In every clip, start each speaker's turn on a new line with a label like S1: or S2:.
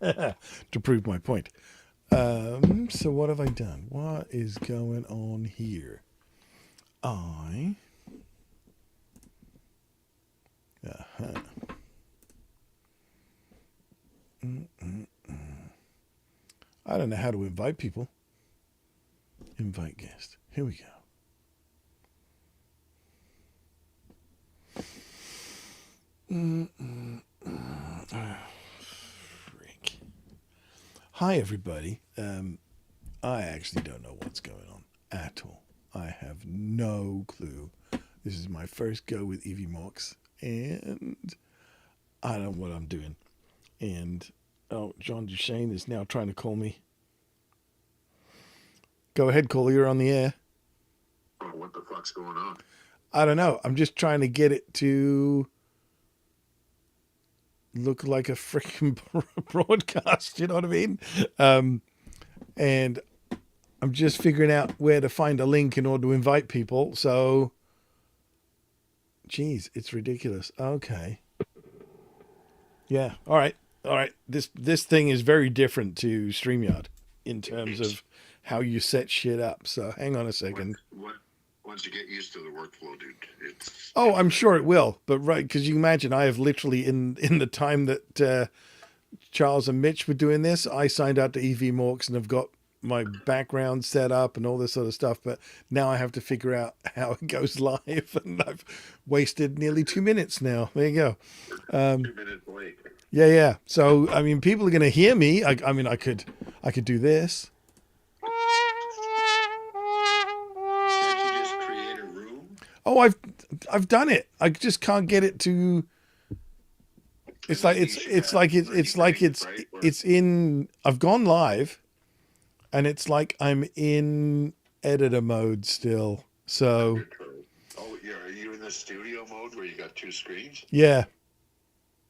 S1: to prove my point. So what have I done? What is going on here? I uh-huh. I don't know how to invite people. Invite guest. Here we go. Freak. Hi, everybody. I actually don't know what's going on at all. I have no clue. This is my first go with EVMox, and I don't know what I'm doing. And John Duchesne is now trying to call me. Go ahead, caller. You're on the air.
S2: Oh, what the fuck's going on?
S1: I don't know. I'm just trying to get it to look like a freaking broadcast. You know what I mean? And I'm just figuring out where to find a link in order to invite people. So, geez, it's ridiculous. Okay. Yeah. All right. All right. This thing is very different to StreamYard in terms of how you set shit up. So hang on a second.
S2: Once you get used to the workflow, dude, it's.
S1: Oh, I'm sure it will. But right, because you imagine I have literally in the time that Charles and Mitch were doing this, I signed out to EVMorks and have got my background set up and all this sort of stuff. But now I have to figure out how it goes live, and I've wasted nearly 2 minutes now. There you go.
S2: 2 minutes late.
S1: Yeah, yeah. So I mean, people are going to hear me. I mean, I could do this.
S2: Can't you just create a room?
S1: Oh, I've done it. I just can't get it to. It's like it's in. I've gone live, and it's like I'm in editor mode still. So.
S2: Oh, are you in the studio mode where you got two screens?
S1: Yeah.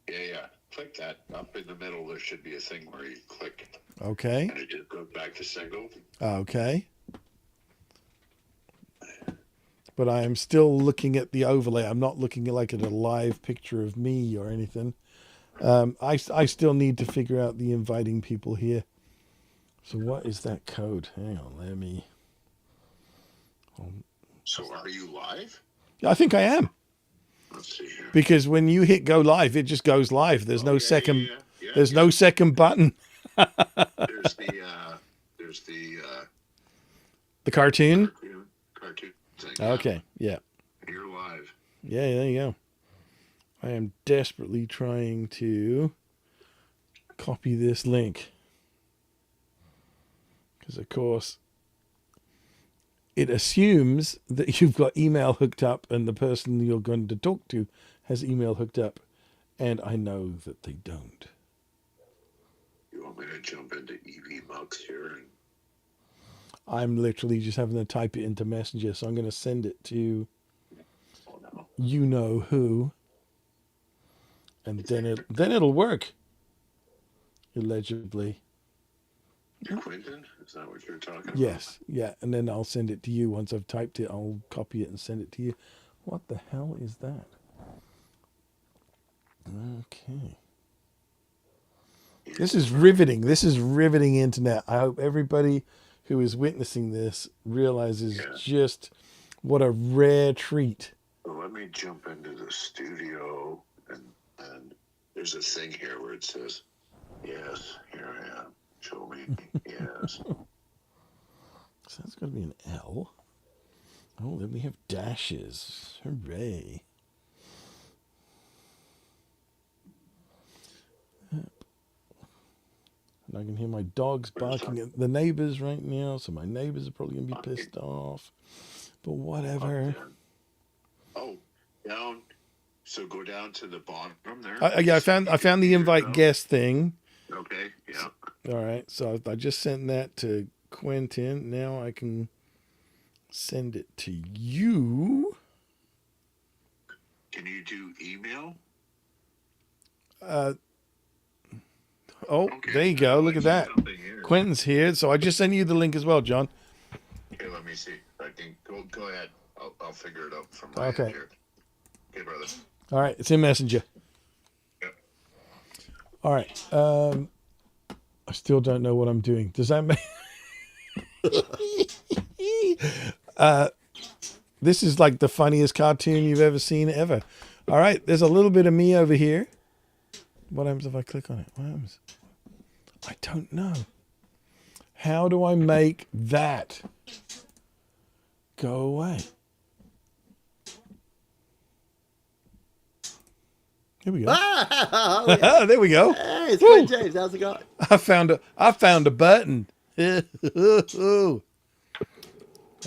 S2: Yeah. Click that. Up in the middle, there should be a thing where you click.
S1: Okay.
S2: And it just goes back to single.
S1: Okay. But I am still looking at the overlay. I'm not looking at a live picture of me or anything. I still need to figure out the inviting people here. So what is that code? Hang on, let me.
S2: So are you live?
S1: I think I am.
S2: Let's see here.
S1: Because when you hit go live, it just goes live. There's no second.
S2: Yeah,
S1: there's no second button.
S2: There's
S1: the cartoon.
S2: Cartoon thing.
S1: Okay. Yeah.
S2: You're live.
S1: Yeah. There you go. I am desperately trying to copy this link because, of course, it assumes that you've got email hooked up and the person you're going to talk to has email hooked up, and I know that they don't.
S2: You want me to jump into EVMux here?
S1: I'm literally just having to type it into Messenger, so I'm going to send it to you know who, and then it'll work. Illegibly.
S2: Quentin? Is that what you're talking about?
S1: Yes, yeah, and then I'll send it to you. Once I've typed it, I'll copy it and send it to you. What the hell is that? Okay. This is riveting. This is riveting internet. I hope everybody who is witnessing this realizes just what a rare treat.
S2: Well, let me jump into the studio, and there's a thing here where it says, yes, here I am. Show me, yes.
S1: So that's going to be an L. Oh, then we have dashes. Hooray. And I can hear my dogs barking at the neighbors right now, so my neighbors are probably going to be pissed off. But whatever.
S2: Oh, down. So go down to the bottom there.
S1: Yeah, I found the invite guest thing.
S2: Okay, yeah.
S1: All right, so I just sent that to Quentin. Now I can send it to you.
S2: Can you do email?
S1: Okay. There you go. Look at that. Quentin's here, so I just sent you the link as well, John.
S2: Okay, let me see. I can go ahead. I'll figure it out from my end here. Okay, brother.
S1: All right, it's in Messenger.
S2: Yep.
S1: All right. I still don't know what I'm doing. Does that make... This is like the funniest cartoon you've ever seen ever. All right, there's a little bit of me over here. What happens if I click on it? What happens? I don't know. How do I make that go away? Here we go.
S3: Oh, yeah.
S1: There we go.
S3: Hey, it's
S1: Woo.
S3: Quinn James. How's it going?
S1: I found a button.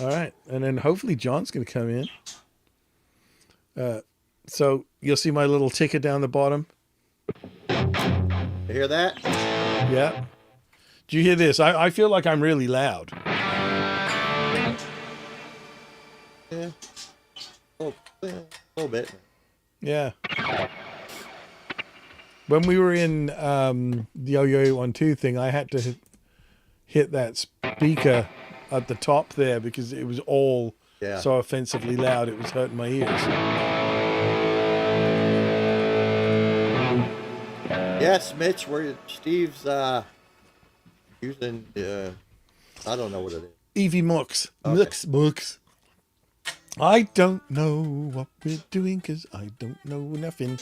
S1: All right, and then hopefully John's going to come in. So you'll see my little ticker down the bottom.
S3: You hear that?
S1: Yeah. Do you hear this? I feel like I'm really loud.
S3: Yeah. Oh, yeah, a little bit.
S1: Yeah. When we were in the Yo-Yo-12 thing, I had to hit that speaker at the top there because it was all so offensively loud. It was hurting my ears.
S3: Yes, Mitch, Steve's using, I don't know what it is.
S1: Evie Mux.
S3: Okay.
S1: Mux. I don't know what we're doing because I don't know nothing.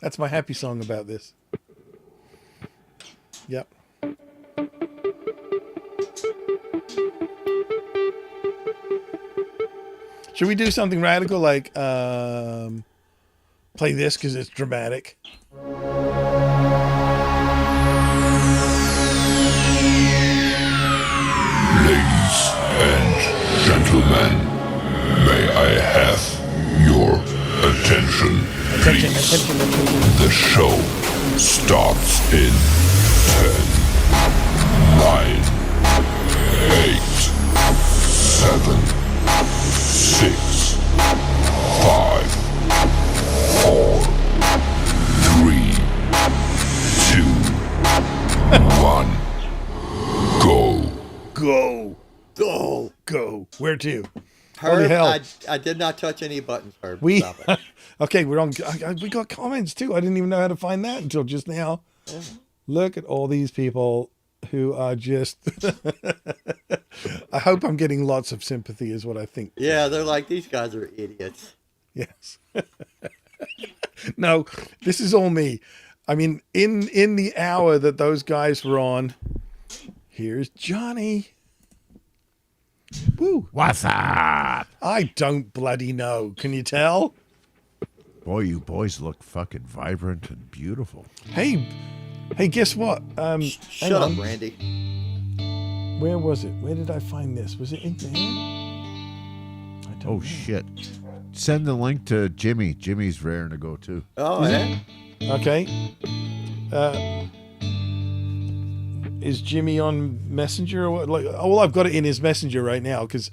S1: That's my happy song about this. Yep. Should we do something radical like play this because it's dramatic?
S4: Ladies and gentlemen, may I have your attention, please? The show starts in 10, 9, 8, 7, 6, 5, 4, 3, 2, 1. Go.
S1: Go.
S3: Go.
S1: Go. Where to? Holy
S3: Herb,
S1: hell.
S3: I did not touch any buttons, Herb.
S1: We
S3: Stop it.
S1: okay, we're on. We got comments too. I didn't even know how to find that until just now.
S3: Yeah.
S1: Look at all these people who are just. I hope I'm getting lots of sympathy, is what I think.
S3: Yeah, they're like, these guys are idiots.
S1: Yes. No, this is all me. I mean, in the hour that those guys were on, here's Johnny. Woo.
S5: What's up?
S1: I don't bloody know. Can you tell?
S5: Boy, you boys look fucking vibrant and beautiful.
S1: Hey, guess what? hang
S3: Shut up,
S1: on.
S3: Randy.
S1: Where was it? Where did I find this? Was it in there? I don't
S5: Oh,
S1: know.
S5: shit. Send the link to Jimmy. Jimmy's raring to go, too.
S3: Oh, yeah?
S1: Okay. Is Jimmy on Messenger or what? Like, well, I've got it in his Messenger right now because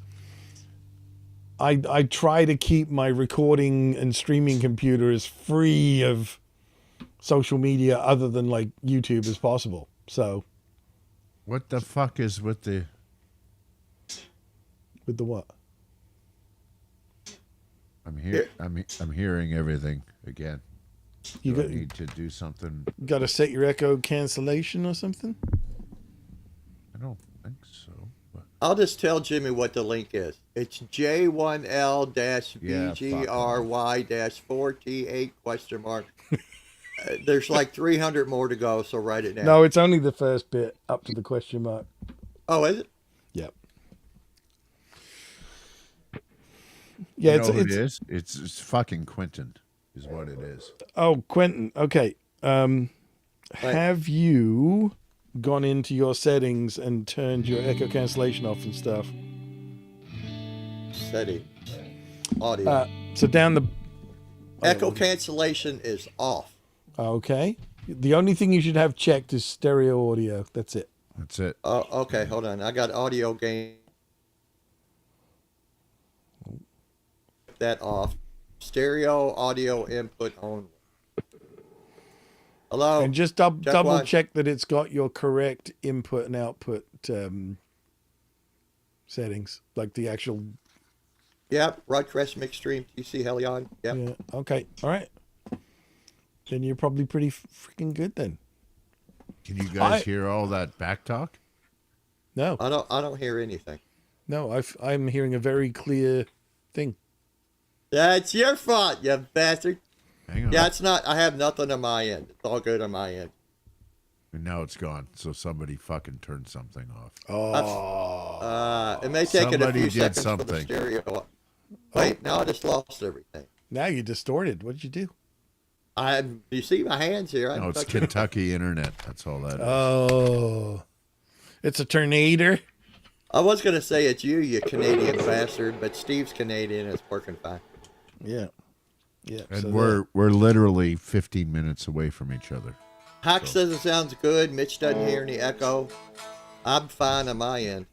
S1: I try to keep my recording and streaming computer as free of social media other than like YouTube as possible. So
S5: What the fuck is with the...
S1: with the what?
S5: I'm hearing everything again.
S1: You
S5: Do I
S1: got
S5: need to do something?
S1: got to set your echo cancellation or something?
S5: I don't think so. But
S3: I'll just tell Jimmy what the link is. It's J1L-VGRY-4T8 question mark. There's like 300 more to go, so write it down.
S1: No, it's only the first bit up to the question mark.
S3: Oh, is it?
S1: Yep. Yeah,
S5: you know who it is? It's fucking Quentin is what it is.
S1: Oh, Quentin. Okay. Have you gone into your settings and turned your echo cancellation off and stuff?
S3: Setting. Audio.
S1: So down the...
S3: Echo cancellation is off.
S1: Okay. The only thing you should have checked is stereo audio. That's it.
S5: That's it.
S3: Oh, okay, hold on. I got audio gain. That off. Stereo audio input only. Hello.
S1: And just double
S3: one.
S1: check that it's got your correct input and output settings, like the actual...
S3: Yep. Broadcast mix stream. TC Helion. Yep.
S1: Yeah. Okay. All right. Then you're probably pretty freaking good then.
S5: Can you guys hear all that back talk?
S1: No,
S3: I don't hear anything.
S1: no, I'm hearing a very clear thing.
S3: That's your fault, you bastard.
S5: Hang on.
S3: Yeah, it's not. I have nothing on my end. It's all good on my end.
S5: And now it's gone. So somebody fucking turned something off.
S1: Oh,
S3: It may take it a
S5: Somebody
S3: few
S5: did
S3: seconds for the
S5: something.
S3: stereo. Wait, now I just lost everything.
S1: now you distorted. What did you do?
S3: You see my hands here?
S5: No, it's Kentucky internet. That's all that is.
S1: Oh, it's a tornado.
S3: I was gonna say it's you Canadian bastard, but Steve's Canadian. It's working fine.
S1: Yeah, yeah.
S5: And
S1: so
S5: we're literally 15 minutes away from each other.
S3: Hack says it sounds good. Mitch doesn't hear any echo. I'm fine on my end.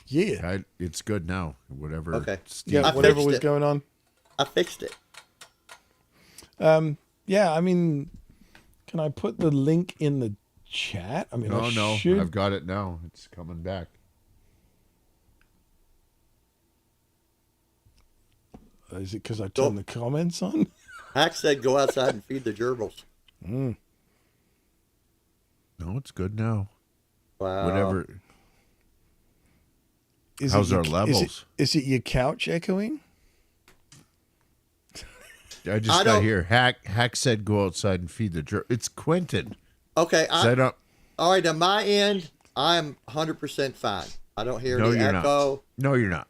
S1: yeah,
S5: It's good now. Whatever.
S3: Okay.
S5: Steve,
S1: yeah.
S3: I
S1: Whatever
S3: fixed
S1: was
S3: it.
S1: going on.
S3: I fixed it.
S1: Yeah, I mean, can I put the link in the chat? I mean,
S5: no,
S1: I should.
S5: I've got it now. It's coming back.
S1: Is it because I turned the comments on?
S3: Hack said go outside and feed the gerbils.
S5: No, it's good now.
S3: Wow.
S5: Whatever.
S1: Is
S5: How's
S1: it
S5: our
S1: your-
S5: levels?
S1: Is it your couch echoing?
S5: I just
S3: I
S5: got
S3: don't-
S5: here. Hack said go outside and feed the jerk. It's Quentin.
S3: Okay.
S5: Set up.
S3: All right. On my end, I'm 100% fine. I don't hear
S5: No,
S3: any
S5: you're
S3: echo.
S5: not. No, you're not.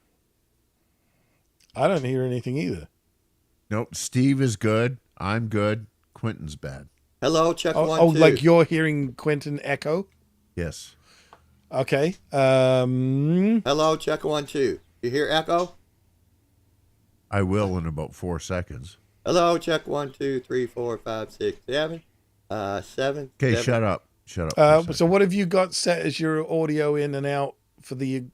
S1: I don't hear anything either.
S5: Nope. Steve is good. I'm good. Quentin's bad.
S3: Hello, check
S1: Oh,
S3: 1, 2.
S1: like you're hearing Quentin echo?
S5: Yes.
S1: Okay.
S3: Hello, check 1, 2. You hear echo?
S5: I will in about 4 seconds.
S3: Hello, check 1, 2, 3, 4, 5, 6, 7. 7.
S5: Okay,
S3: 7.
S5: shut up. Shut up. for a second.
S1: So what have you got set as your audio in and out for in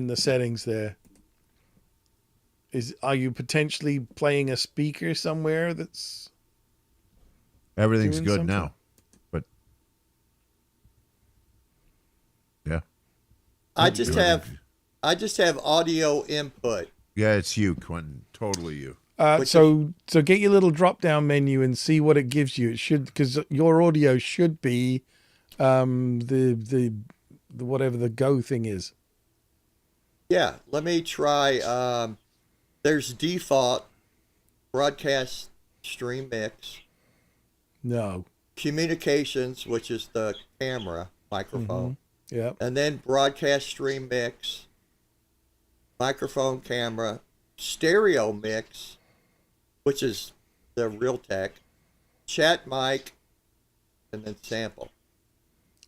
S1: the settings there? Are you potentially playing a speaker somewhere that's
S5: Everything's
S1: doing
S5: good
S1: something?
S5: now. But yeah.
S3: I just have audio input.
S5: Yeah, it's you, Quentin. Totally you.
S1: so get your little drop down menu and see what it gives you. It should, because your audio should be the whatever the go thing is.
S3: Yeah, let me try. There's default broadcast stream mix,
S1: No.
S3: communications, which is the camera microphone,
S1: Yeah.
S3: and then broadcast stream mix, microphone, camera, stereo mix, which is the real tech, chat mic, and then sample.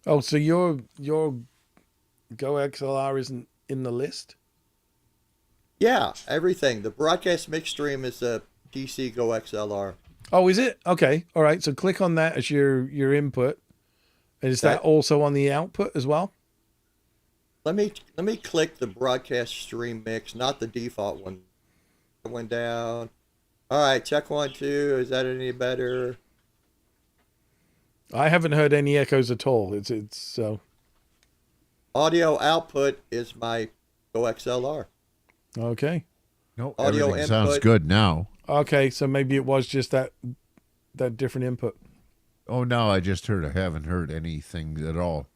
S1: Oh, so your Go XLR isn't in the list?
S3: Yeah, everything. The broadcast mix stream is a DC Go XLR.
S1: Oh, is it? Okay. All right. So click on that as your input. And is that
S3: Okay.
S1: also on the output as well?
S3: Let me click the broadcast stream mix, not the default one. It went down. All right, check 1, 2. Is that any better?
S1: I haven't heard any echoes at all. It's so
S3: Audio output is my Go XLR.
S1: okay.
S5: No,
S3: Audio
S5: everything sounds
S3: input.
S5: good now.
S1: Okay, so maybe it was just that different input.
S5: Oh, no, I just heard. I haven't heard anything at all.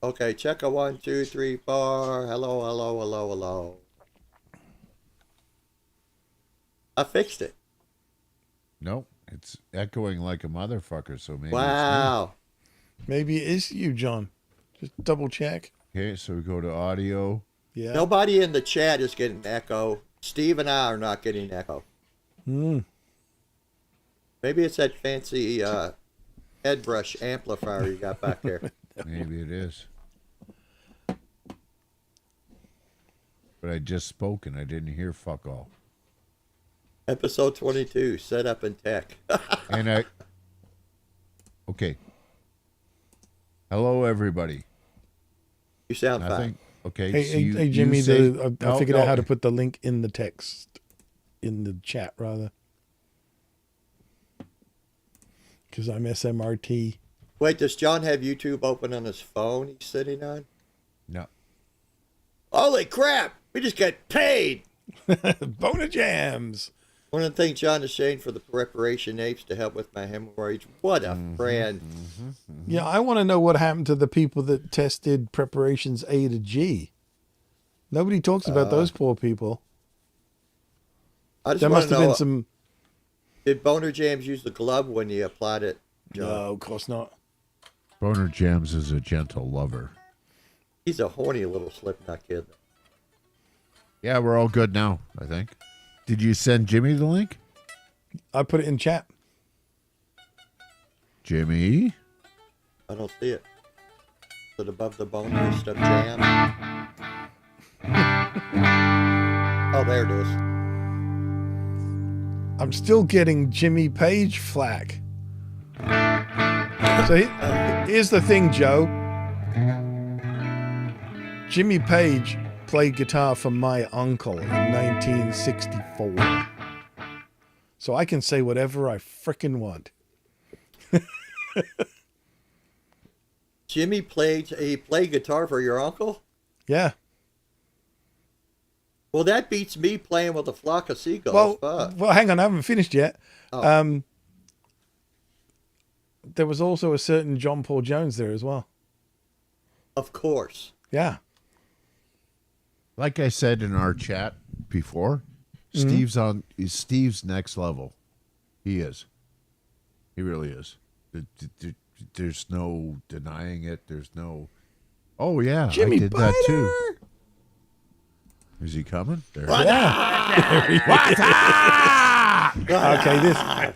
S3: Okay, check a 1, 2, 3, 4. Hello, hello, hello, hello. I fixed it.
S5: No, it's echoing like a motherfucker, so maybe
S3: Wow.
S1: Maybe it is you, John. Just double check.
S5: it's me. Okay, so we go to audio.
S1: Yeah.
S3: Nobody in the chat is getting echo. Steve and I are not getting echo. Maybe it's that fancy head brush amplifier you got back there.
S5: Maybe it is. But I just spoke and I didn't hear fuck all.
S3: Episode 22, setup and tech.
S5: And okay. Hello, everybody.
S3: You sound fine.
S5: Nothing. Okay.
S1: Hey,
S5: so
S1: hey,
S5: you,
S1: hey
S5: you
S1: Jimmy,
S5: say-
S1: I
S5: No,
S1: figured out
S5: no.
S1: how to put the link in the text, in the chat, rather. Because I'm SMRT.
S3: Wait, does John have YouTube open on his phone he's sitting on?
S5: No.
S3: Holy crap! We just got paid!
S1: Boner Jams.
S3: One of the things John is saying for the preparation apes to help with my hemorrhoids. What a friend.
S1: Yeah, I want to know what happened to the people that tested preparations A to G. Nobody talks about those poor people.
S3: I just
S1: There
S3: want
S1: must
S3: to
S1: have
S3: know,
S1: been some.
S3: did Boner Jams use the glove when you applied it, John?
S1: No, of course not.
S5: Boner Jams is a gentle lover.
S3: He's a horny little Slipknot kid.
S5: Yeah, we're all good now, I think. Did you send Jimmy the link?
S1: I put it in chat.
S5: Jimmy?
S3: I don't see it. Is it above the Boner Stuff Jam? Oh, there it is.
S1: I'm still getting Jimmy Page flack. So here's the thing, Joe. Jimmy Page played guitar for my uncle in 1964. So I can say whatever I frickin' want.
S3: Jimmy played guitar for your uncle?
S1: Yeah.
S3: Well, that beats me playing with a flock of seagulls.
S1: Well, hang on, I haven't finished yet.
S3: Oh.
S1: There was also a certain John Paul Jones there as well.
S3: Of course.
S1: Yeah.
S5: Like I said in our chat before, Steve's next level. He is. He really is. There's no denying it. There's no. Oh yeah,
S1: Jimmy
S5: I did
S1: Biter!
S5: that too. Is he coming? There.
S1: Okay,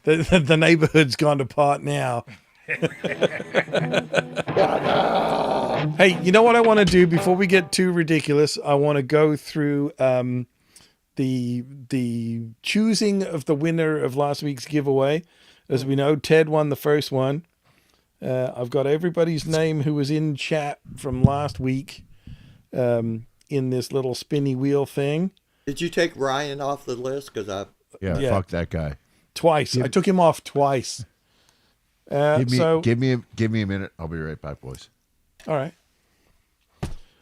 S1: the neighborhood's gone apart now. Hey, you know what I want to do before we get too ridiculous? I want to go through the choosing of the winner of last week's giveaway. As we know, Ted won the first one. I've got everybody's name who was in chat from last week in this little spinny wheel thing.
S3: Did you take Ryan off the list? Because
S5: Yeah,
S1: Yeah.
S5: fuck that guy.
S1: Twice. I took him off twice.
S5: Give me a minute. I'll be right back, boys.
S1: All right.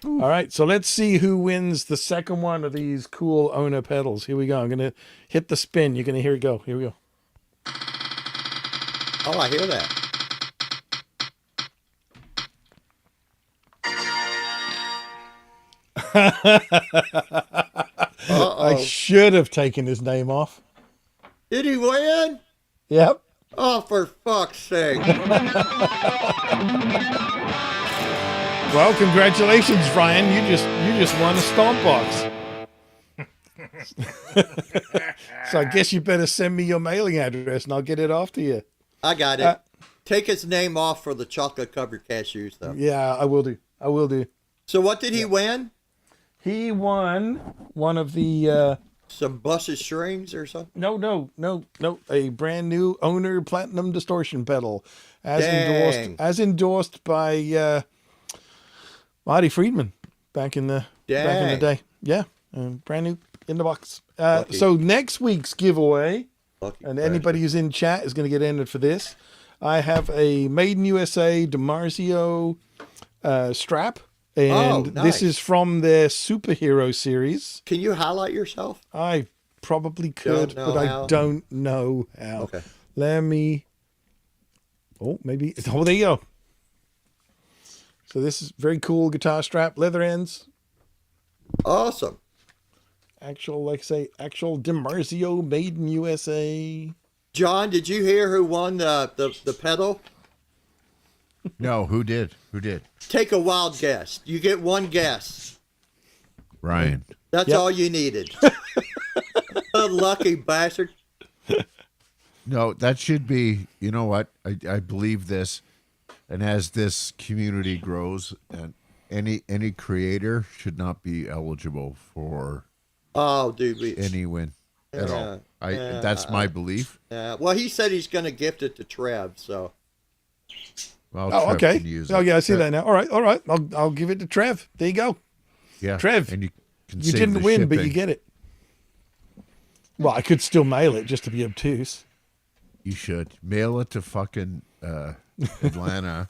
S1: All right. So let's see who wins the second one of these cool owner pedals. Here we go. I'm going to hit the spin. You're going to hear it go. Here we go.
S3: oh, I hear that.
S1: I should have taken his name off.
S3: Did he win?
S1: Yep.
S3: Oh, for fuck's sake.
S1: Well, congratulations, Ryan. You just won a stomp box. So I guess you better send me your mailing address and I'll get it off to you.
S3: I got it. Take his name off for the chocolate-covered cashews, though.
S1: Yeah, I will do. I will do.
S3: So what did he win?
S1: He won one of the
S3: Some busted strings or something?
S1: no, a brand new owner platinum distortion pedal as
S3: Dang.
S1: endorsed by Marty Friedman back in the day. Yeah, brand new in the box.
S3: Lucky.
S1: So next week's giveaway,
S3: Lucky
S1: and
S3: bastard.
S1: anybody who's in chat is going to get entered for this. I have a Made in USA DiMarzio strap, and
S3: nice.
S1: this is from their superhero series.
S3: Can you highlight yourself?
S1: I probably could,
S3: Don't know
S1: but
S3: how.
S1: I don't know how.
S3: Okay.
S1: Let me. Oh, maybe. Oh, there you go. So this is very cool guitar strap, leather ends.
S3: Awesome.
S1: Actual, like I say, actual DiMarzio Made in USA.
S3: John, did you hear who won the pedal?
S5: No, who did? Who did?
S3: Take a wild guess. You get one guess.
S5: Ryan.
S3: That's
S1: Yep.
S3: all you needed. Lucky bastard.
S5: No, that should be. You know what? I believe this, and as this community grows, and any creator should not be eligible for
S3: Oh, dude.
S5: any win at all.
S3: Yeah,
S5: That's my belief.
S3: Well, he said he's going to gift it to Trev, so.
S5: Well,
S1: Oh,
S5: Trev
S1: okay.
S5: can use
S1: Oh,
S5: it.
S1: yeah, I see that now. All right. I'll give it to Trev. There you go.
S5: Yeah,
S1: Trev,
S5: and you can
S1: You
S5: save
S1: didn't
S5: the
S1: win, but you
S5: shipping.
S1: get it. Well, I could still mail it just to be obtuse.
S5: You should mail it to fucking Atlanta.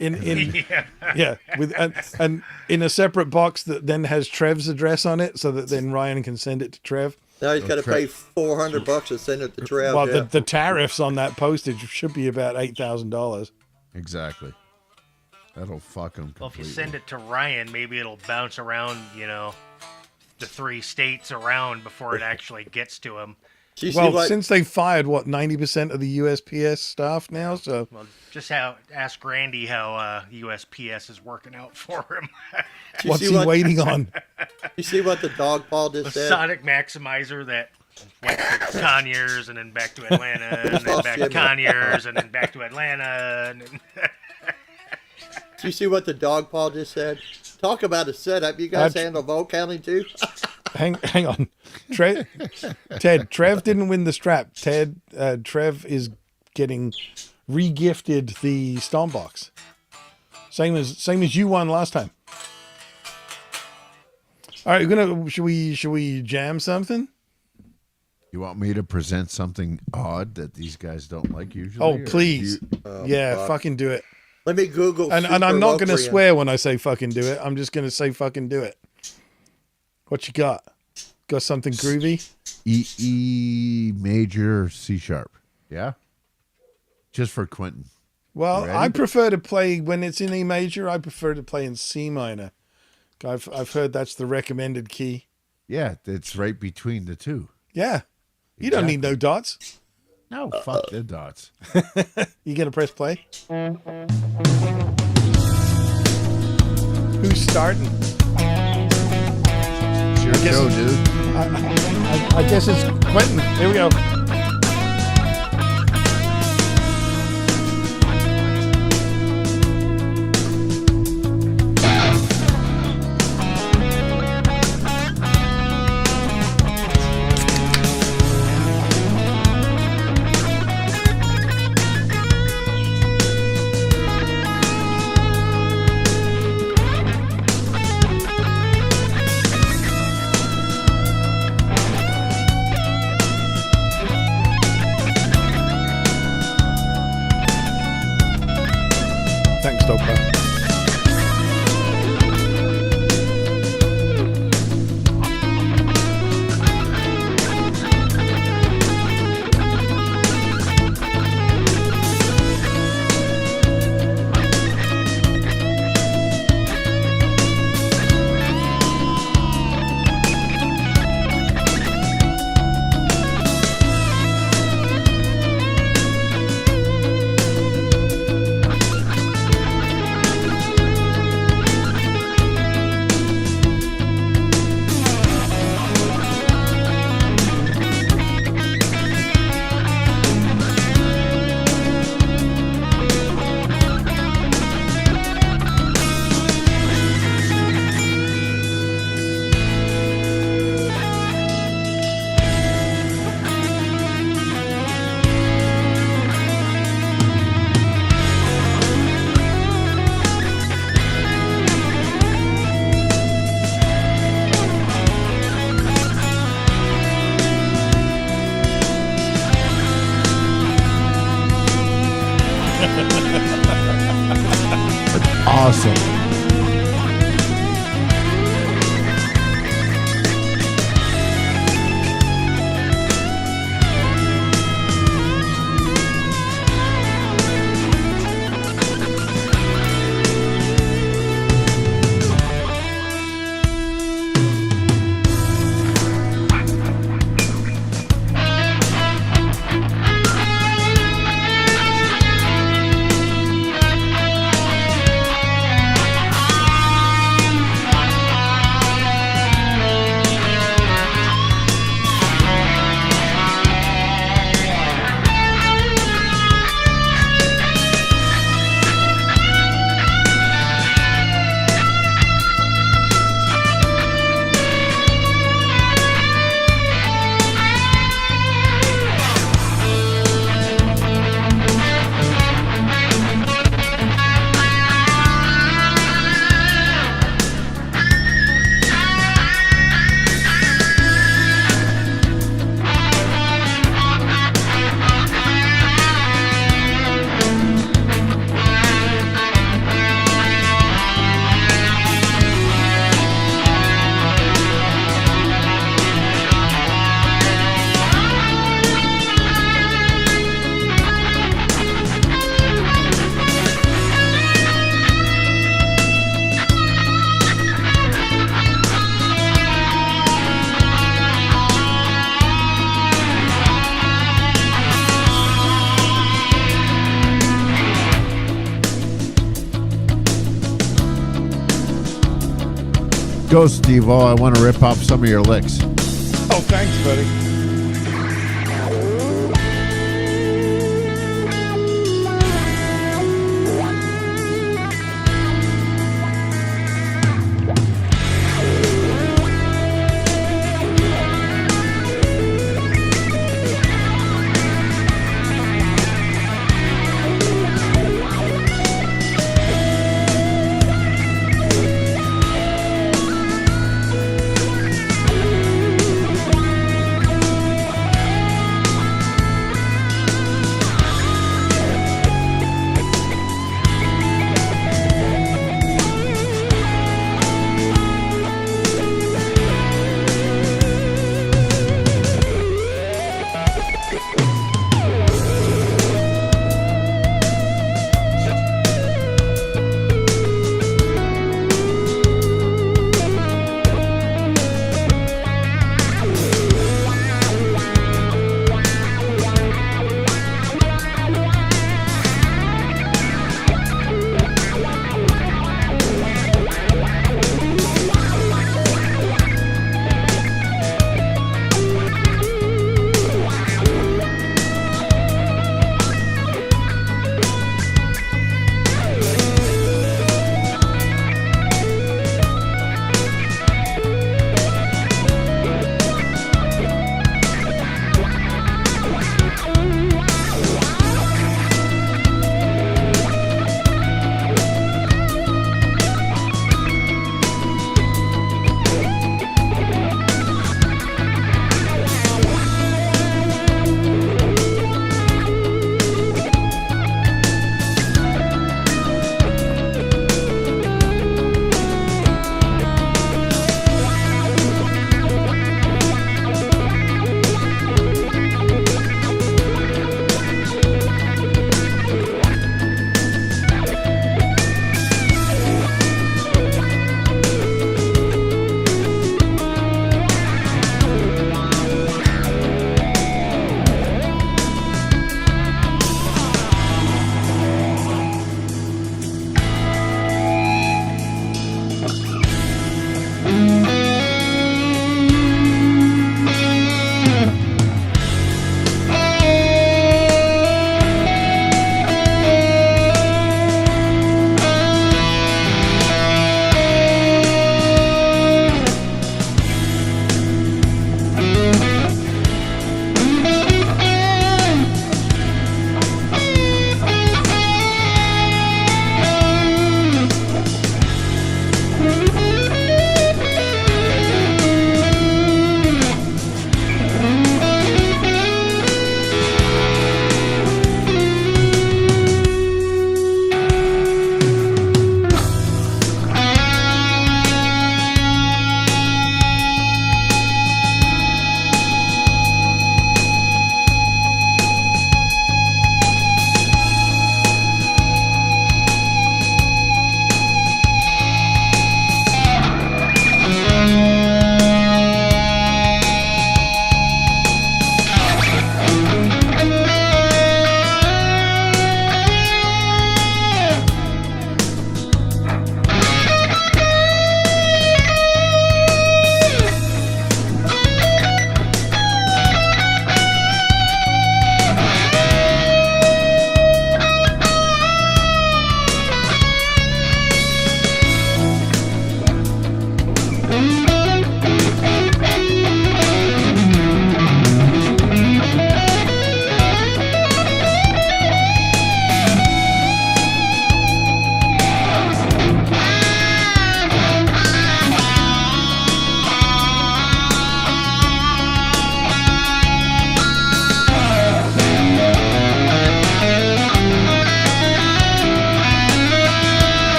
S1: Yeah, with and in a separate box that then has Trev's address on it, so that then Ryan can send it to Trev.
S3: Now he's got to pay $400 to send it to Trev.
S1: Well,
S3: yeah.
S1: the tariffs on that postage should be about $8,000.
S5: Exactly. That'll fuck him completely.
S6: Well, if you send it to Ryan, maybe it'll bounce around, the 3 states around before it actually gets to him.
S3: Do you see
S1: Well,
S3: what-
S1: since they fired 90% of the USPS staff now, so
S6: Well, just ask Randy how USPS is working out for him.
S3: do you
S1: what's
S3: see
S1: he
S3: what-
S1: waiting on?
S3: You see what the dog paw
S6: The
S3: just said?
S6: Sonic Maximizer that went to Conyers and then back to Atlanta and then
S3: Oh,
S6: back to
S3: shit.
S6: Conyers and then back to Atlanta. And then
S3: Do you see what the dog paw just said? Talk about a setup. You guys handle vote counting too?
S1: Hang on, Ted. Trev didn't win the strap. Trev is getting re-gifted the Stomp Box. Same as you won last time. All right, should we jam something?
S5: You want me to present something odd that these guys don't like usually?
S1: Oh,
S5: or
S1: please.
S5: you-
S1: Yeah,
S3: fuck.
S1: fucking do it.
S3: Let me Google.
S1: And I'm not going to
S3: Super
S1: swear when I say fucking do it. I'm just going to say fucking do it. What you got? Got something groovy?
S5: E major C sharp. Yeah? Just for Quentin.
S1: Well,
S5: Ready?
S1: I prefer to play when it's in E major. I prefer to play in C minor. I've heard that's the recommended key.
S5: Yeah, it's right between the two.
S1: Yeah, you don't need no dots.
S5: No, fuck the dots.
S1: You gonna press play? Who's starting?
S5: It's your
S1: guess-
S5: show, dude.
S1: I guess it's Quentin. Here we go.
S5: Go, Steve-O. I want to rip off some of your licks.
S1: Oh, thanks, buddy.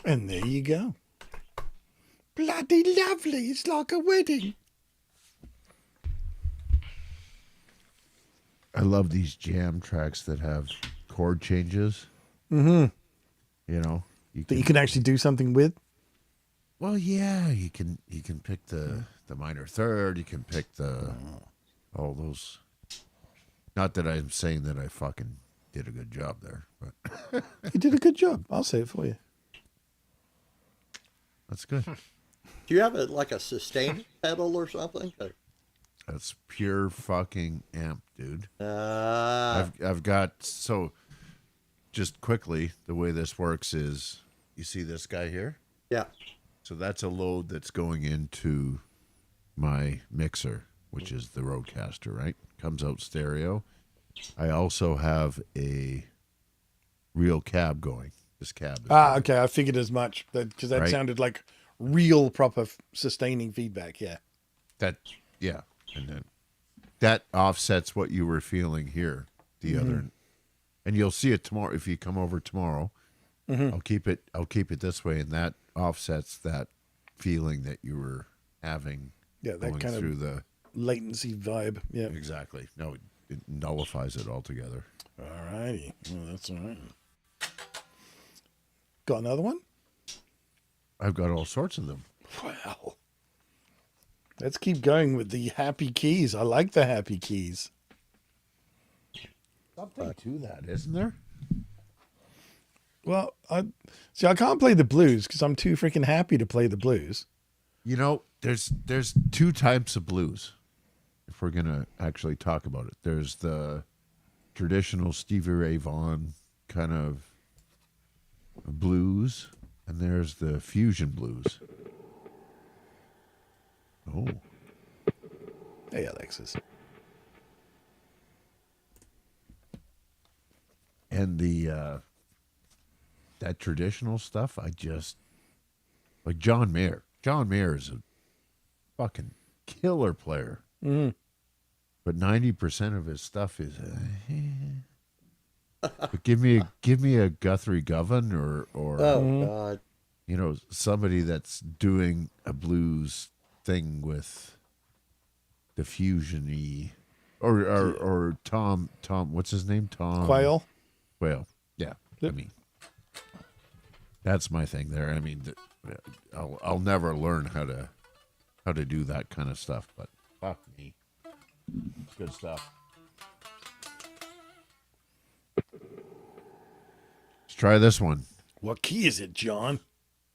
S1: And there you go. Bloody lovely. It's like a wedding.
S5: I love these jam tracks that have chord changes.
S1: Mm-hmm.
S5: You know,
S1: That you can actually do something with.
S5: Well, yeah, you can pick the minor third. You can pick all those. Not that I'm saying that I fucking did a good job there, but
S1: You did a good job. I'll say it for you.
S5: that's good.
S3: Do you have like a sustain pedal or something?
S5: That's pure fucking amp, dude.
S3: Uh,
S5: I've got, so just quickly, the way this works is, you see this guy here?
S3: yeah.
S5: So that's a load that's going into my mixer, which is the Rodecaster, right? Comes out stereo. I also have a real cab going. This cab is
S1: Okay. I figured as much because that
S5: Right.
S1: sounded like real proper sustaining feedback. Yeah.
S5: that, yeah. And then that offsets what you were feeling here, the other. And you'll see it tomorrow. If you come over tomorrow, I'll keep it this way, and that offsets that feeling that you were having
S1: Yeah. That
S5: going
S1: kind
S5: through
S1: of
S5: the
S1: latency vibe. Yeah.
S5: exactly. No, it nullifies it altogether.
S1: All righty. Well, that's all right. Got another one?
S5: I've got all sorts of them.
S1: Wow. Let's keep going with the happy keys. I like the happy keys.
S5: Something to that, isn't there?
S1: Well, I can't play the blues because I'm too freaking happy to play the blues.
S5: You know, there's two types of blues. If we're gonna actually talk about it, there's the traditional Stevie Ray Vaughan kind of blues, and there's the fusion blues. Oh,
S1: Hey, Alexis.
S5: and the that traditional stuff, I just like John Mayer. John Mayer is a fucking killer player.
S1: Mm.
S5: But 90% of his stuff is. But give me a Guthrie Govan or
S3: Oh God.
S5: you know, somebody that's doing a blues thing with the fusion-y or Tom what's his name? Tom
S1: Quail.
S5: Quail. Yeah.
S1: Yep.
S5: I mean, that's my thing there. I mean, I'll never learn how to do that kind of stuff, but fuck me. It's good stuff. Let's try this one.
S1: What key is it, John?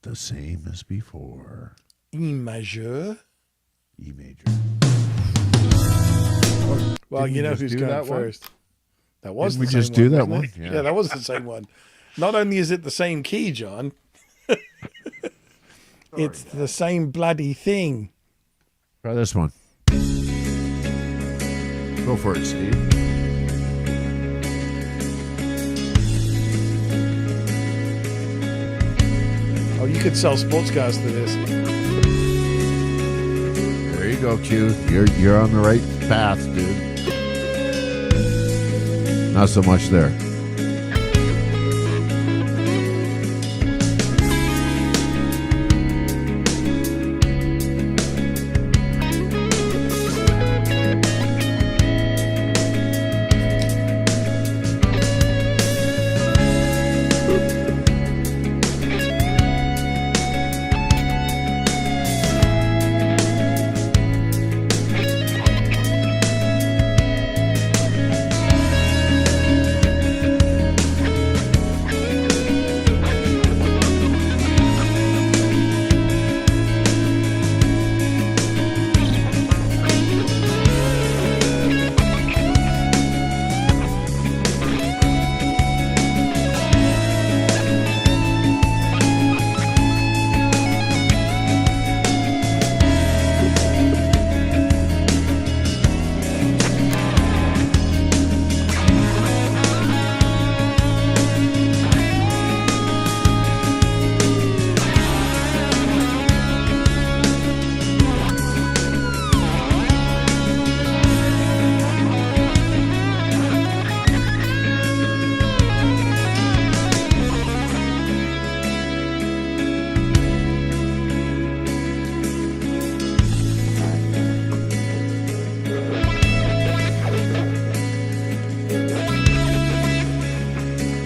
S5: The same as before.
S1: E major.
S5: E major.
S1: Well,
S5: Didn't
S1: you
S5: we
S1: know
S5: just
S1: who's
S5: do
S1: going
S5: that one?
S1: first. That was
S5: Didn't
S1: the
S5: we
S1: same
S5: just do
S1: one,
S5: that
S1: wasn't it?
S5: one? Yeah.
S1: Yeah, that was the same one. Not only is it the same key, John, it's the same bloody thing.
S5: Try this one. Go for it, Steve.
S1: Oh, you could sell sports cars to this.
S5: There you go, Q. You're on the right path, dude. Not so much there.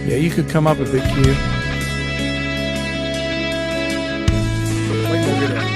S7: Yeah, you could come up a bit, Q. Wait, no, you're there.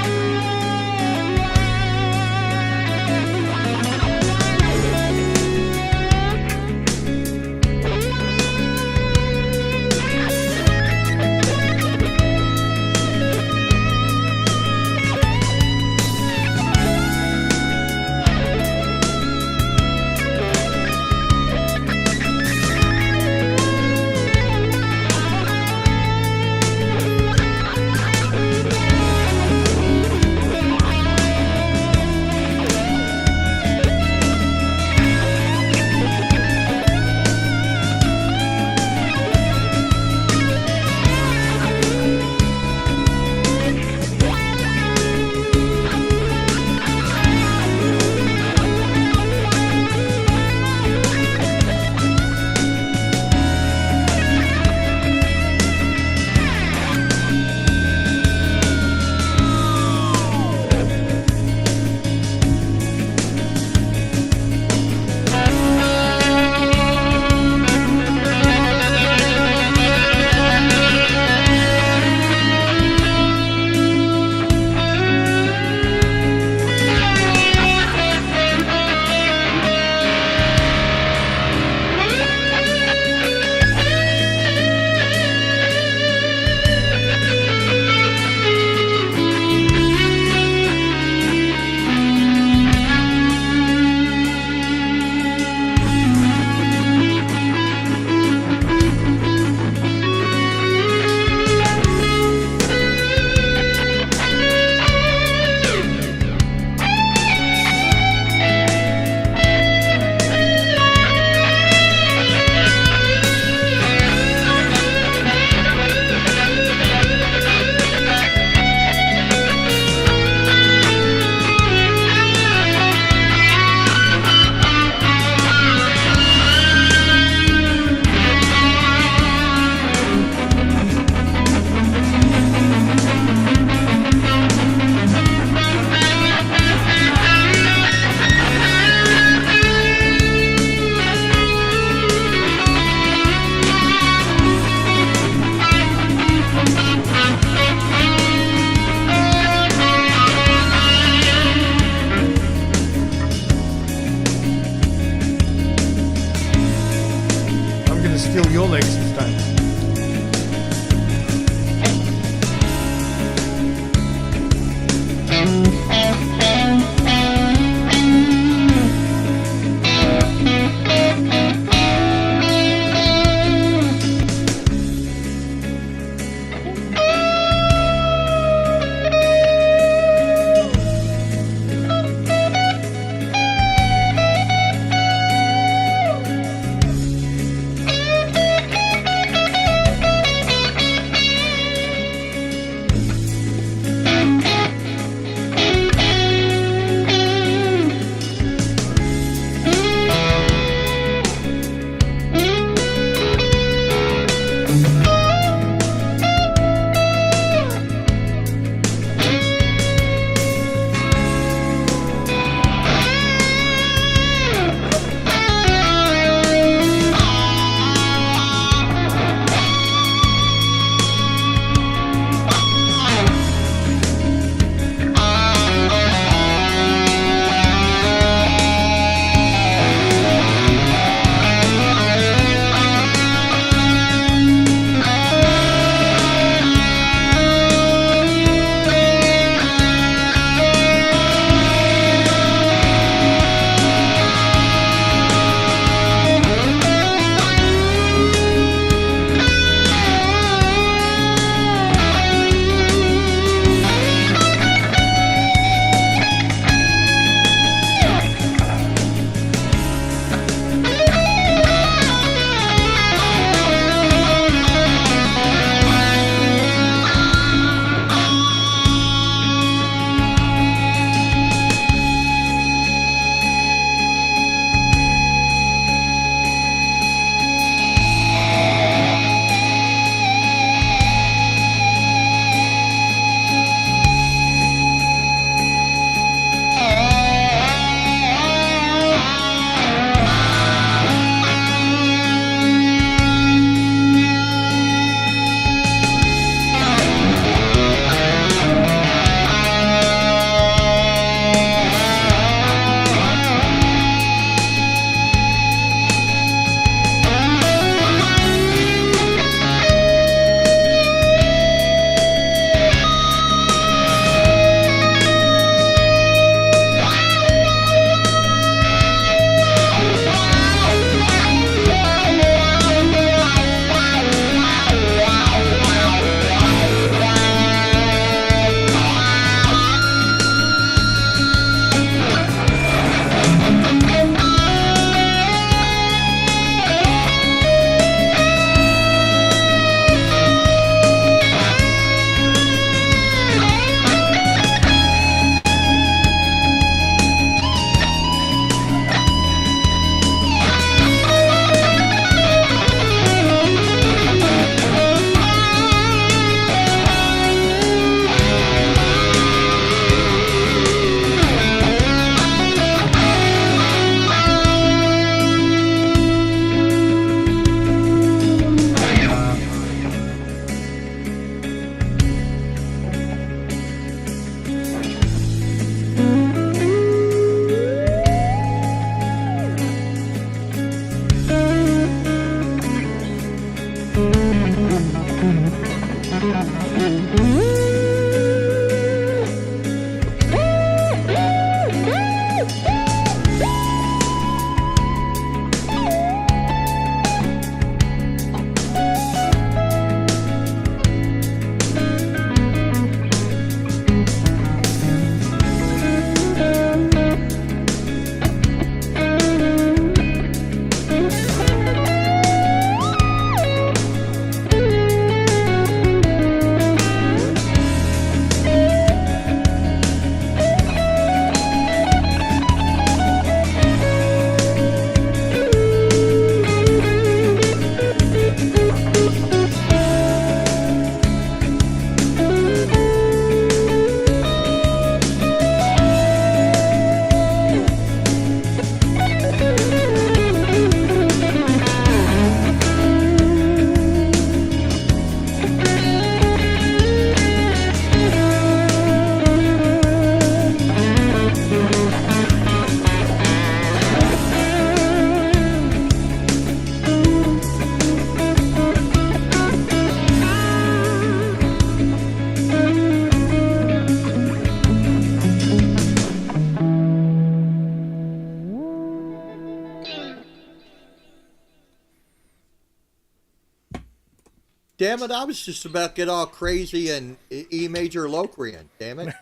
S3: Damn it, I was just about to get all crazy and E major Locrian. Damn it.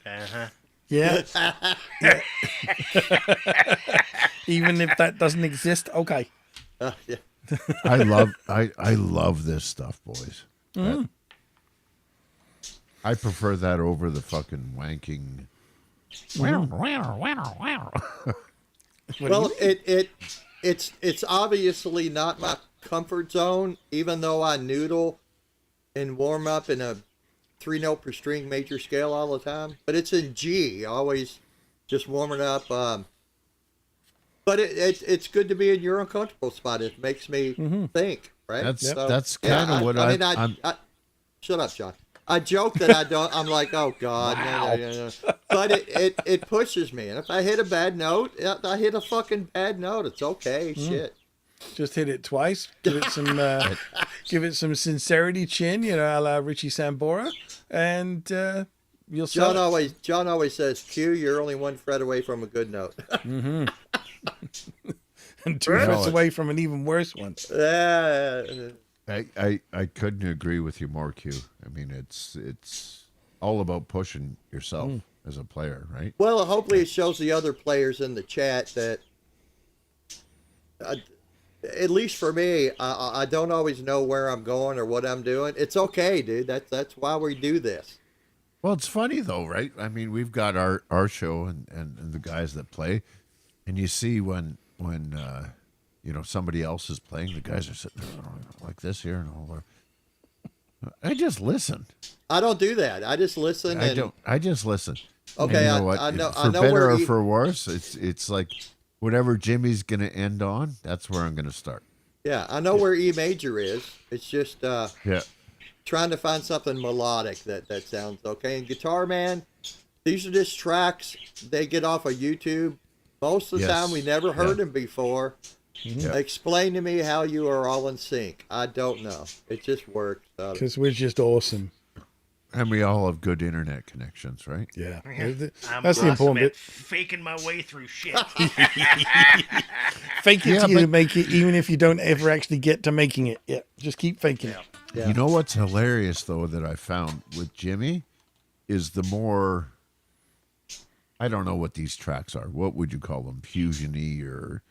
S6: Uh-huh.
S1: Yeah. Even if that doesn't exist, okay.
S3: Yeah.
S5: I love this stuff, boys. I prefer that over the fucking wanking.
S3: Well, it's obviously not my comfort zone, even though I noodle and warm up in a 3-note per string major scale all the time. But it's in G, always just warming up. But it's good to be in your uncomfortable spot. It makes me think, right?
S5: That's kind of what I'm.
S3: Shut up, John. I joke that I don't. I'm like, oh God, no. But it pushes me, and if I hit a bad note, I hit a fucking bad note. It's okay, shit.
S1: Just hit it twice. Give it some, give it some sincerity chin, a la Richie Sambora, and you'll.
S3: John always says, "Q, you're only one fret away from a good note."
S1: And 2 frets away from an even worse one.
S5: I couldn't agree with you more, Q. I mean, it's all about pushing yourself as a player, right?
S3: Well, hopefully it shows the other players in the chat that, at least for me, I don't always know where I'm going or what I'm doing. It's okay, dude. That's why we do this.
S5: Well, it's funny though, right? I mean, we've got our show and the guys that play, and you see when somebody else is playing, the guys are sitting there like this here and all that. I just listen.
S3: I don't do that. I just listen.
S5: I just listen.
S3: Okay,
S5: and you know what?
S3: I know.
S5: For better or for worse, it's like whatever Jimmy's going to end on, that's where I'm going to start.
S3: Yeah, I know where E major is. It's just trying to find something melodic that sounds okay. And Guitar Man, these are just tracks they get off of YouTube. Most of the time, we never heard them before. Yeah. Explain to me how you are all in sync. I don't know. It just works.
S1: Because we're just awesome.
S5: And we all have good internet connections, right?
S1: Yeah.
S6: That's the important bit. Faking my way through shit.
S1: Fake it till you make it, even if you don't ever actually get to making it. Yeah, just keep faking it.
S3: Yeah.
S5: You know what's hilarious, though, that I found with Jimmy is the more... I don't know what these tracks are. What would you call them? Fusion-y or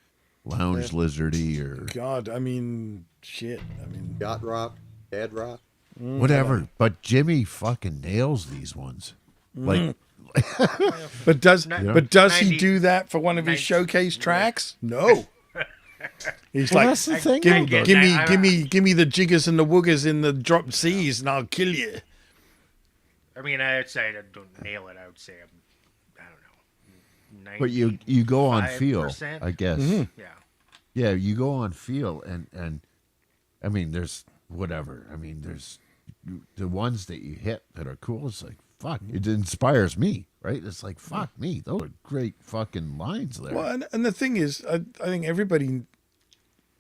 S5: lounge lizardy or...
S1: God, I mean, shit. I mean...
S3: Yacht rock, dad rock.
S5: Whatever. But Jimmy fucking nails these ones. Like...
S1: But does he do that for one of his showcase tracks? No. He's like,
S5: that's the thing.
S1: Give me the jiggers and the woogers in the drop C's and I'll kill you.
S6: I mean, I'd say I don't nail it. I would say I don't know.
S5: But you go on feel, I guess.
S6: Yeah.
S5: Yeah, you go on feel and I mean, there's whatever. I mean, there's the ones that you hit that are cool. It's like, fuck, it inspires me, right? It's like, fuck me. Those are great fucking lines there.
S1: Well, and the thing is, I think everybody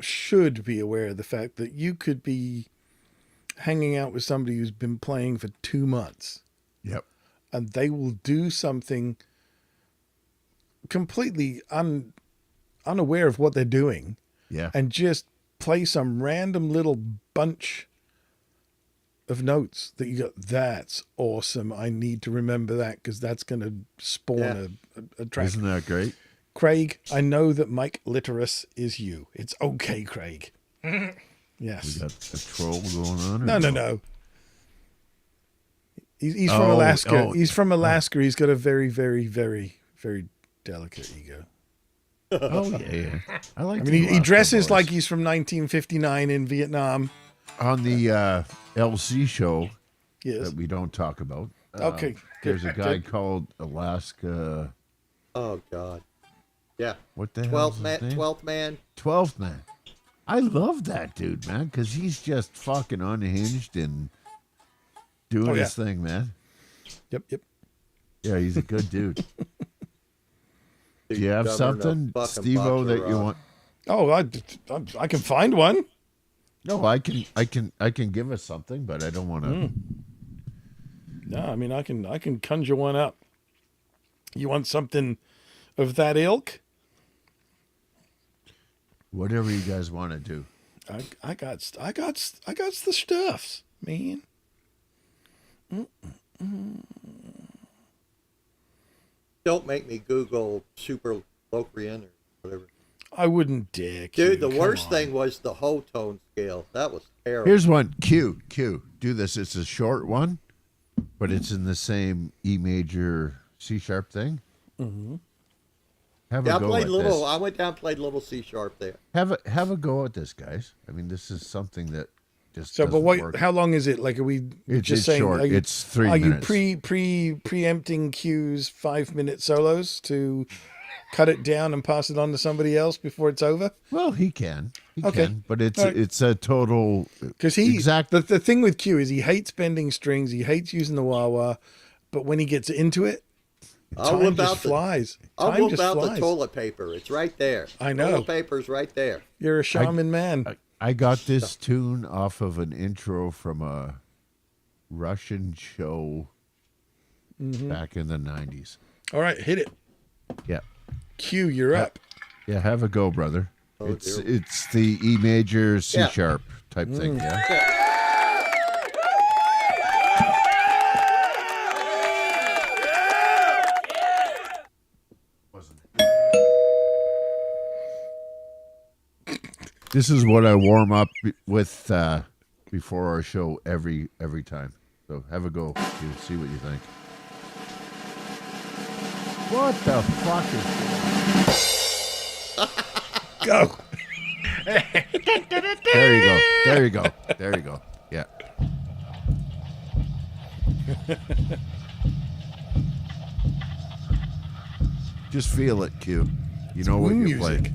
S1: should be aware of the fact that you could be hanging out with somebody who's been playing for 2 months,
S5: Yep.
S1: and they will do something completely unaware of what they're doing,
S5: Yeah.
S1: and just play some random little bunch of notes that you go, that's awesome. I need to remember that because that's going to spawn a track.
S5: Isn't that great?
S1: Craig, I know that Mike Litterus is you. It's okay, Craig.
S5: We
S1: Yes.
S5: got a troll going on?
S1: No,
S5: or
S1: no, no. He's from
S5: Oh,
S1: Alaska.
S5: oh.
S1: He's from Alaska. He's got a very, very, very, very delicate ego.
S5: Oh, yeah. I like
S1: I mean, he dresses like he's from 1959 in Vietnam.
S5: On the LC show
S1: Yes.
S5: that we don't talk about.
S1: Okay.
S5: There's a guy called Alaska.
S3: Oh God. Yeah.
S5: What the hell?
S3: 12th man.
S5: 12th man. I love that dude, man, because he's just fucking unhinged and doing
S1: Oh, yeah.
S5: his thing, man.
S1: Yep, yep.
S5: Yeah, he's a good dude. Do you have
S3: Governor
S5: something,
S3: of fucking
S5: Steve-O, that you
S3: Baccarat.
S5: want?
S1: Oh, I can find one.
S5: No, I can give us something, but I don't want to.
S1: No, I mean I can conjure one up. You want something of that ilk?
S5: Whatever you guys want to do.
S1: I got the stuffs, man.
S3: Don't make me Google Super Locrian or whatever.
S1: I wouldn't dare.
S3: Dude, the
S1: Come
S3: worst
S1: on.
S3: thing was the whole tone scale. That was terrible.
S5: Here's one. Q. Do this. It's a short one, but it's in the same E major C sharp thing. Mm-hmm. Have
S3: Yeah,
S5: a
S3: I
S5: go
S3: played
S5: at
S3: little.
S5: this.
S3: I went down and played little C sharp there.
S5: Have a go at this, guys. I mean, this is something that just
S1: So, but
S5: doesn't
S1: what?
S5: work.
S1: How long is it? Like, are we
S5: It's
S1: just saying?
S5: short.
S1: Are you,
S5: It's 3
S1: are
S5: minutes.
S1: you preempting Q's 5-minute solos to cut it down and pass it on to somebody else before it's over?
S5: Well, he can. He
S1: Okay.
S5: can. But it's
S1: All right.
S5: it's a total.
S1: Because he
S5: Exactly.
S1: the thing with Q is he hates bending strings. He hates using the wah wah, but when he gets into it,
S3: I'll
S1: time
S3: whip
S1: just
S3: out the-
S1: flies.
S3: I'll
S1: Time
S3: whip
S1: just
S3: out
S1: flies.
S3: the toilet paper. It's right there.
S1: I know.
S3: Toilet paper's right there.
S1: You're a shaman man.
S5: I got this tune off of an intro from a Russian show
S1: Mm-hmm.
S5: back in the 90s.
S1: All right, hit it.
S5: Yeah.
S1: Q, you're up.
S5: Yeah, have a go, brother.
S3: Oh,
S5: it's
S3: dear.
S5: it's the E major C
S3: Yeah.
S5: sharp type thing, yeah. This is what I warm up with before our show every time. So have a go. You see what you think. What the fuck is
S1: Go.
S5: There you go. There you go. There you go. Yeah. Just feel it, Q. You know what
S1: Swing
S5: you play.
S1: music.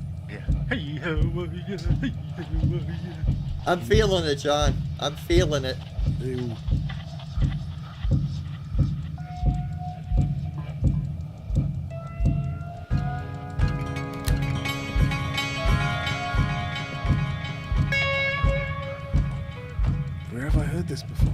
S3: I'm feeling it, John. I'm feeling it.
S1: Ew. Where have I heard this before?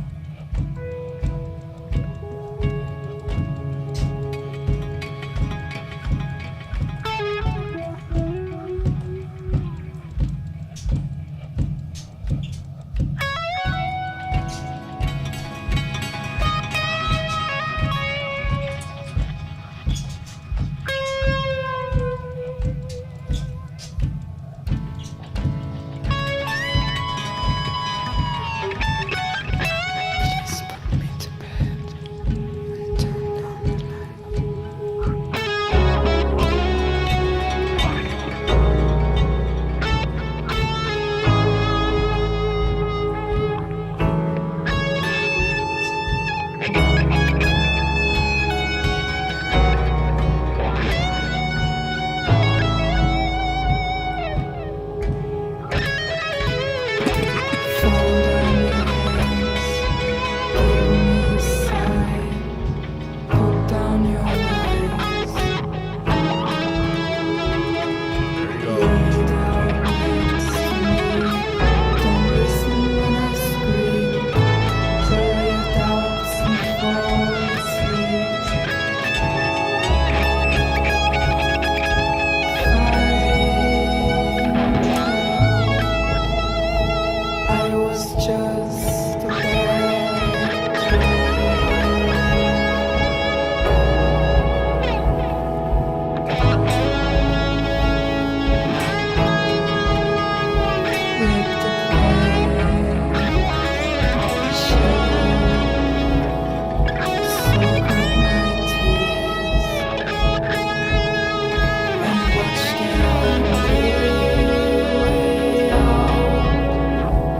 S8: just a bad dream.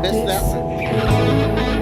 S3: Missed that one.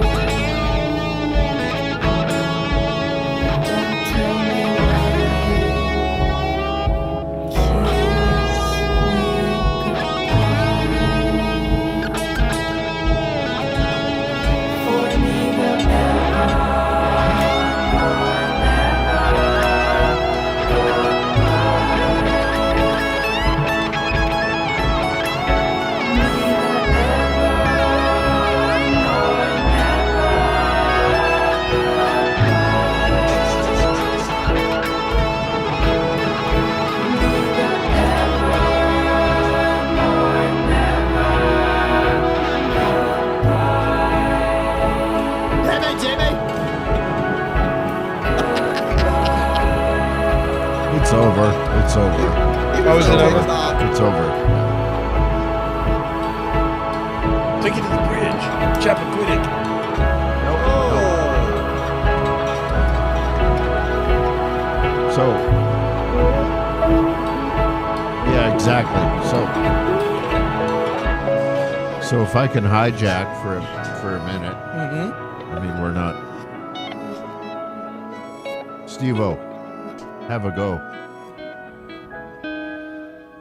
S5: It's over. It's over.
S7: Oh, is it over?
S5: It's over.
S1: Take it to the bridge. Chappaquiddick.
S5: So, yeah, exactly. So if I can hijack for a minute, I mean, we're not. Steve-O, have a go.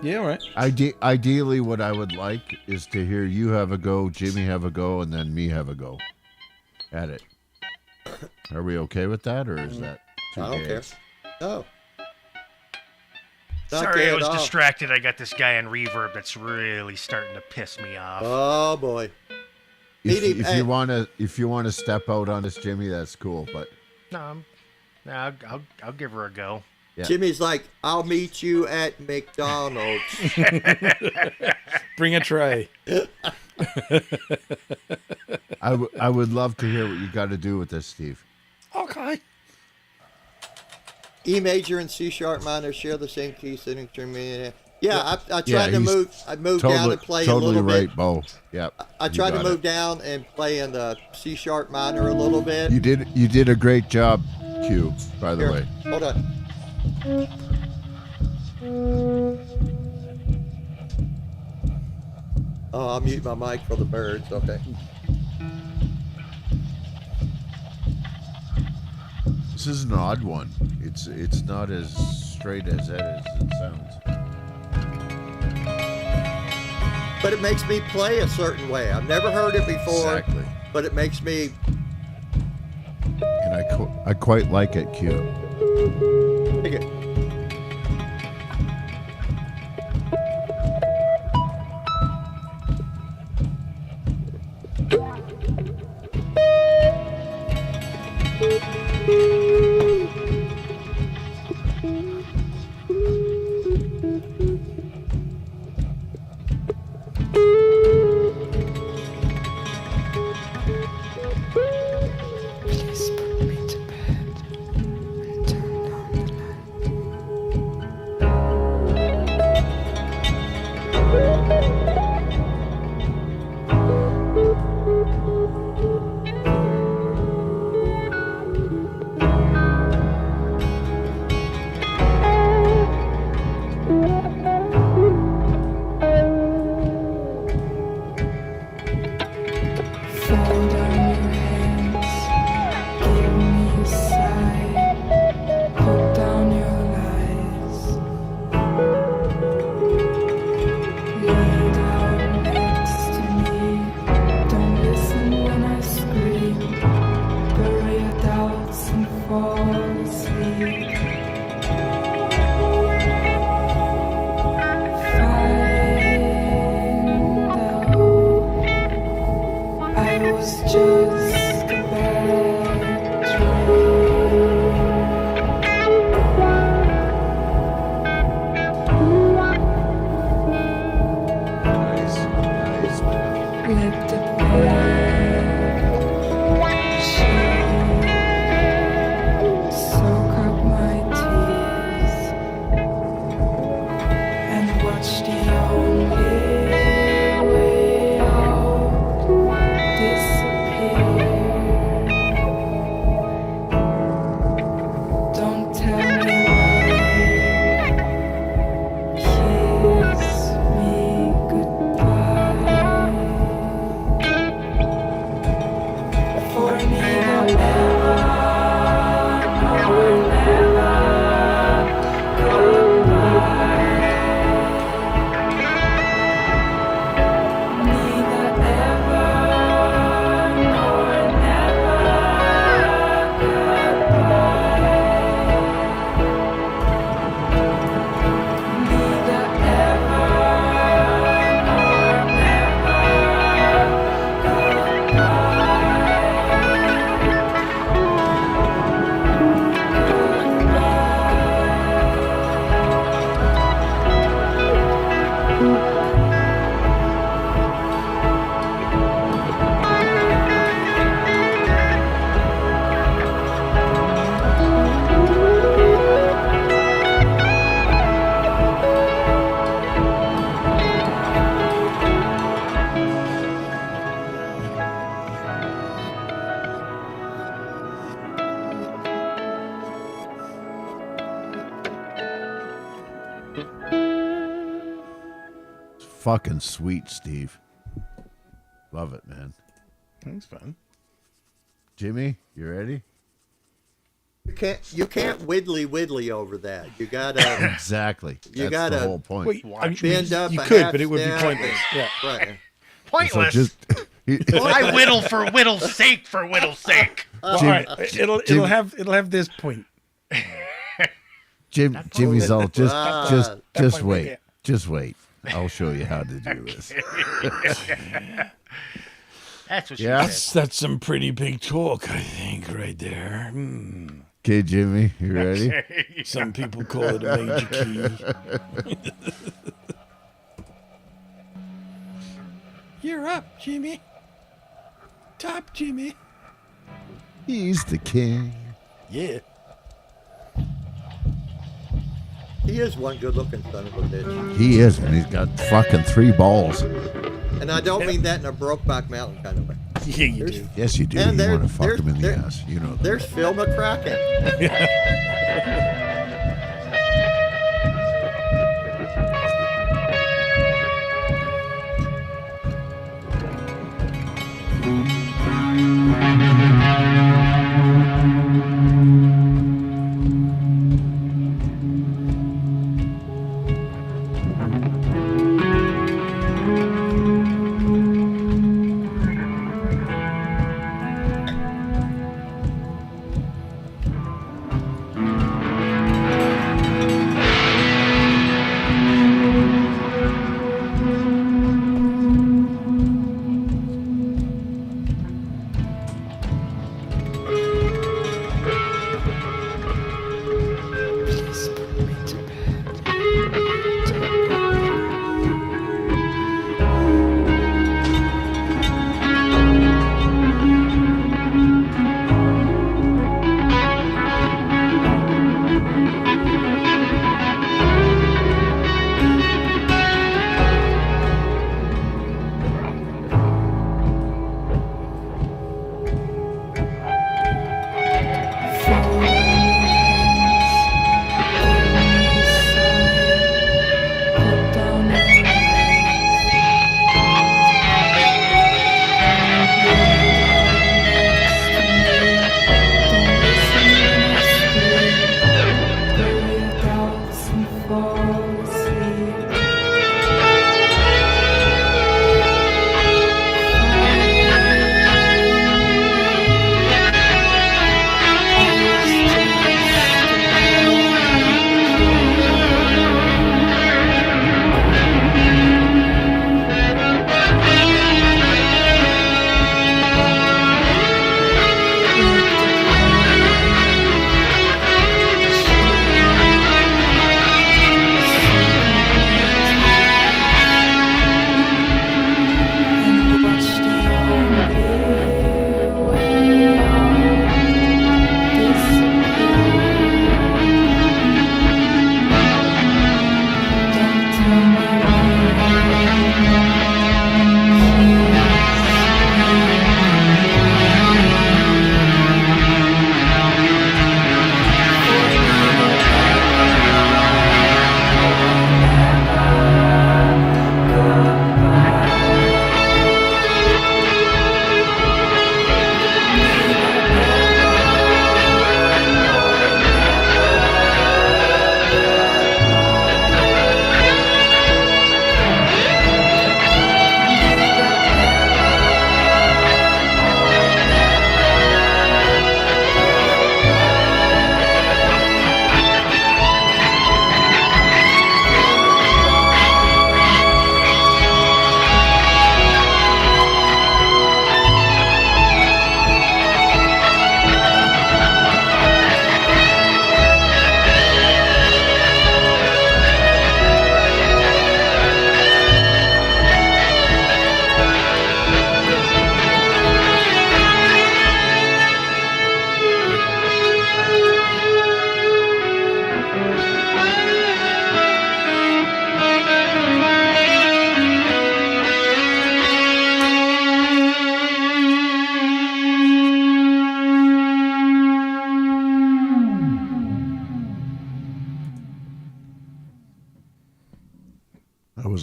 S1: Yeah, all right.
S5: Ideally, what I would like is to hear you have a go, Jimmy have a go, and then me have a go at it. Are we okay with that, or is that too
S3: I don't
S5: gay?
S3: care. No. Not
S6: Sorry,
S3: gay
S6: I
S3: at
S6: was
S3: all.
S6: distracted. I got this guy on reverb that's really starting to piss me off.
S3: Oh boy.
S5: If
S3: Hey.
S5: you wanna step out on this, Jimmy, that's cool. But
S6: No, I'll give her a go.
S5: yeah.
S3: Jimmy's like, I'll meet you at McDonald's.
S1: Bring a tray.
S5: I would love to hear what you got to do with this, Steve.
S1: Okay.
S3: E major and C sharp minor share the same key signature. Yeah, I tried
S5: Yeah,
S3: to
S5: he's
S3: move. I moved down and play a
S5: totally
S3: little
S5: right,
S3: bit.
S5: Bo. Yeah.
S3: I
S5: you
S3: tried to
S5: got
S3: move
S5: it.
S3: down and play in the C sharp minor a little bit.
S5: You did a great job, Q. By the
S3: Here,
S5: way.
S3: hold on. Oh, I'll mute my mic for the birds. Okay.
S5: This is an odd one. It's not as straight as that as it sounds.
S3: But it makes me play a certain way. I've never heard it before,
S5: Exactly.
S3: but it makes me.
S5: And I quite like it, Q.
S3: Take it.
S8: Please put me to bed and turn down the light. Fall down your hands, give me a sigh, put down your lies. Lay down next to me, don't listen when I scream. Bury your doubts and fall asleep. Find out I was just a bad
S5: Nice.
S8: dream. Let the past
S5: fucking sweet, Steve. Love it, man.
S1: That's fun.
S5: Jimmy, you ready?
S3: You can't widdly over that. You gotta
S5: Exactly.
S3: You
S5: That's the
S3: gotta-
S5: whole point.
S1: Wait,
S3: bend up.
S1: you
S3: a
S1: could,
S3: half
S1: but it would be
S3: step
S1: pointless.
S3: and-
S1: Yeah.
S3: Right.
S5: So
S6: Pointless.
S5: just
S6: I whittle for whittle's sake for whittle's sake.
S1: Well,
S5: Jim-
S1: all right. It'll have this point.
S5: Jimmy's all just
S1: point right
S5: wait.
S1: there.
S5: Just wait. I'll show you how to do this.
S6: That's what she
S5: Yeah.
S6: said.
S1: That's some pretty big talk, I think, right there.
S5: Okay, Jimmy, you ready?
S1: Some people call it a major key. You're up, Jimmy. Top Jimmy.
S5: He's the king.
S1: Yeah.
S3: He is one good-looking son of a bitch,
S5: He is, and he's got fucking 3 balls.
S3: and I don't mean that in a Brokeback Mountain kind of way.
S1: Yeah, you
S3: There's-
S1: do.
S5: Yes, you do.
S3: And
S5: You
S3: there-
S5: want to fuck
S3: there's-
S5: him in the
S3: there-
S5: ass. You know that.
S3: There's Phil McCracken.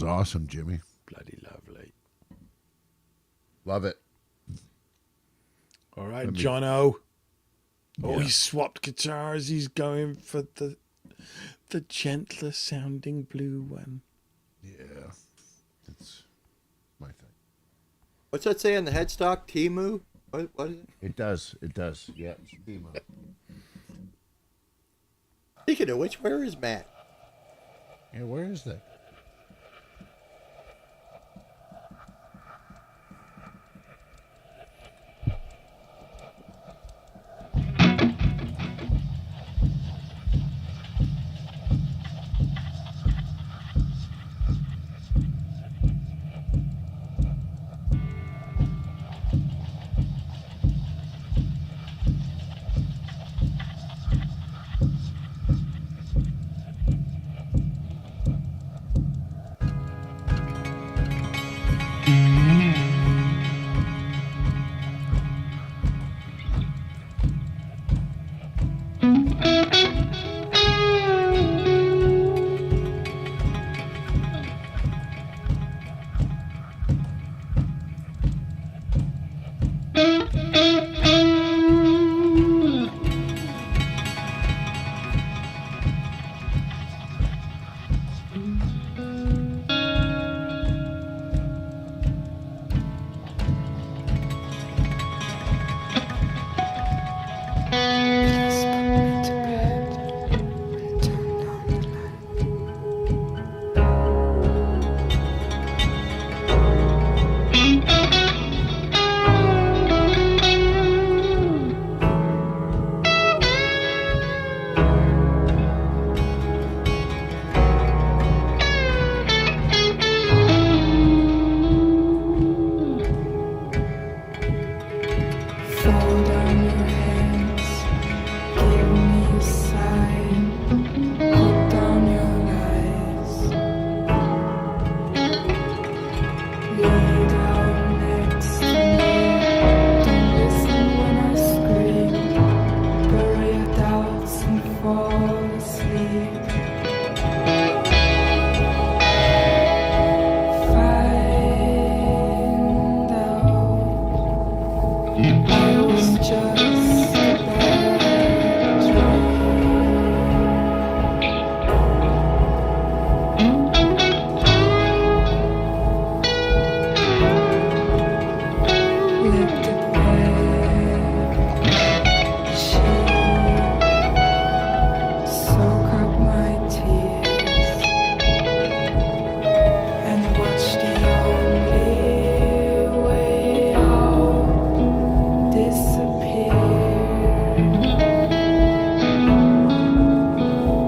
S5: was awesome, Jimmy.
S1: Bloody lovely.
S5: Love it.
S1: All right,
S5: Let me-
S1: Jono. Oh,
S5: Yeah.
S1: he swapped guitars. He's going for the gentler sounding blue one.
S5: Yeah. It's my thing.
S3: What's that say on the headstock? Timu? What is it?
S5: It does. It does. Yeah. It's Timo.
S3: Speaking of which, where is Matt?
S5: Yeah, where is that?
S8: Please put me to bed and turn down the light. Fall down your hands, give me a sign. Put down your lies. Lay down next to me. Don't listen when I scream. Bury your doubts and fall asleep. Find out. I was just a bad dream. Lifted sheet, soak up my tears, and watch the only way out disappear.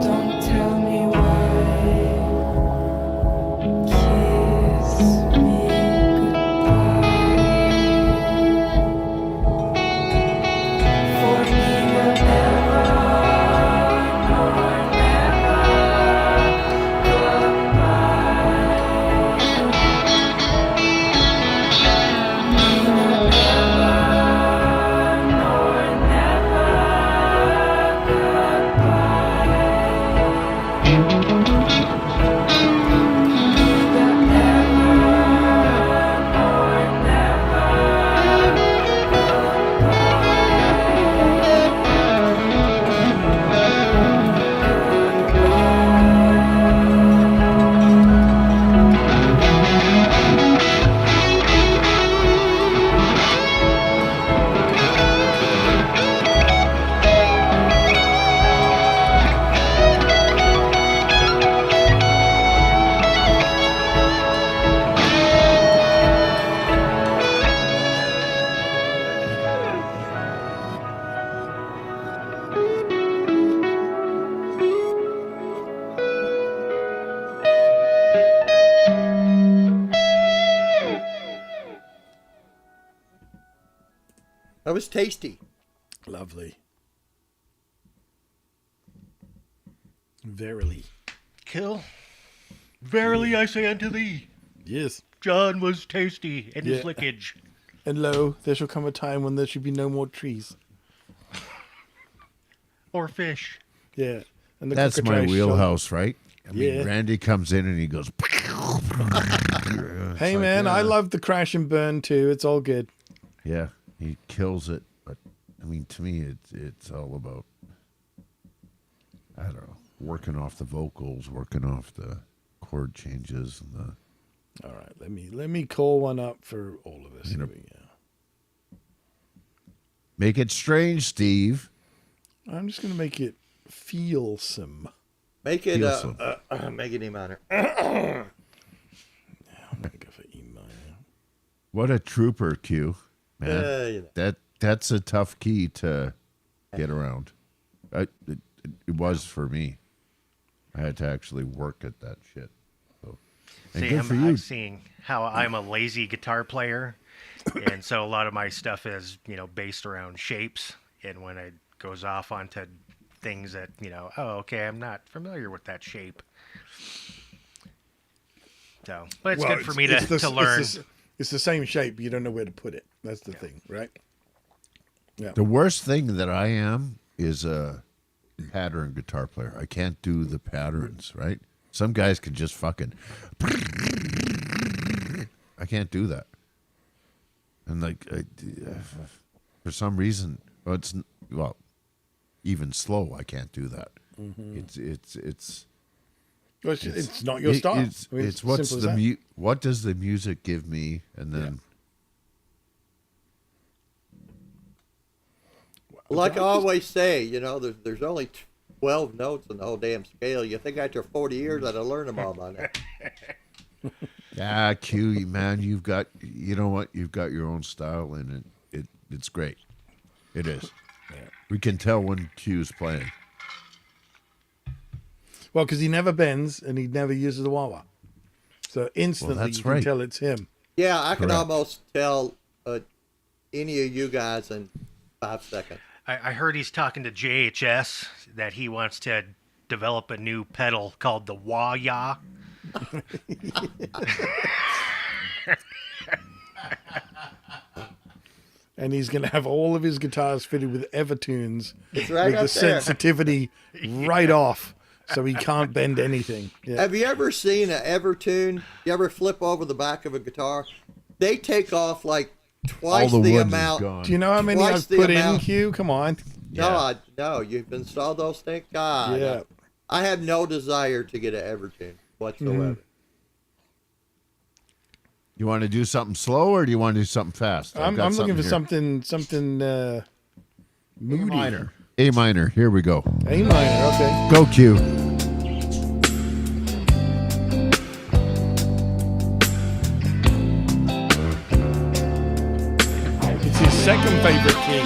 S8: Don't tell me why. Kiss me goodbye. For neither ever nor never goodbye.
S3: That was tasty.
S1: Lovely. Verily.
S6: Kill. Verily I say unto thee,
S1: Yes.
S6: John was tasty in his
S1: Yeah.
S6: lickage.
S1: And lo, there shall come a time when there should be no more trees.
S6: Or fish.
S1: Yeah. And the
S5: That's my
S1: cockatrice shall-
S5: wheelhouse, right? I mean,
S1: Yeah.
S5: Randy comes in and he goes,
S1: Hey, man, I love the crash and burn too. It's all good.
S5: Yeah, he kills it. But I mean, to me, it's all about, I don't know, working off the vocals, working off the chord changes, and the.
S1: All right, let me call one up for all of us. Here we go.
S5: Make it strange, Steve.
S1: I'm just gonna make it feel some.
S3: Make it
S5: Feel
S3: make it E minor.
S1: I'm gonna go for E minor.
S5: What a trooper, Q. Man,
S3: You know.
S5: that's a tough key to get around. It was for me. I had to actually work at that shit. So, and
S6: See,
S5: good for you.
S6: I'm seeing how I'm a lazy guitar player, and so a lot of my stuff is, based around shapes. And when it goes off onto things that, oh, okay, I'm not familiar with that shape. So, but it's good for me to learn.
S1: It's the same shape, but you don't know where to put it. That's the thing, right? Yeah.
S5: The worst thing that I am is a pattern guitar player. I can't do the patterns, right? Some guys can just fucking. I can't do that. And for some reason, even slow, I can't do that.
S1: Mm-hmm.
S5: It's
S1: not your style.
S5: It's what's
S1: simple as that.
S5: what does the music give me, and then
S3: Like I always say, there's only 12 notes in the whole damn scale. You think after 40 years I'd have learned them all by now?
S5: Q, man, you've got you've got your own style, and it's great. It is. Yeah. We can tell when Q's playing.
S1: Well, because he never bends and he never uses the wah-wah. So instantly
S5: that's
S1: you can
S5: right.
S1: tell it's him.
S3: Yeah, I can
S5: Correct.
S3: almost tell any of you guys in 5 seconds.
S6: I heard he's talking to JHS that he wants to develop a new pedal called the Wah-Ya.
S1: And he's going to have all of his guitars fitted with Evertunes
S3: It's right
S1: with
S3: up
S1: the
S3: there.
S1: sensitivity right off, so he can't bend anything. Yeah.
S3: Have you ever seen an Evertune? You ever flip over the back of a guitar? They take off like twice
S5: All the
S3: the
S5: wood is
S3: amount.
S5: gone.
S1: Do you know how many
S3: Twice
S1: I've
S3: the
S1: put in,
S3: amount.
S1: Q? Come on.
S3: No, you've installed those things? God.
S1: Yeah.
S3: I have no desire to get an Evertune whatsoever.
S5: You want to do something slow, or do you want to do something fast? I've
S1: I'm
S5: got
S1: looking for
S5: here.
S1: something moody.
S5: A minor. Here we go.
S1: A minor, okay.
S5: Go Q.
S1: It's his second favorite key.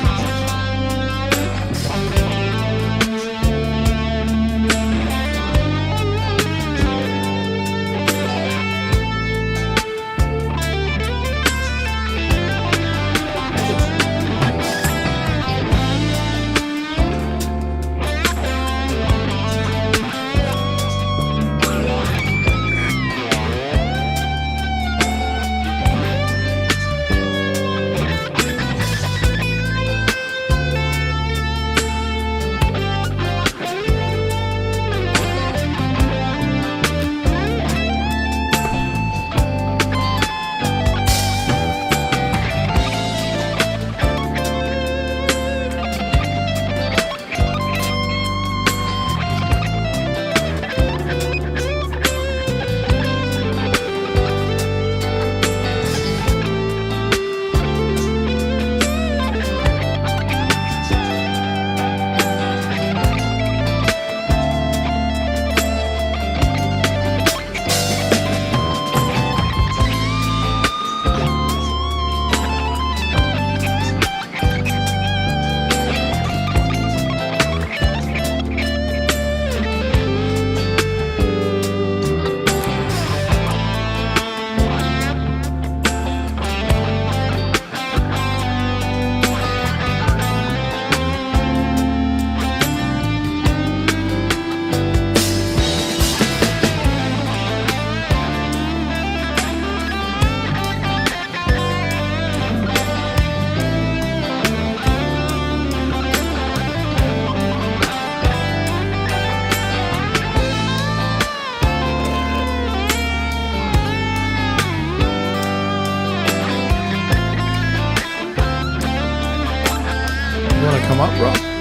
S7: You want to come up, bro?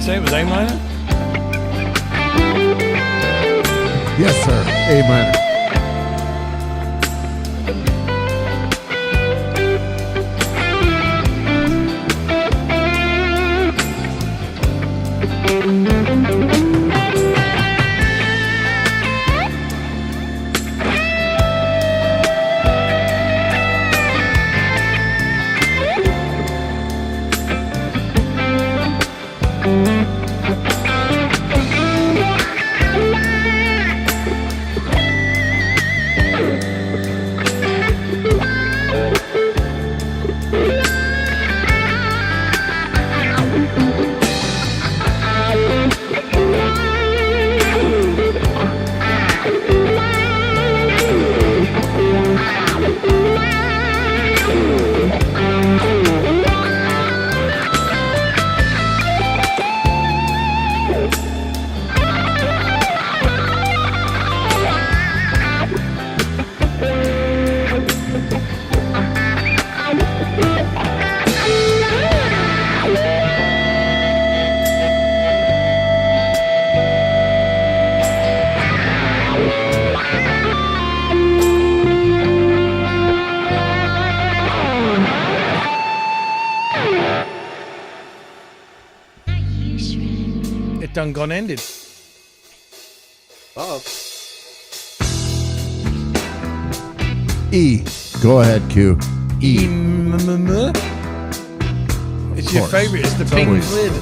S7: say it was A minor?
S5: Yes, sir. A minor.
S1: done gone ended.
S3: Oh,
S5: E. Go ahead, Q. E.
S1: It's your
S5: course.
S1: favorite. It's the
S5: It's
S1: pink
S5: always-
S1: lid.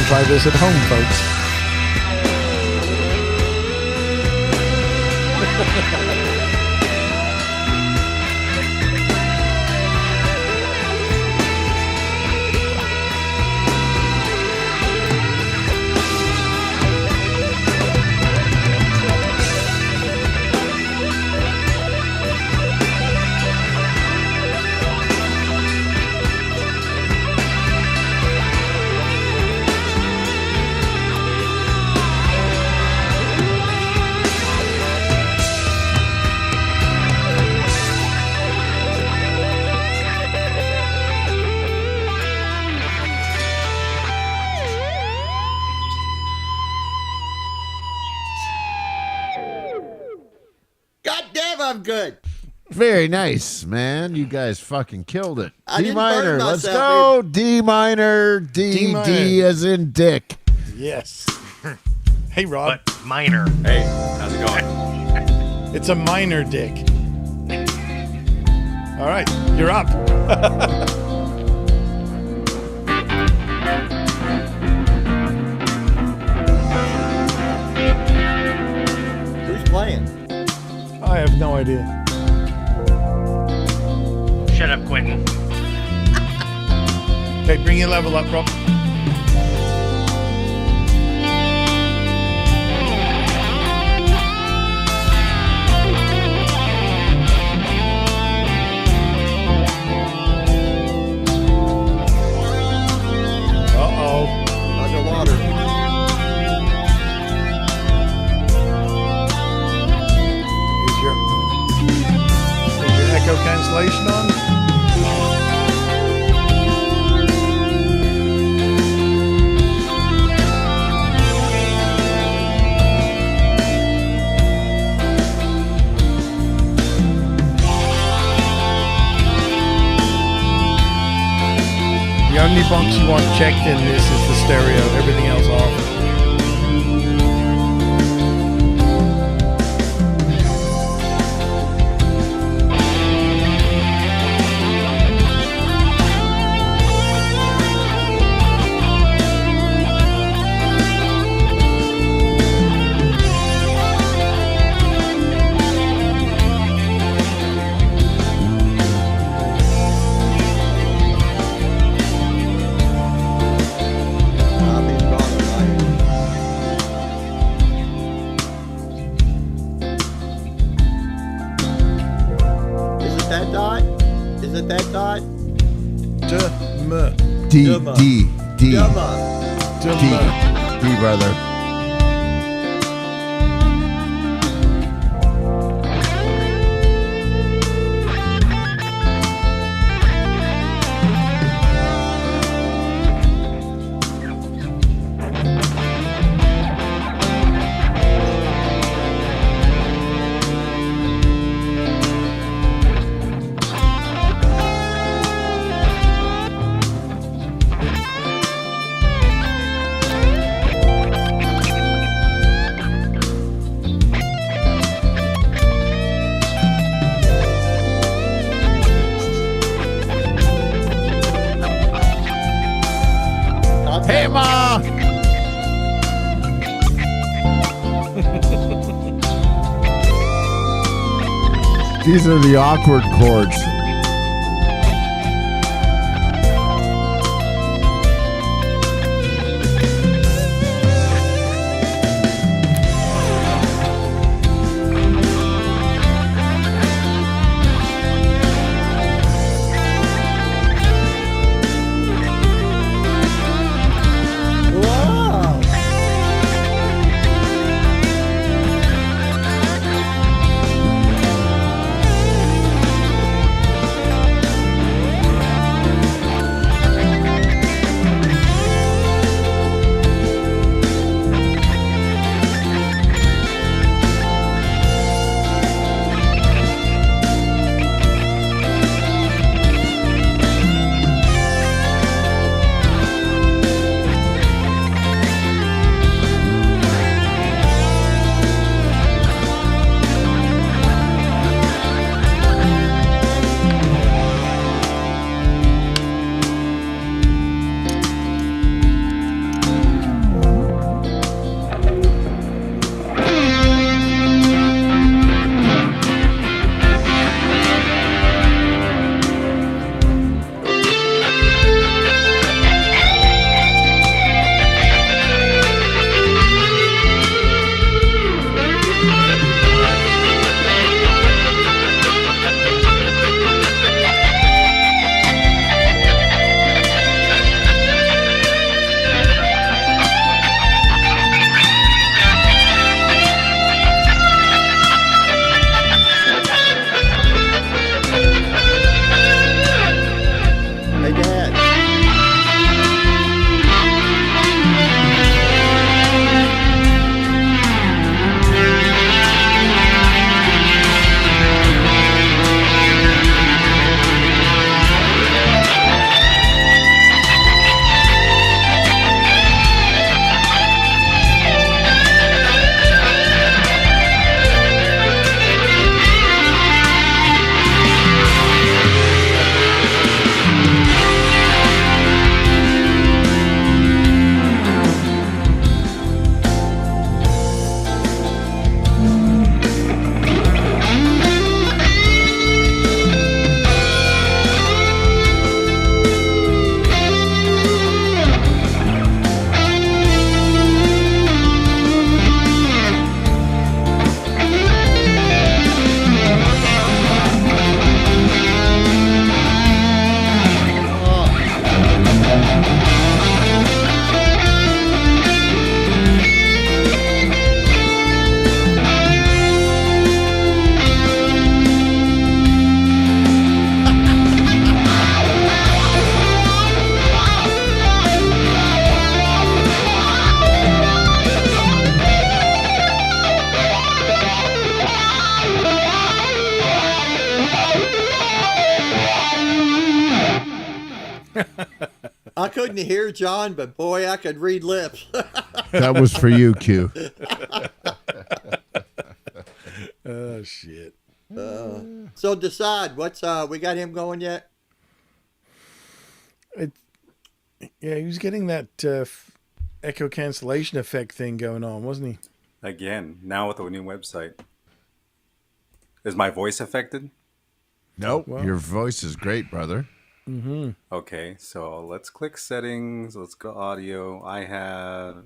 S1: try this at home, folks.
S3: God damn, I'm good.
S5: Very nice, man. You guys fucking killed it.
S3: I
S5: D
S3: didn't
S5: minor.
S3: burn
S5: Let's
S3: myself,
S5: go. D minor. D
S1: minor.
S5: D as in dick.
S1: Yes. Hey, Rob.
S6: But minor.
S7: Hey, how's it going?
S1: It's a minor dick. All right, you're up.
S3: Who's playing?
S1: I have no idea.
S6: Shut up, Quentin.
S1: Okay, bring your level up, Rob. Uh-oh.
S3: Underwater.
S1: Is your echo cancellation on? The only box you want checked in this is the stereo, everything else off.
S3: I'll be gone tonight. Is it that dot? Is it that dot?
S5: D
S3: Dumma.
S5: D D
S3: Dumma.
S5: D D brother. Hey, Ma! These are the awkward chords.
S3: Wow. I couldn't hear John, but boy, I could read lips.
S5: That was for you, Q.
S1: Oh shit.
S3: So decide what's we got him going yet?
S1: Yeah, he was getting that echo cancellation effect thing going on, wasn't he?
S9: Again, now with a new website. Is my voice affected?
S5: Nope.
S1: Well.
S5: Your voice is great, brother.
S9: Okay, so let's click settings. Let's go audio. I have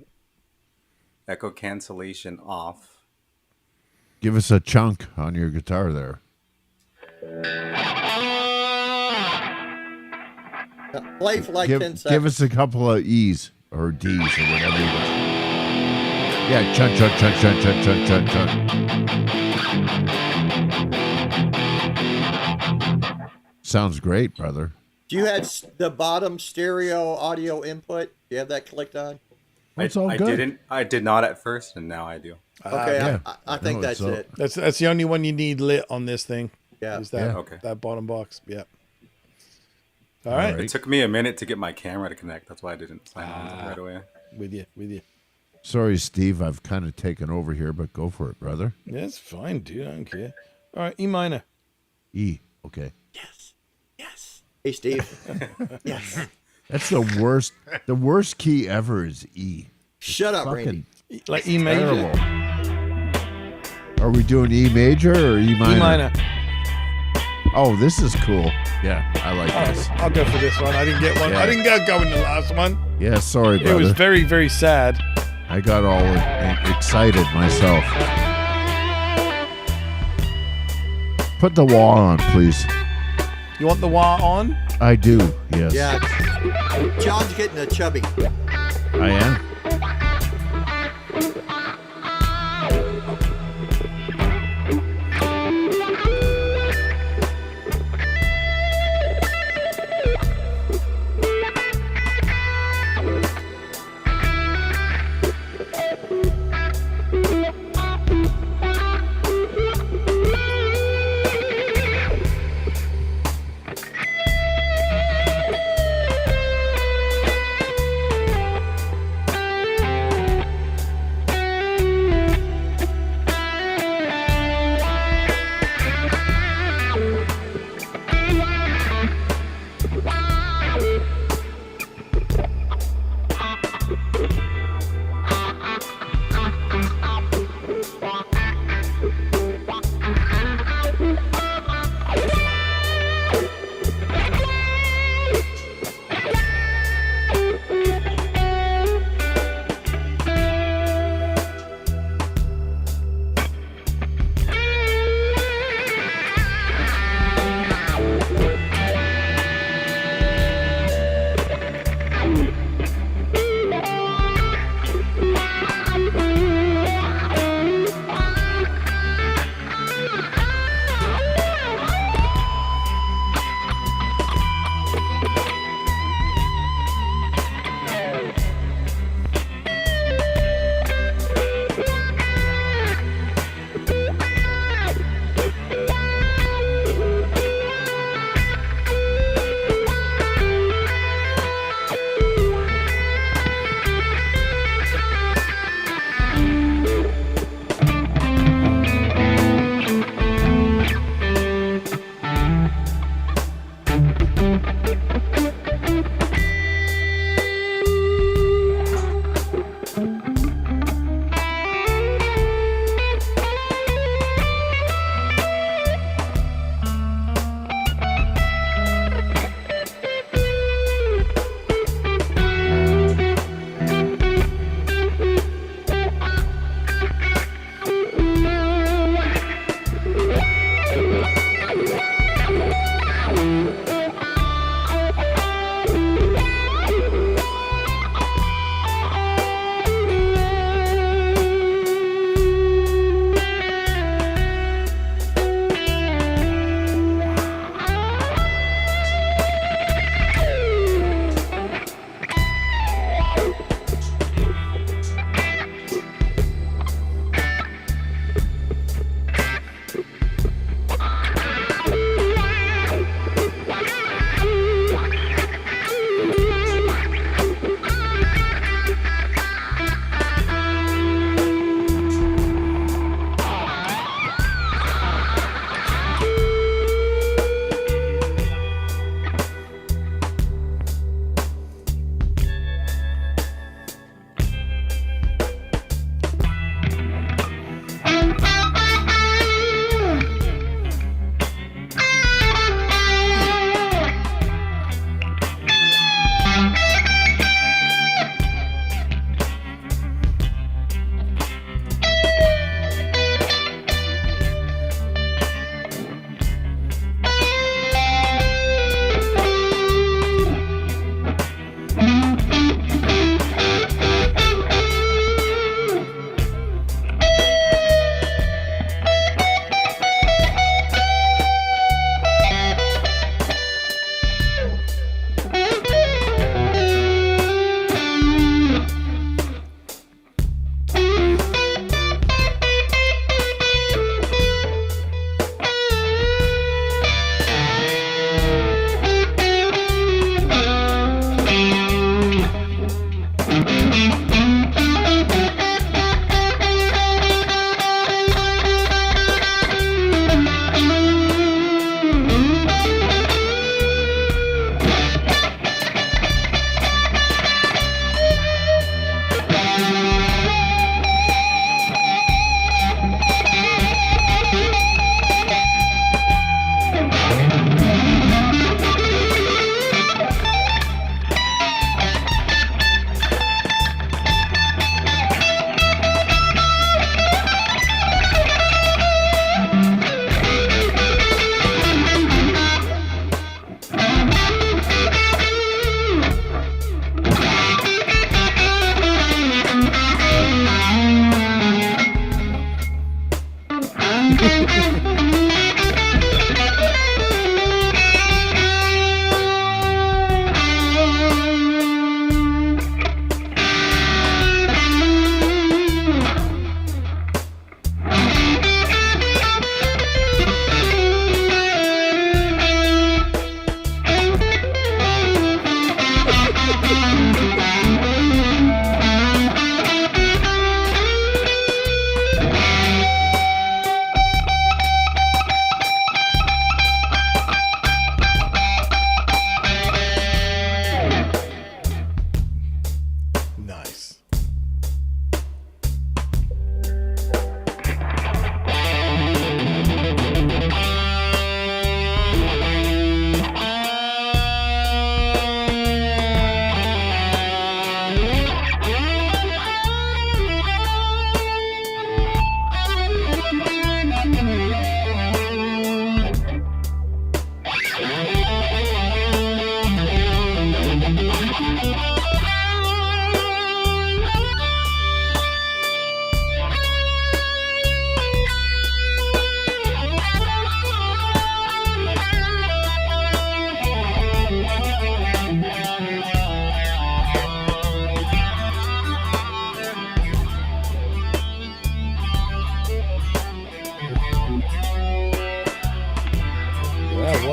S9: echo cancellation off.
S5: Give us a chunk on your guitar there.
S3: Play for like 10 seconds.
S5: Give us a couple of E's or D's or whatever you want. Yeah, chunk, chunk, chunk, chunk, chunk, chunk, chunk, chunk. Sounds great, brother.
S3: Do you have the bottom stereo audio input? Do you have that clicked on?
S5: It's all good.
S9: I did not at first, and now I do.
S3: Okay,
S5: yeah.
S3: I think
S5: No,
S3: that's
S5: it's all-
S3: it.
S1: That's the only one you need lit on this thing.
S3: Yeah.
S1: Is that
S5: Yeah.
S9: Okay.
S1: that bottom box? Yeah. All right.
S9: It took me a minute to get my camera to connect. That's why I didn't sign on right away.
S1: With you.
S5: Sorry, Steve. I've kind of taken over here, but go for it, brother.
S1: Yeah, it's fine, dude. I don't care. All right, E minor.
S5: E. Okay.
S3: Yes. Hey, Steve. Yes.
S5: That's the worst. The worst key ever is E.
S3: Shut up, Randy.
S5: Fucking
S1: Like E major.
S5: terrible. Are we doing E major or E minor?
S1: E minor.
S5: Oh, this is cool. Yeah, I like this.
S1: I'll go for this one. I didn't get one.
S5: Yeah.
S1: I didn't get go in the last one.
S5: Yeah, sorry,
S1: It
S5: brother.
S1: was very, very sad.
S5: I got all excited myself. Put the wah on, please.
S1: You want the wah on?
S5: I do, yes.
S3: Yeah. John's getting a chubby.
S5: I am.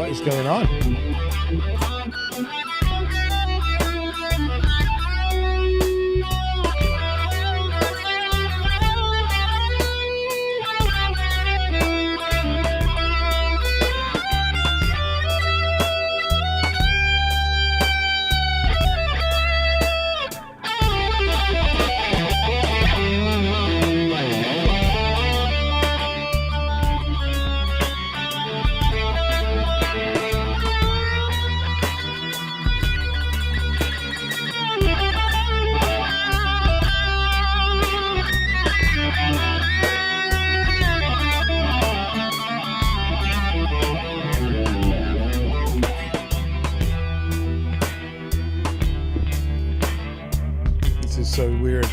S1: what is going on. This is so weird.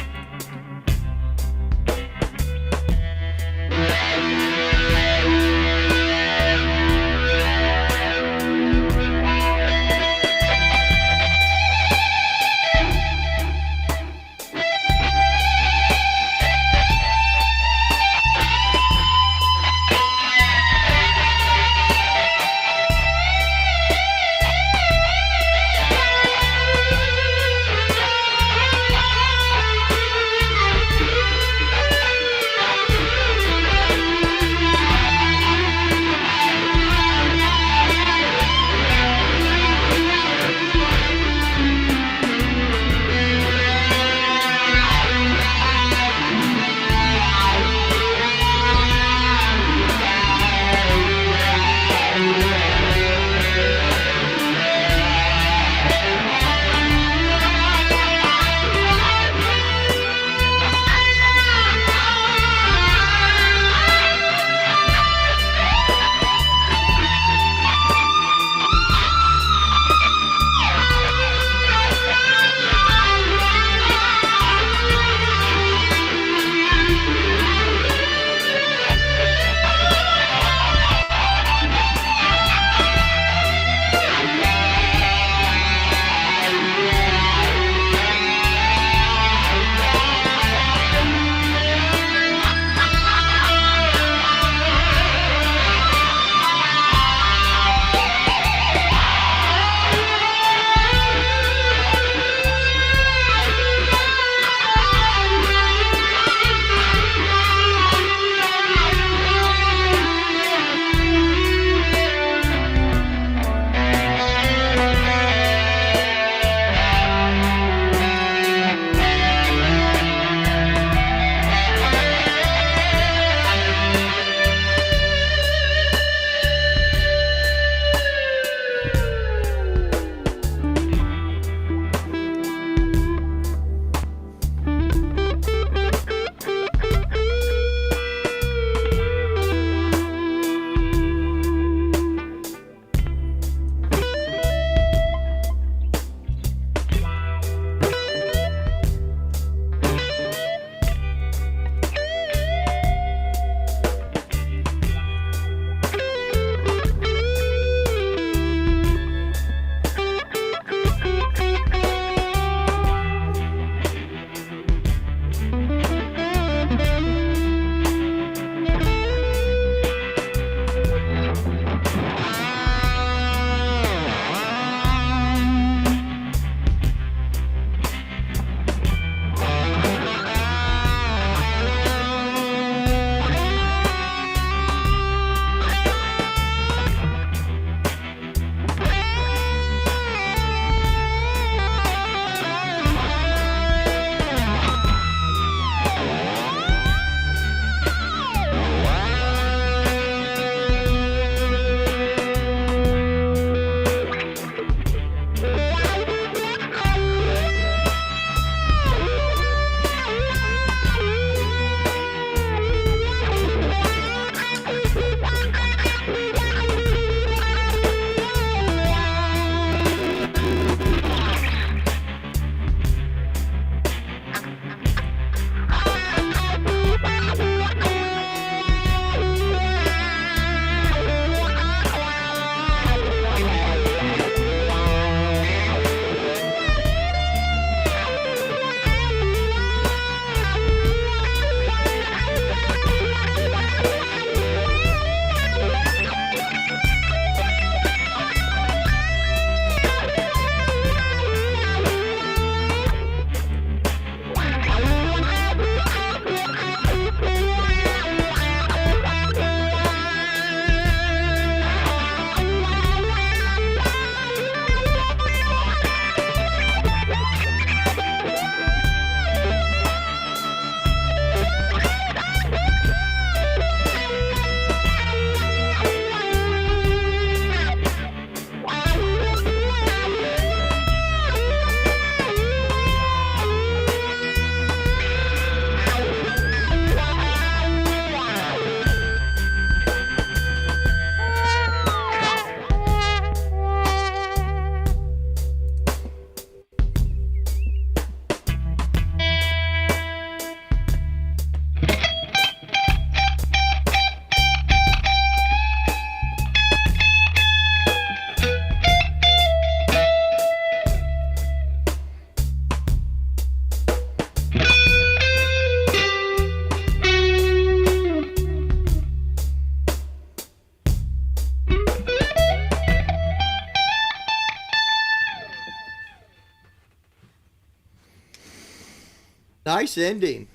S3: Nice ending.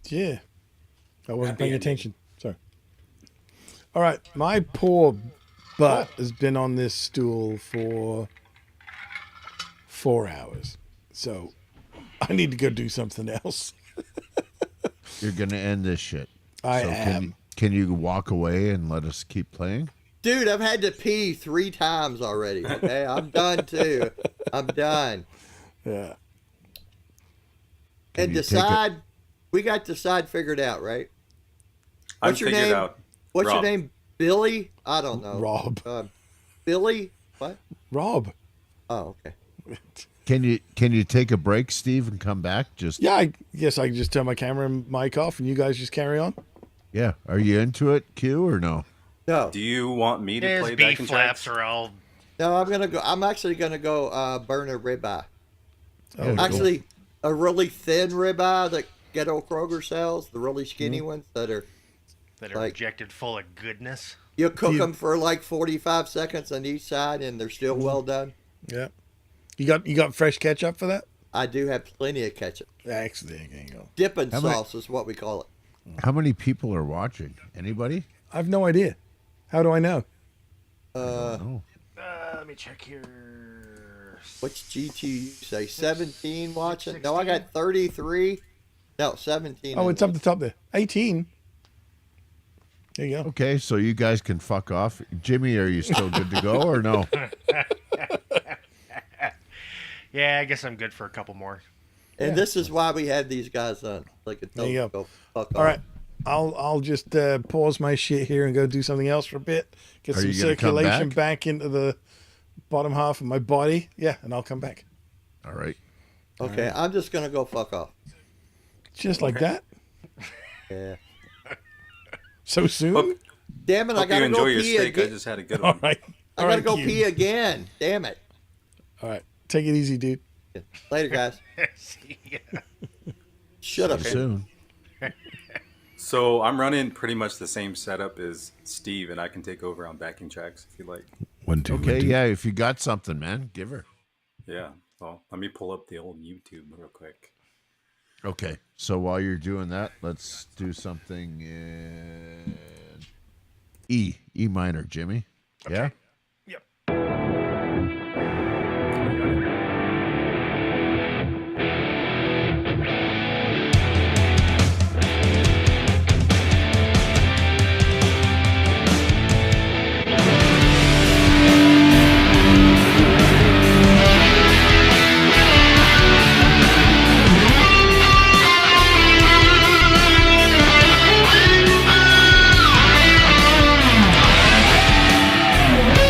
S1: Yeah. I wasn't
S9: Happy
S1: paying
S9: ending.
S1: attention. Sorry. All right. My poor butt has been on this stool for 4 hours. So I need to go do something else.
S5: You're gonna end this shit.
S1: I
S5: so
S1: am.
S5: Can you walk away and let us keep playing?
S3: Dude, I've had to pee 3 times already. Okay, I'm done too. I'm done.
S1: Yeah.
S3: And
S5: you take
S3: decide. We got decide figured out, right?
S9: I've
S3: What's your
S9: figured
S3: name?
S9: out.
S3: What's
S9: Rob.
S3: your name? Billy? I don't know.
S1: Rob.
S3: Billy? What?
S1: Rob.
S3: Oh, okay.
S5: Can you take a break, Steve, and come back? Just
S1: Yeah, I guess I can just turn my camera and mic off and you guys just carry on.
S5: yeah. Are you into it, Q, or no?
S3: No,
S9: Do you want me to
S6: His
S9: play
S6: B
S9: back in
S6: flaps
S9: tracks?
S6: are all.
S3: no. I'm gonna go. I'm actually gonna go burn a ribeye.
S1: Oh, cool.
S3: Actually, a really thin ribeye that Ghetto Kroger sells. The really skinny
S1: Mm-hmm.
S3: ones that are.
S6: That are
S3: Like-
S6: injected full of goodness.
S3: You cook
S1: You-
S3: them for like 45 seconds on each side, and they're still well done.
S1: Yeah. You got fresh ketchup for that?
S3: I do have plenty of ketchup.
S1: Actually, there you go.
S3: Dipping
S5: How many-
S3: sauce is what we call it.
S5: How many people are watching? Anybody?
S1: I have no idea. How do I know?
S5: Oh,
S6: Let me check here.
S3: What's GT say? 17 watching? No, I got 33. No, 17.
S1: Oh, it's up the top there. 18. There you go.
S5: okay. So you guys can fuck off. Jimmy, are you still good to go or no?
S6: Yeah, I guess I'm good for a couple more.
S3: And this is why we had these guys on. Like a
S1: There you
S3: go fuck
S1: All
S3: off.
S1: right. I'll just pause my shit here and go do something else for a bit. Get
S5: Are
S1: some
S5: you gonna come
S1: circulation
S5: back?
S1: back into the bottom half of my body. Yeah, and I'll come back.
S5: All right.
S3: Okay, I'm just gonna go fuck off.
S1: Just like that.
S3: Yeah.
S1: So soon?
S9: Hope,
S3: Damn it! I
S9: hope you
S3: gotta
S9: enjoy
S3: go
S9: your
S3: pee
S9: steak. I
S3: again.
S9: just had a good
S1: All
S9: one.
S1: right.
S3: I
S1: All
S3: gotta
S1: right,
S3: go
S1: Q.
S3: pee again. Damn it!
S1: All right. Take it easy, dude.
S3: Later, guys.
S6: See ya.
S3: Shut up.
S5: Soon.
S9: So I'm running pretty much the same setup as Steve, and I can take over on backing tracks if you like.
S1: 1, 2.
S5: Okay. Yeah. If you got something, man, give her.
S9: Yeah. Well, let me pull up the old YouTube real quick.
S5: Okay. So while you're doing that, let's do something in E minor, Jimmy. Yeah.
S6: Yep.
S8: Thank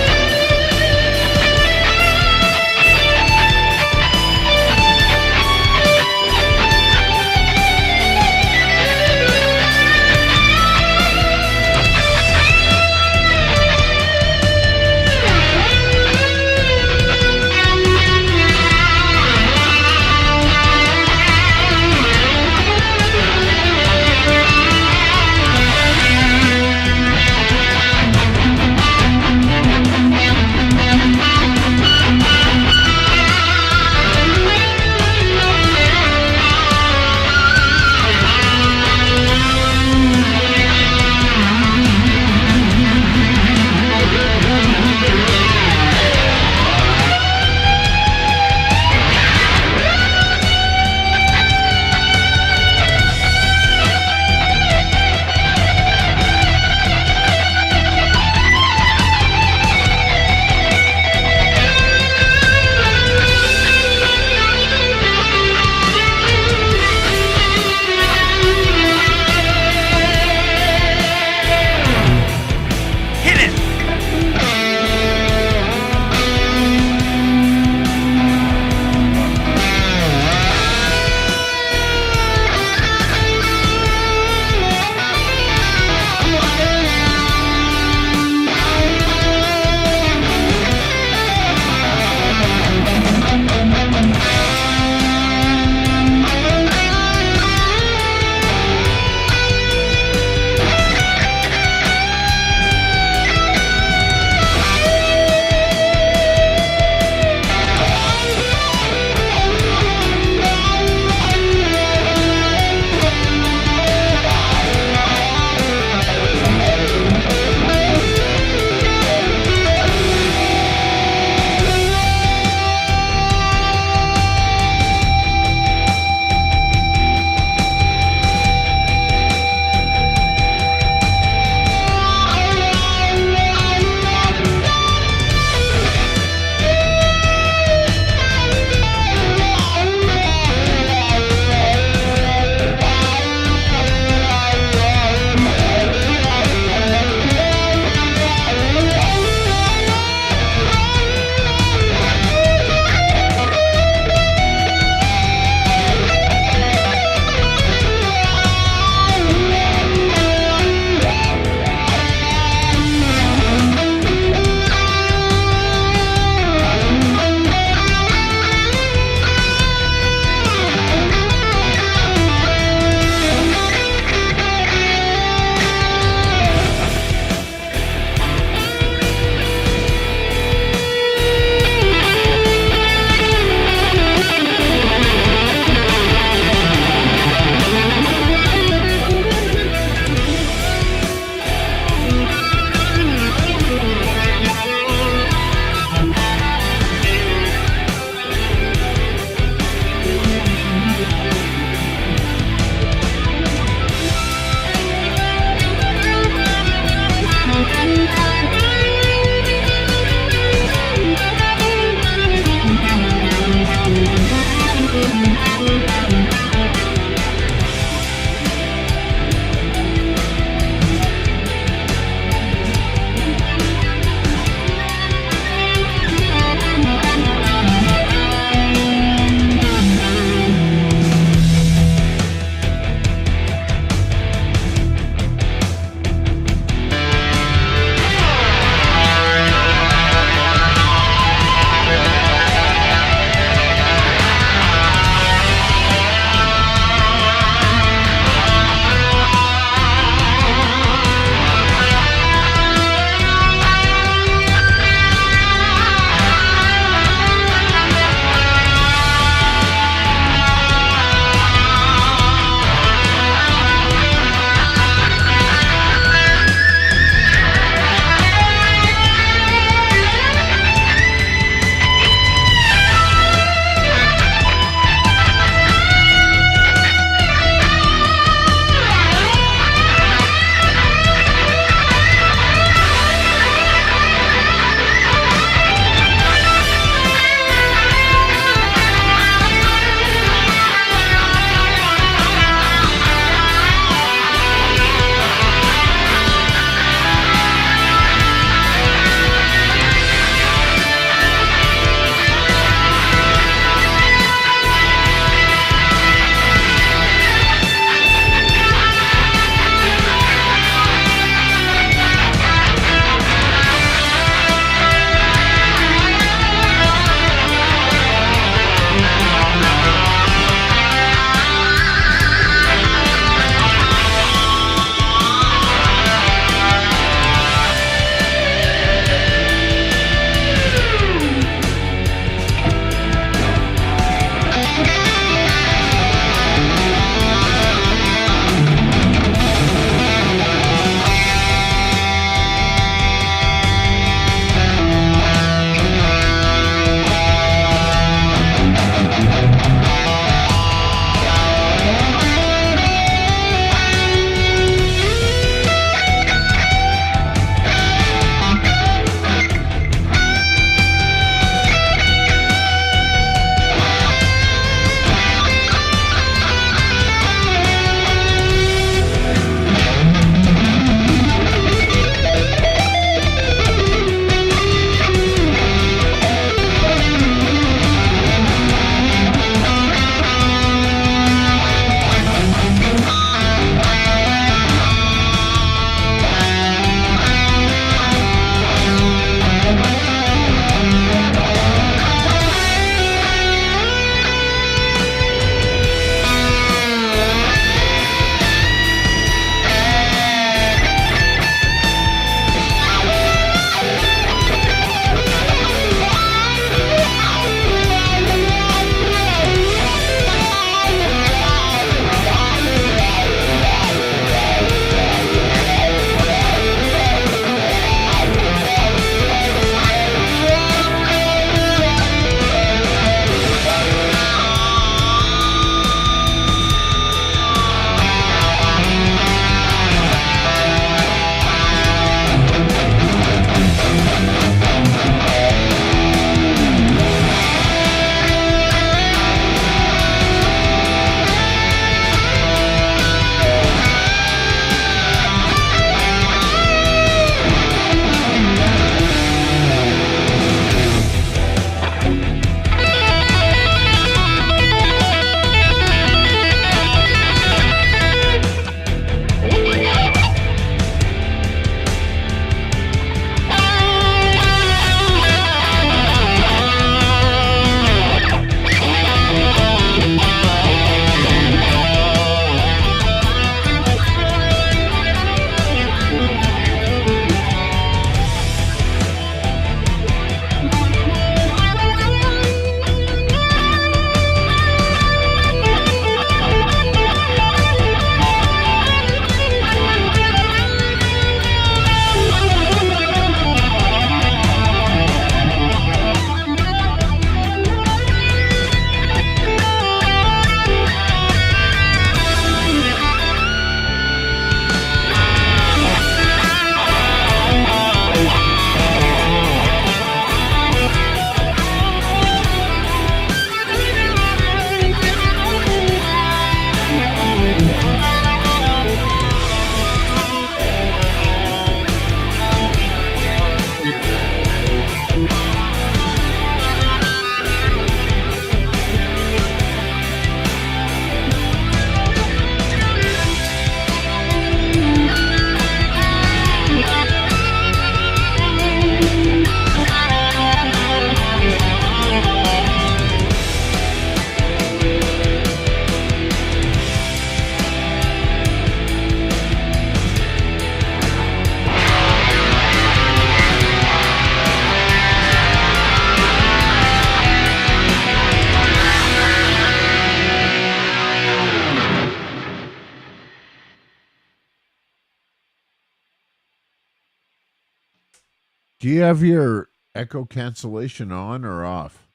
S5: Do you have your echo cancellation on or off?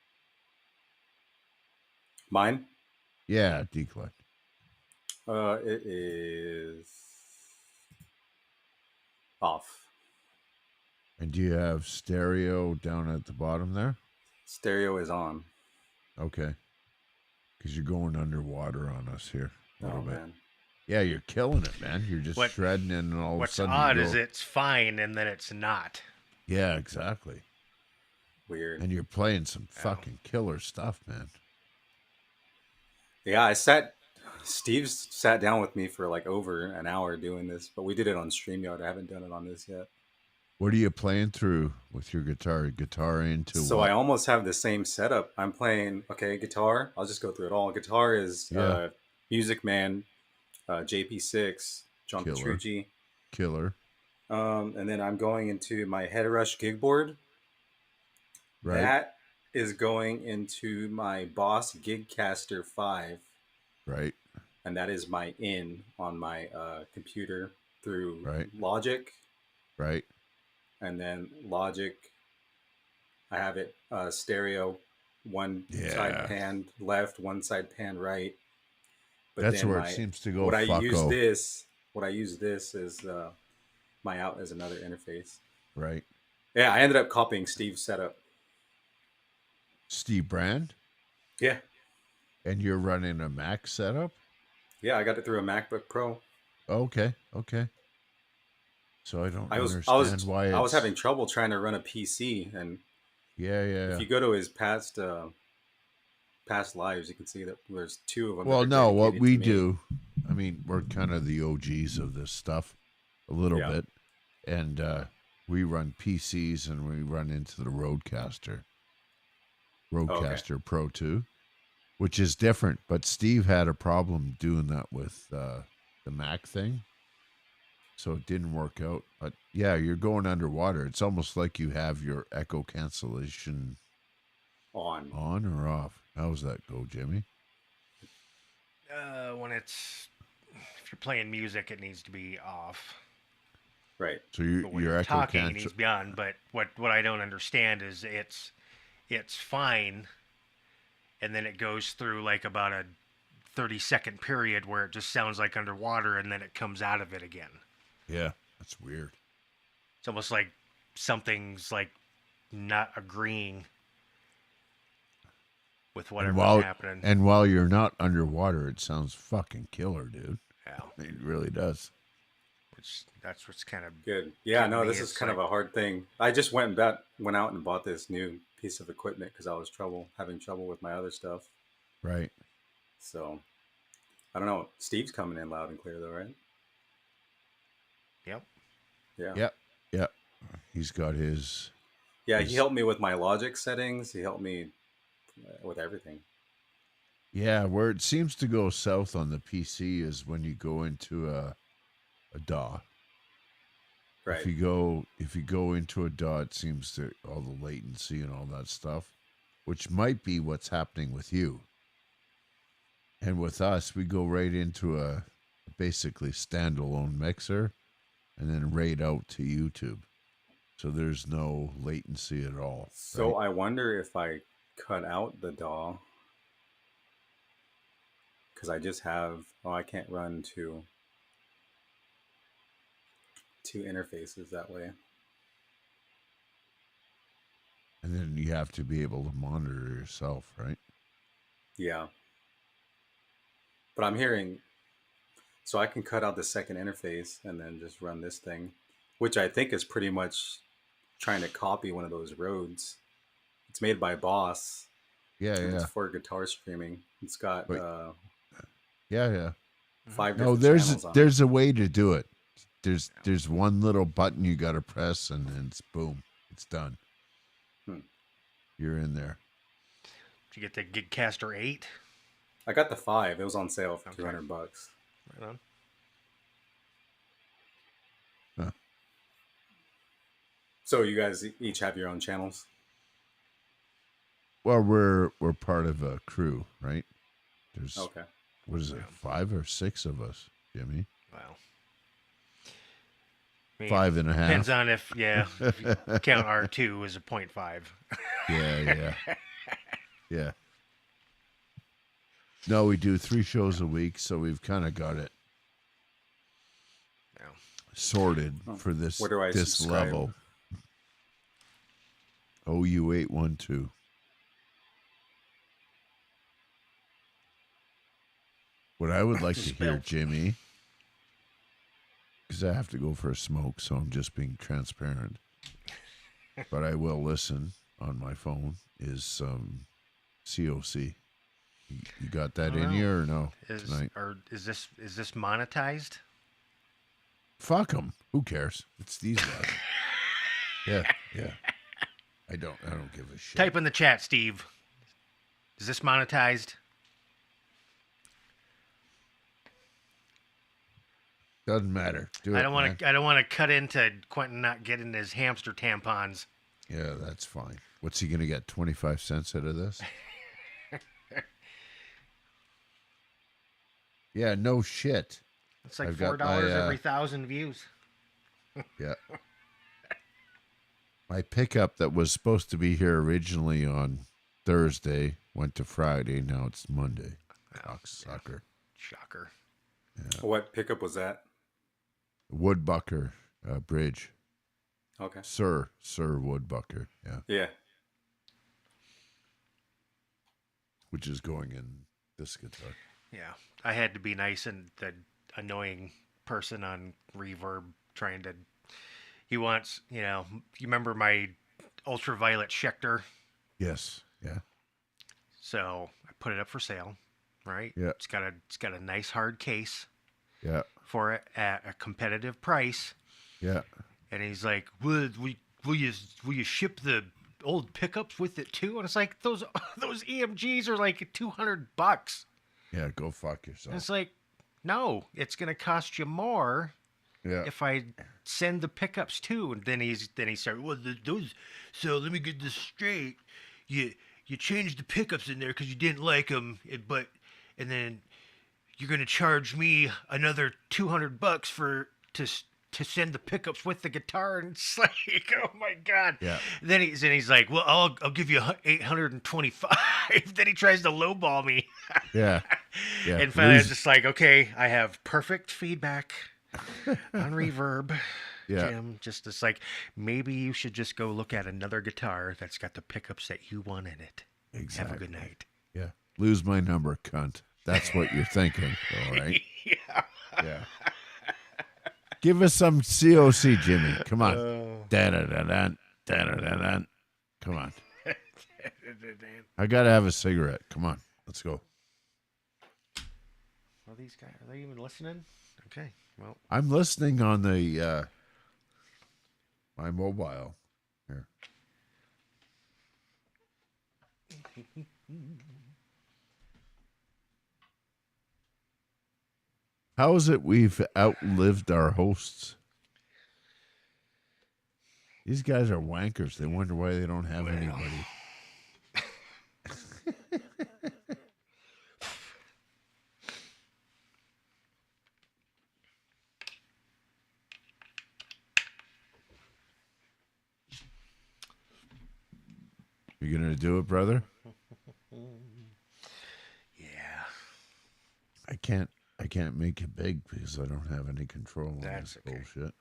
S9: Mine?
S5: Yeah, Declan.
S9: It is off.
S5: And do you have stereo down at the bottom there?
S9: Stereo is on.
S5: Okay. Because you're going underwater on us here a little bit.
S9: Man.
S5: Yeah, you're killing it, man. You're just
S6: What-
S5: shredding and all of a
S6: What's
S5: sudden
S6: odd
S5: you
S6: is
S5: go-
S6: it's fine and then it's not.
S5: Yeah, exactly.
S9: Weird.
S5: And you're playing some fucking killer stuff, man.
S9: Yeah, Steve sat down with me for like over an hour doing this, but we did it on StreamYard. I haven't done it on this yet.
S5: What are you playing through with your guitar? Guitar into
S9: So
S5: what?
S9: I almost have the same setup. I'm playing, guitar. I'll just go through it all. Guitar is Music Man, JP6, John
S5: Killer.
S9: Petrucci.
S5: Killer.
S9: And then I'm going into my Head Rush gig board.
S5: Right.
S9: That is going into my Boss Gigcaster 5.
S5: Right.
S9: And that is my in on my computer through
S5: Right.
S9: Logic.
S5: Right.
S9: And then Logic, I have it stereo, one side pan left, one side pan right. But
S5: That's
S9: then
S5: where it seems to go.
S9: What I
S5: fucko.
S9: use this is my out as another interface.
S5: Right.
S9: Yeah, I ended up copying Steve's setup.
S5: Steve Brand?
S9: Yeah.
S5: And you're running a Mac setup?
S9: Yeah, I got it through a MacBook Pro.
S5: Okay. Okay. So I don't
S9: I was
S5: understand why
S9: I was
S5: it's-
S9: having trouble trying to run a PC, and
S5: Yeah.
S9: if you go to his past lives, you can see that there's two of them.
S5: Well,
S9: that are
S5: no, what
S9: dedicated
S5: we
S9: to me.
S5: do, I mean, we're kind of the OGs of this stuff a little
S9: Yeah.
S5: bit. And we run PCs and we run into the Rodecaster Pro 2, which is different. But Steve had a problem doing that with the Mac thing. So it didn't work out. But yeah, you're going underwater. It's almost like you have your echo cancellation
S9: on
S5: or off. How's that go, Jimmy?
S6: When it's if you're playing music, it needs to be off.
S9: Right.
S5: So
S6: But when
S5: your
S6: you're
S5: echo
S6: talking, it
S5: cancel.
S6: needs to be on. But what I don't understand is it's fine, and then it goes through like about a 30-second period where it just sounds like underwater, and then it comes out of it again.
S5: Yeah, that's weird.
S6: It's almost like something's like not agreeing with whatever's happening.
S5: And while you're not underwater, it sounds fucking killer, dude.
S6: Yeah.
S5: It really does.
S6: That's what's kind of
S9: Good. Yeah, no,
S6: me,
S9: this is
S6: it's
S9: kind of
S6: like-
S9: a hard thing. I just went out and bought this new piece of equipment because I was having trouble with my other stuff.
S5: Right.
S9: So I don't know. Steve's coming in loud and clear though, right?
S6: Yep.
S9: Yeah.
S5: Yep. Yep. He's got his.
S9: Yeah, he helped me with my Logic settings. He helped me with everything.
S5: Yeah, where it seems to go south on the PC is when you go into a DAW.
S9: Right.
S5: If you go into a DAW, it seems to all the latency and all that stuff, which might be what's happening with you. And with us, we go right into a basically standalone mixer, and then right out to YouTube. So there's no latency at all.
S9: So
S5: right?
S9: I wonder if I cut out the DAW because I just have. Oh, I can't run two interfaces that way.
S5: And then you have to be able to monitor yourself, right?
S9: Yeah. But I'm hearing, so I can cut out the second interface and then just run this thing, which I think is pretty much trying to copy one of those Rhodes. It's made by Boss.
S5: Yeah,
S9: and
S5: yeah.
S9: It's for guitar streaming. It's got
S5: Yeah.
S9: 5
S5: No,
S9: different
S5: there's
S9: channels on it.
S5: there's a way to do it. There's one little button you got to press, and then it's boom, it's done. You're in there.
S6: Did you get the Gigcaster 8?
S9: I got the 5. It was on sale for
S6: Okay.
S9: $200.
S6: Right on.
S5: Huh.
S9: So you guys each have your own channels?
S5: Well, we're part of a crew, right? There's
S9: Okay.
S5: what is it, 5 or 6 of us, Jimmy?
S6: Wow. mean,
S5: 5.5.
S6: Depends on if if you count R2 as a 0.5.
S5: Yeah. Yeah. No, we do 3 shows a week, so we've kind of got it
S6: Yeah.
S5: sorted for this
S9: Where do I
S5: this
S9: subscribe?
S5: level. OU812. What I would like to hear,
S6: Spelled.
S5: Jimmy, because I have to go for a smoke, so I'm just being transparent. But I will listen on my phone. Is COC? You got that
S6: I don't
S5: in
S6: know.
S5: you or no
S6: Is
S5: tonight?
S6: is this monetized?
S5: Fuck them. Who cares? It's these guys. Yeah. I don't give a shit.
S6: Type in the chat, Steve. Is this monetized?
S5: Doesn't matter. Do it.
S6: I don't want
S5: man.
S6: to. I don't want to cut into Quentin not getting his hamster tampons.
S5: Yeah, that's fine. What's he gonna get? 25 cents out of this? Yeah, no shit.
S6: It's like
S5: I've got
S6: $4
S5: my,
S6: every 1,000 views.
S5: Yeah. My pickup that was supposed to be here originally on Thursday went to Friday. Now it's Monday. Sucker.
S6: Shocker.
S9: What pickup was that?
S5: Woodbucker Bridge.
S9: Okay.
S5: Sir Woodbucker. Yeah.
S9: Yeah.
S5: Which is going in this guitar.
S6: Yeah, I had to be nice and the annoying person on Reverb trying to. He wants, you remember my ultraviolet Schecter?
S5: Yes. Yeah.
S6: So I put it up for sale, right?
S5: Yeah.
S6: It's got a nice hard case
S5: Yeah.
S6: for it at a competitive price.
S5: Yeah.
S6: And he's like, will you ship the old pickups with it too? And it's like those EMGs are like $200.
S5: Yeah. Go fuck
S6: And
S5: yourself.
S6: it's like, no, it's gonna cost you more
S5: Yeah.
S6: if I send the pickups too. And then he started, those. So let me get this straight. You changed the pickups in there because you didn't like them, and then you're gonna charge me another $200 to send the pickups with the guitar. And it's like, oh my god.
S5: Yeah.
S6: Then he's like, well, I'll give you 825. Then he tries to lowball me.
S5: Yeah. Yeah.
S6: And finally, I was
S5: Lose-
S6: just like, okay, I have perfect feedback on Reverb.
S5: Yeah.
S6: Jim, just it's like, maybe you should just go look at another guitar that's got the pickups that you want in it.
S5: Exactly.
S6: Have a good night.
S5: Yeah. Lose my number, cunt. That's what you're thinking. All right.
S6: Yeah.
S5: Yeah. Give us some COC, Jimmy. Come on. Da-da-da-da. Da-da-da-da. Come on. I got to have a cigarette. Come on. Let's go.
S6: Well, these guys, are they even listening? Okay. Well,
S5: I'm listening on the my mobile. Here. How is it we've outlived our hosts? These guys are wankers. They wonder why they don't have anybody. You gonna do it, brother?
S6: yeah.
S5: I can't make it big because I don't have any control on
S6: That's
S5: this
S6: okay.
S5: bullshit.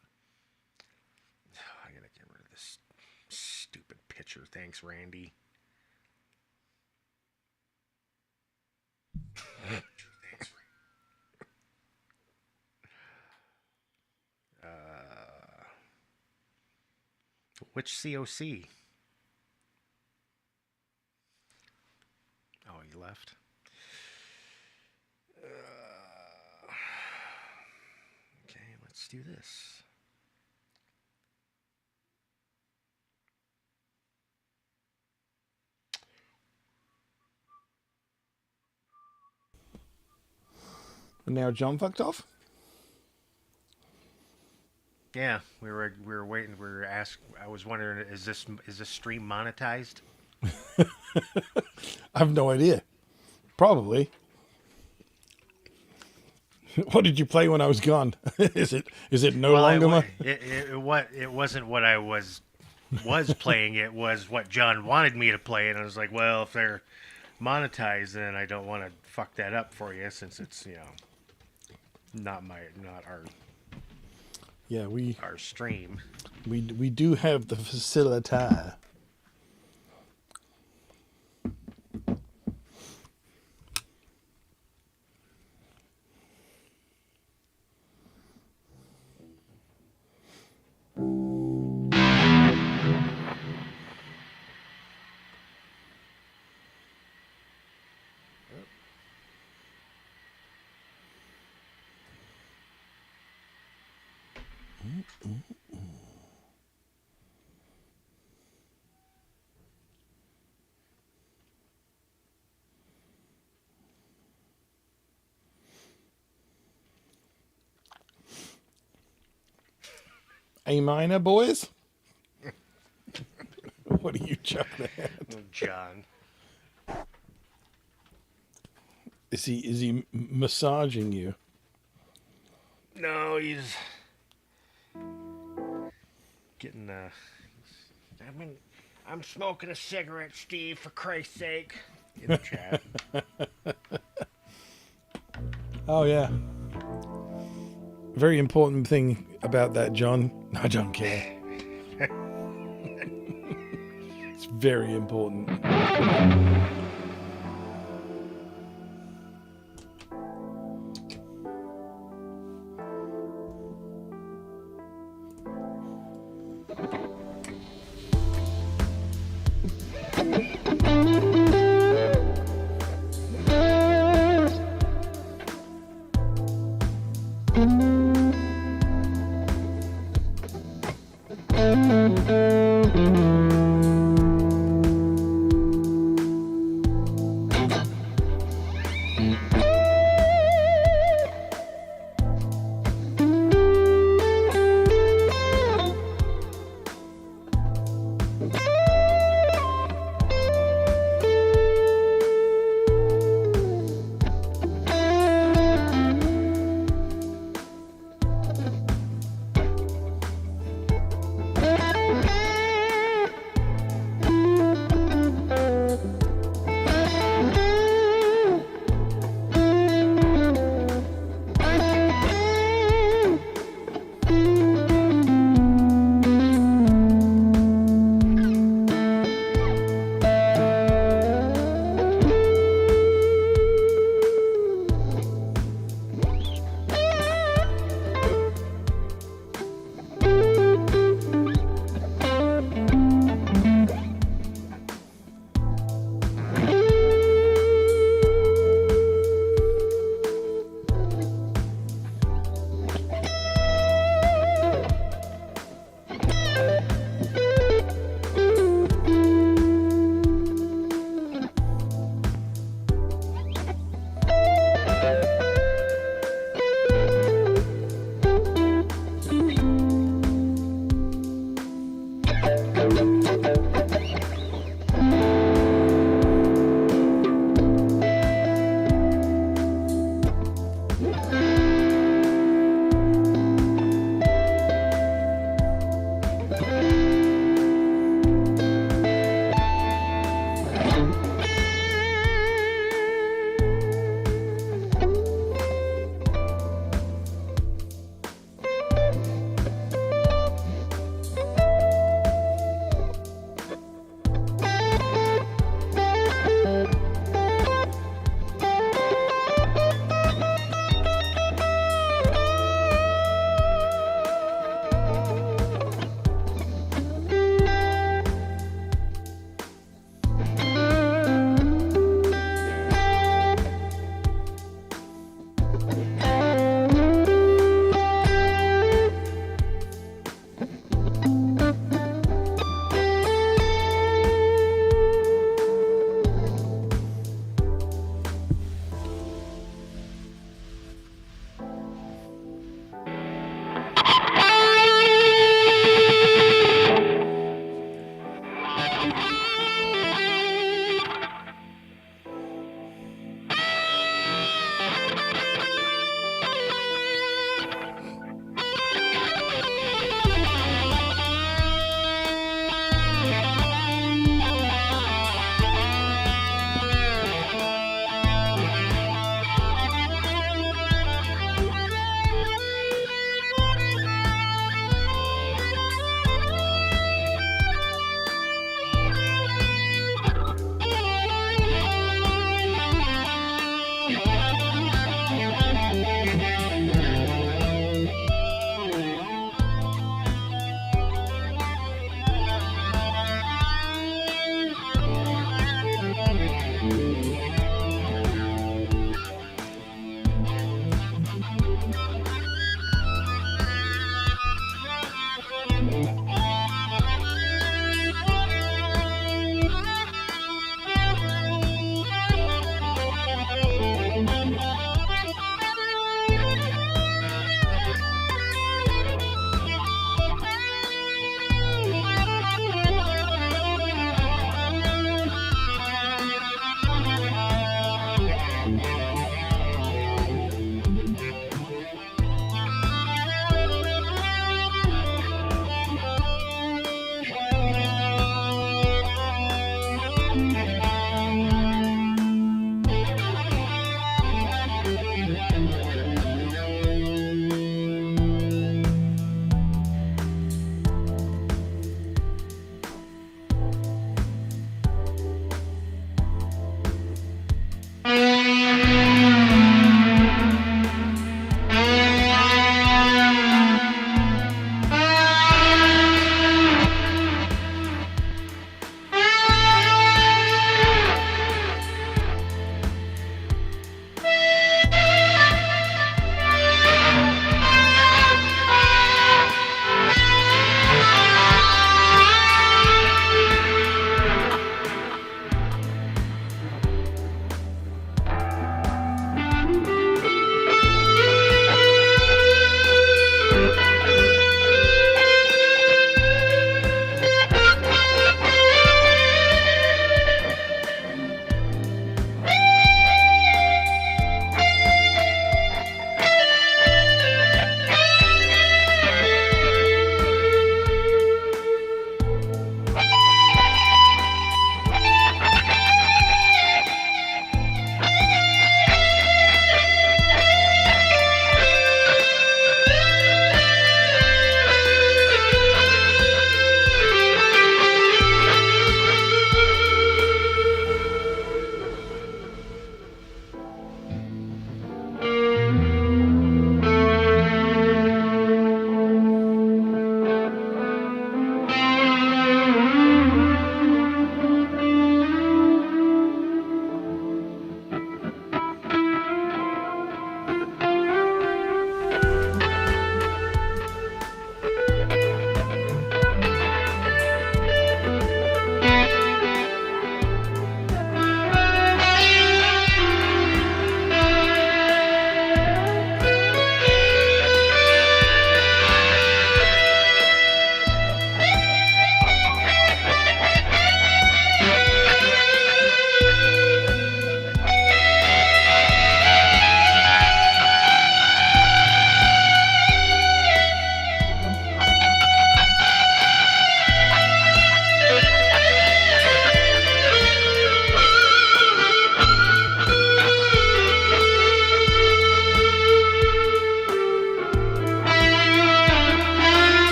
S6: I gotta get rid of this stupid picture. Thanks, Randy. Which COC? Oh, he left. Okay, let's do this.
S7: And now John fucked off?
S6: Yeah, we were waiting. We were asked. I was wondering, is this stream monetized?
S7: I have no idea. Probably.
S1: What did you play when I was gone? Is it no
S6: Well,
S1: longer my?
S6: it wasn't what I was playing. It was what John wanted me to play, and I was like, well, if they're monetized, then I don't want to fuck that up for you, since it's not our
S1: Yeah,
S6: our stream.
S1: we do have the facility. A minor, boys. What are you chuckling at?
S6: John.
S1: Is he massaging you?
S6: No, he's getting I'm smoking a cigarette, Steve, for Christ's sake. In the chat.
S1: Oh yeah. Very important thing about that, John. I don't care. It's very important.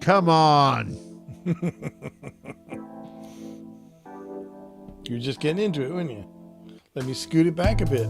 S5: Come on.
S1: You were just getting into it, weren't you? Let me scoot it back a bit.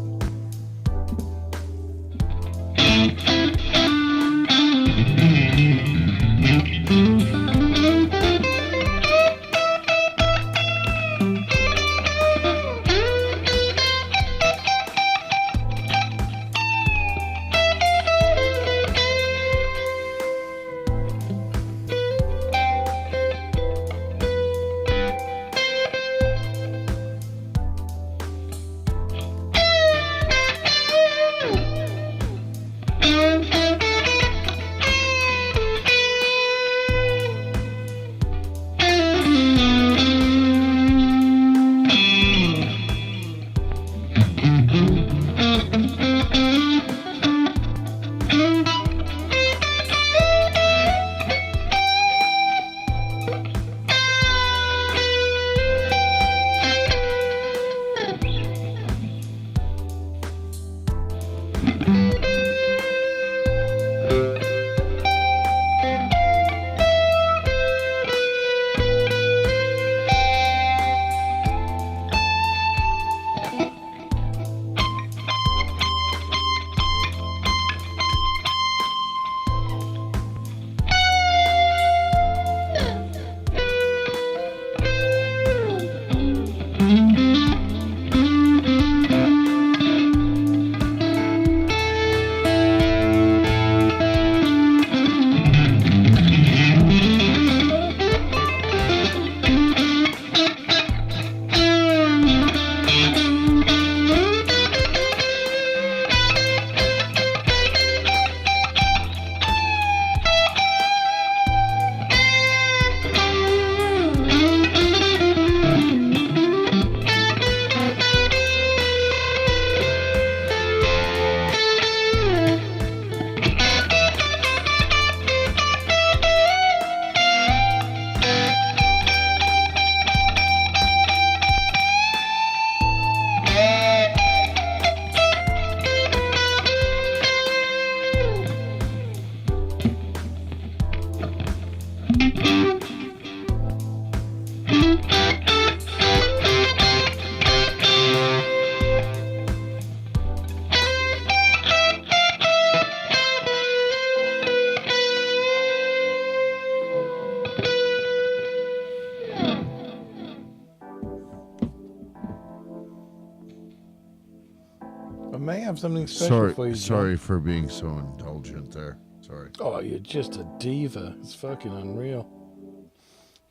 S1: I may have something special for you, John.
S5: Sorry for being so indulgent there. Sorry.
S1: Oh, you're just a diva. It's fucking unreal.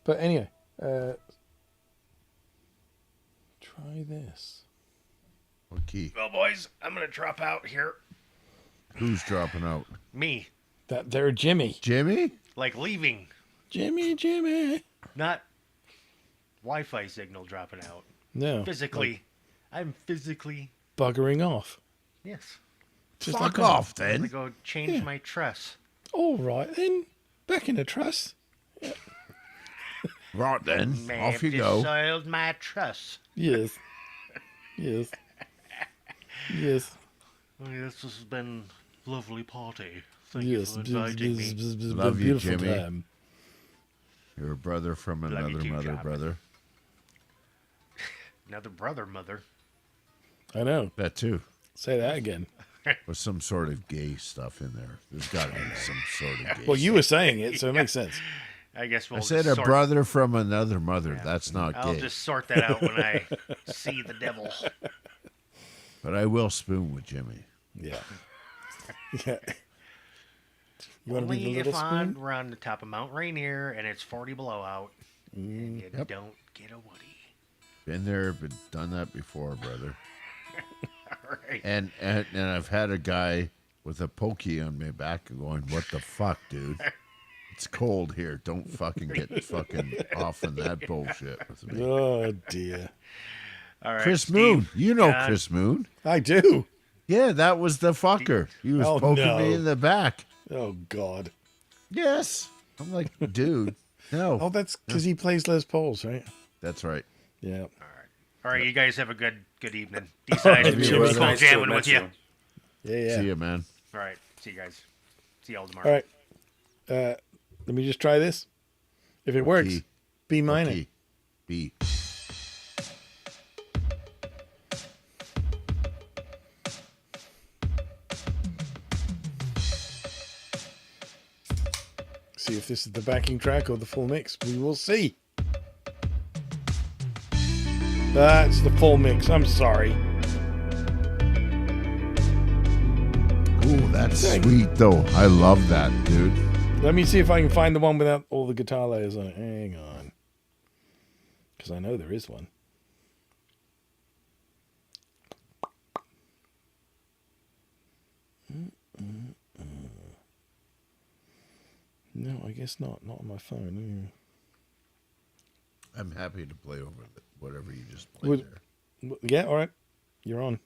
S1: But anyway, try this.
S5: What key?
S6: Well, boys, I'm going to drop out here.
S5: Who's dropping out?
S6: Me.
S1: That there, Jimmy.
S5: Jimmy?
S6: Like leaving.
S1: Jimmy.
S6: Not Wi-Fi signal dropping out.
S1: No.
S6: Physically. I'm physically...
S1: buggering off.
S6: Yes.
S1: Just
S5: Fuck
S1: like
S5: off,
S6: I'm going
S5: then.
S6: to go change my truss.
S1: All right, then. Back in the truss.
S5: Right then.
S6: May
S5: Off
S6: have
S5: you go.
S6: soiled my truss.
S1: Yes. Yes. Yes.
S6: Well, this has been a lovely party. Thank you
S1: Yes.
S6: for inviting me.
S5: Love you,
S1: Beautiful
S5: Jimmy.
S1: time.
S5: You're a brother from
S6: Love you
S5: another
S6: too,
S5: mother,
S6: John.
S5: brother.
S6: Another brother, mother.
S1: I know.
S5: That too.
S1: Say that again.
S5: With some sort of gay stuff in there. There's got to be some sort of gay
S1: Well, you
S5: stuff.
S1: were saying it, so it makes sense.
S6: I guess we'll
S5: I said
S6: just
S5: a
S6: sort,
S5: brother from another mother.
S6: Yeah.
S5: That's not
S6: I'll
S5: gay.
S6: just sort that out when I see the devil.
S5: But I will spoon with Jimmy.
S1: Yeah. Yeah. You want to be
S6: Only
S1: the little
S6: if I'm
S1: spoon?
S6: around the top of Mount Rainier and it's 40 below out and you
S5: Yep.
S6: don't get a Woody.
S5: Been there, but done that before, brother.
S6: All right.
S5: And I've had a guy with a pokey on my back going, "What the fuck, dude? It's cold here. Don't fucking get fucking off on that bullshit with me."
S1: Oh, dear.
S6: All right,
S5: Chris
S6: Steve,
S5: Moon. You know
S6: John,
S5: Chris Moon.
S1: I do.
S5: Yeah, that was the fucker. He was
S1: Oh,
S5: poking
S1: no.
S5: me in the back.
S1: Oh, God.
S5: Yes. I'm like, dude, no.
S1: Oh, that's because he plays Les Pauls, right?
S5: That's right.
S1: Yeah.
S6: All right, you guys have a good evening. D-side,
S1: Hey,
S6: Jimmy,
S1: brother.
S6: cool
S9: Nice to have
S6: jamming
S9: met
S6: with you.
S1: Yeah, yeah.
S5: See you, man.
S6: All right, see you guys. See y'all tomorrow.
S1: All right. Let me just try this. If it works,
S5: key?
S1: B minor.
S5: Key. B.
S1: See if this is the backing track or the full mix. We will see. That's the full mix. I'm sorry.
S5: Ooh, that's sweet, though. I love that, dude.
S1: Let me see if I can find the one without all the guitar layers on it. Hang on. Because I know there is one. No, I guess not. Not on my phone.
S5: I'm happy to play over whatever you just played
S1: Would-
S5: there.
S1: Yeah, all right. You're on.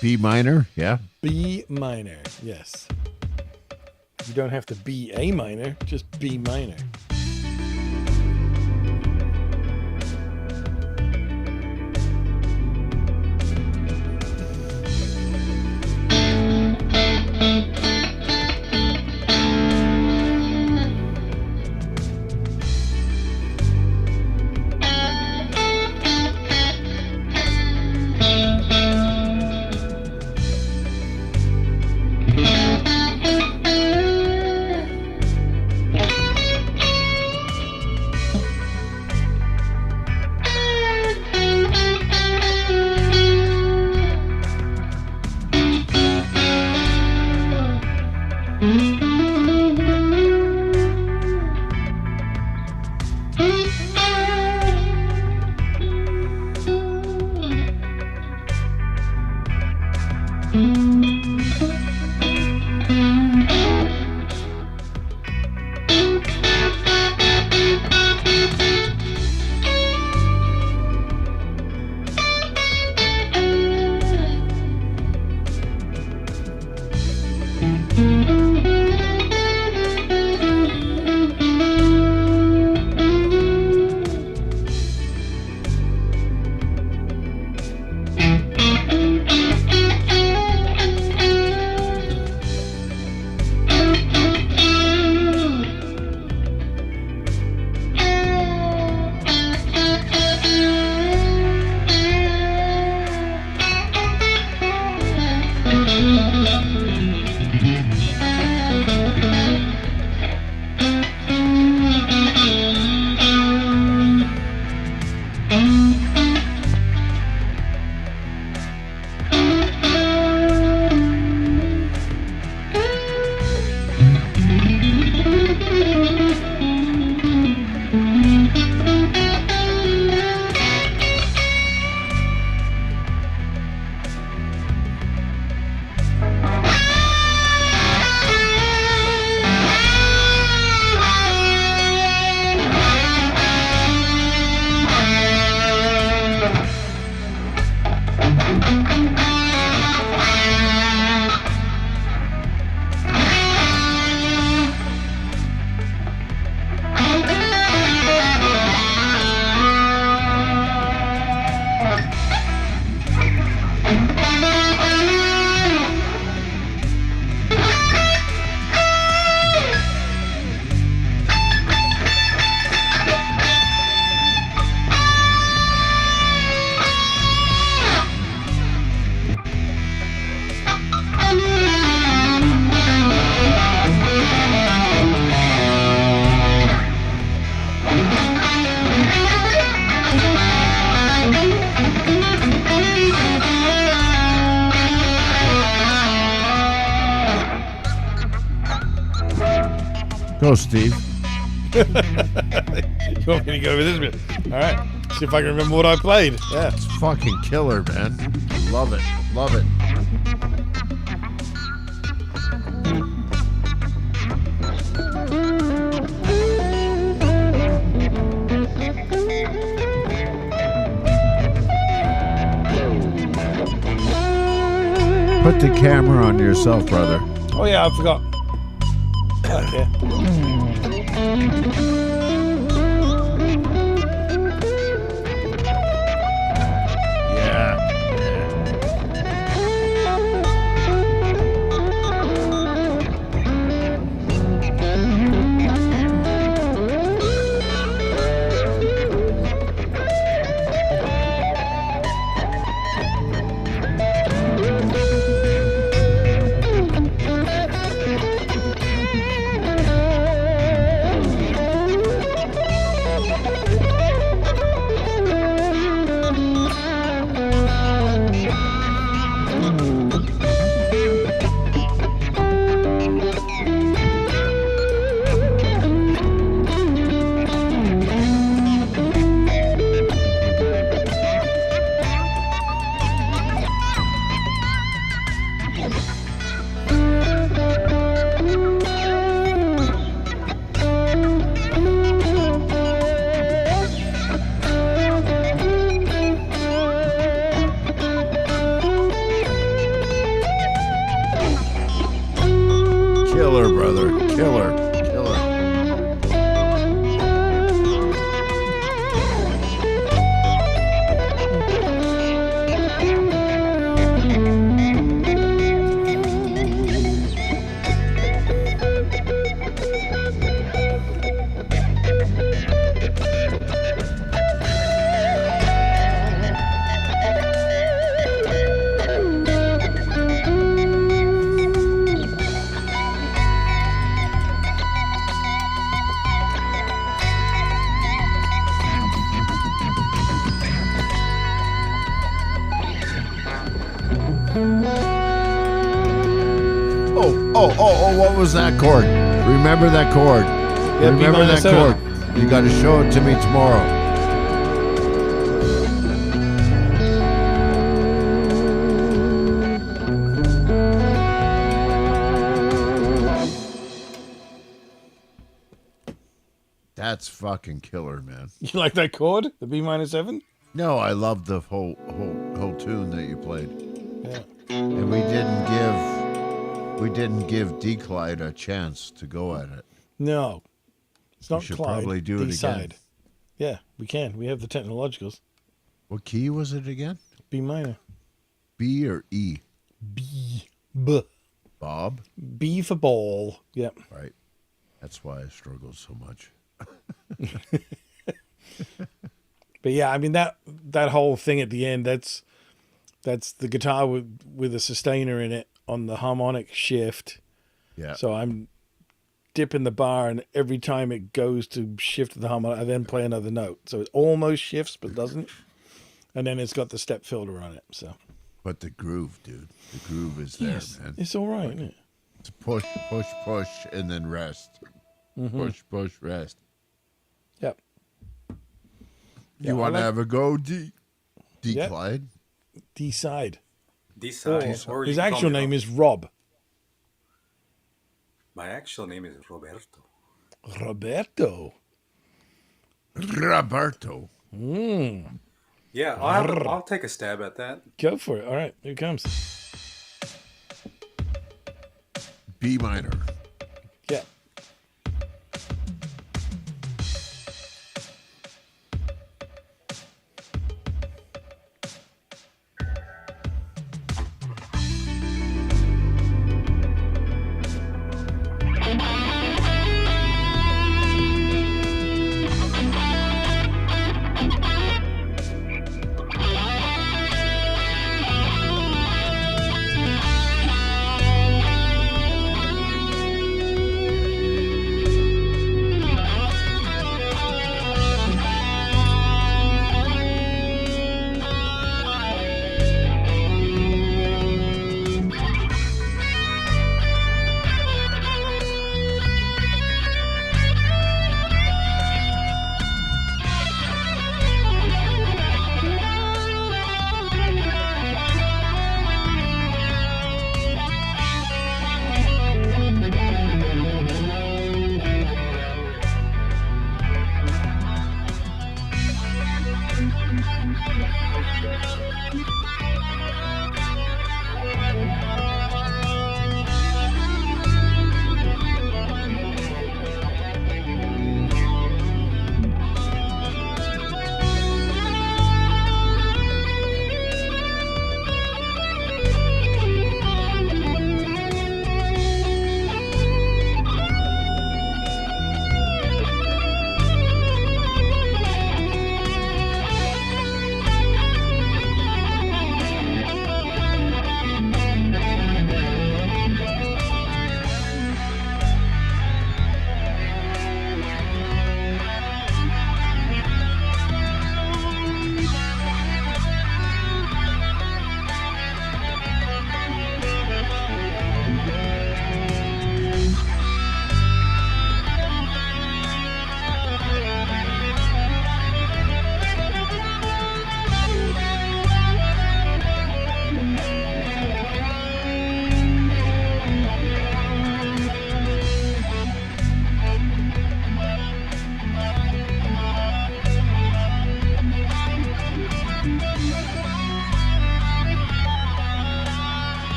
S5: B minor, yeah.
S1: B minor. Yes. You don't have to be A minor, just B minor.
S5: Go, Steve.
S7: You want me to go with this bit? All right. See if I can remember what I played. Yeah.
S5: It's fucking killer, man. Love it. Love it. Put the camera on yourself, brother.
S7: Oh yeah, I forgot. Okay.
S5: Yeah. Killer, brother. Killer. Killer. Oh, what was that chord? Remember that chord.
S7: Yeah,
S5: Remember that
S7: B-7.
S5: chord. You got to show it to me tomorrow. That's fucking killer, man.
S7: You like that chord? The B-7?
S5: No, I love the whole tune that you played.
S7: Yeah.
S5: And we didn't give D Clyde a chance to go at it.
S7: No. It's not
S5: should
S7: Clyde.
S5: probably do it
S7: D-side.
S5: again.
S7: Yeah, we can. We have the technologicals.
S5: What key was it again?
S7: B minor.
S5: B or E?
S7: B.
S5: Bob?
S7: B for ball. Yep.
S5: Right. That's why I struggle so much.
S7: But yeah, I mean that whole thing at the end, that's the guitar with a sustainer in it on the harmonic shift.
S5: Yeah.
S7: So I'm dipping the bar, and every time it goes to shift the harmonic, I then play another note. So it almost shifts but doesn't. And then it's got the step filter on it. So
S5: But the groove, dude. The groove is there, man.
S7: it's all right, isn't it?
S5: It's push, push, push, and then rest. Push, push, rest.
S7: Yep.
S5: You want to have a go, D
S7: Yep.
S5: Clyde?
S7: D side.
S9: D-side. Or
S7: His
S9: you can call
S7: actual
S9: me
S7: name
S9: Rob.
S7: is Rob.
S9: My actual name is Roberto.
S7: Roberto.
S5: Roberto.
S9: Yeah, I'll take a stab at that.
S7: Go for it. All right, here it comes.
S5: B minor.
S7: Yeah.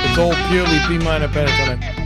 S7: It's all purely B minor pentatonic.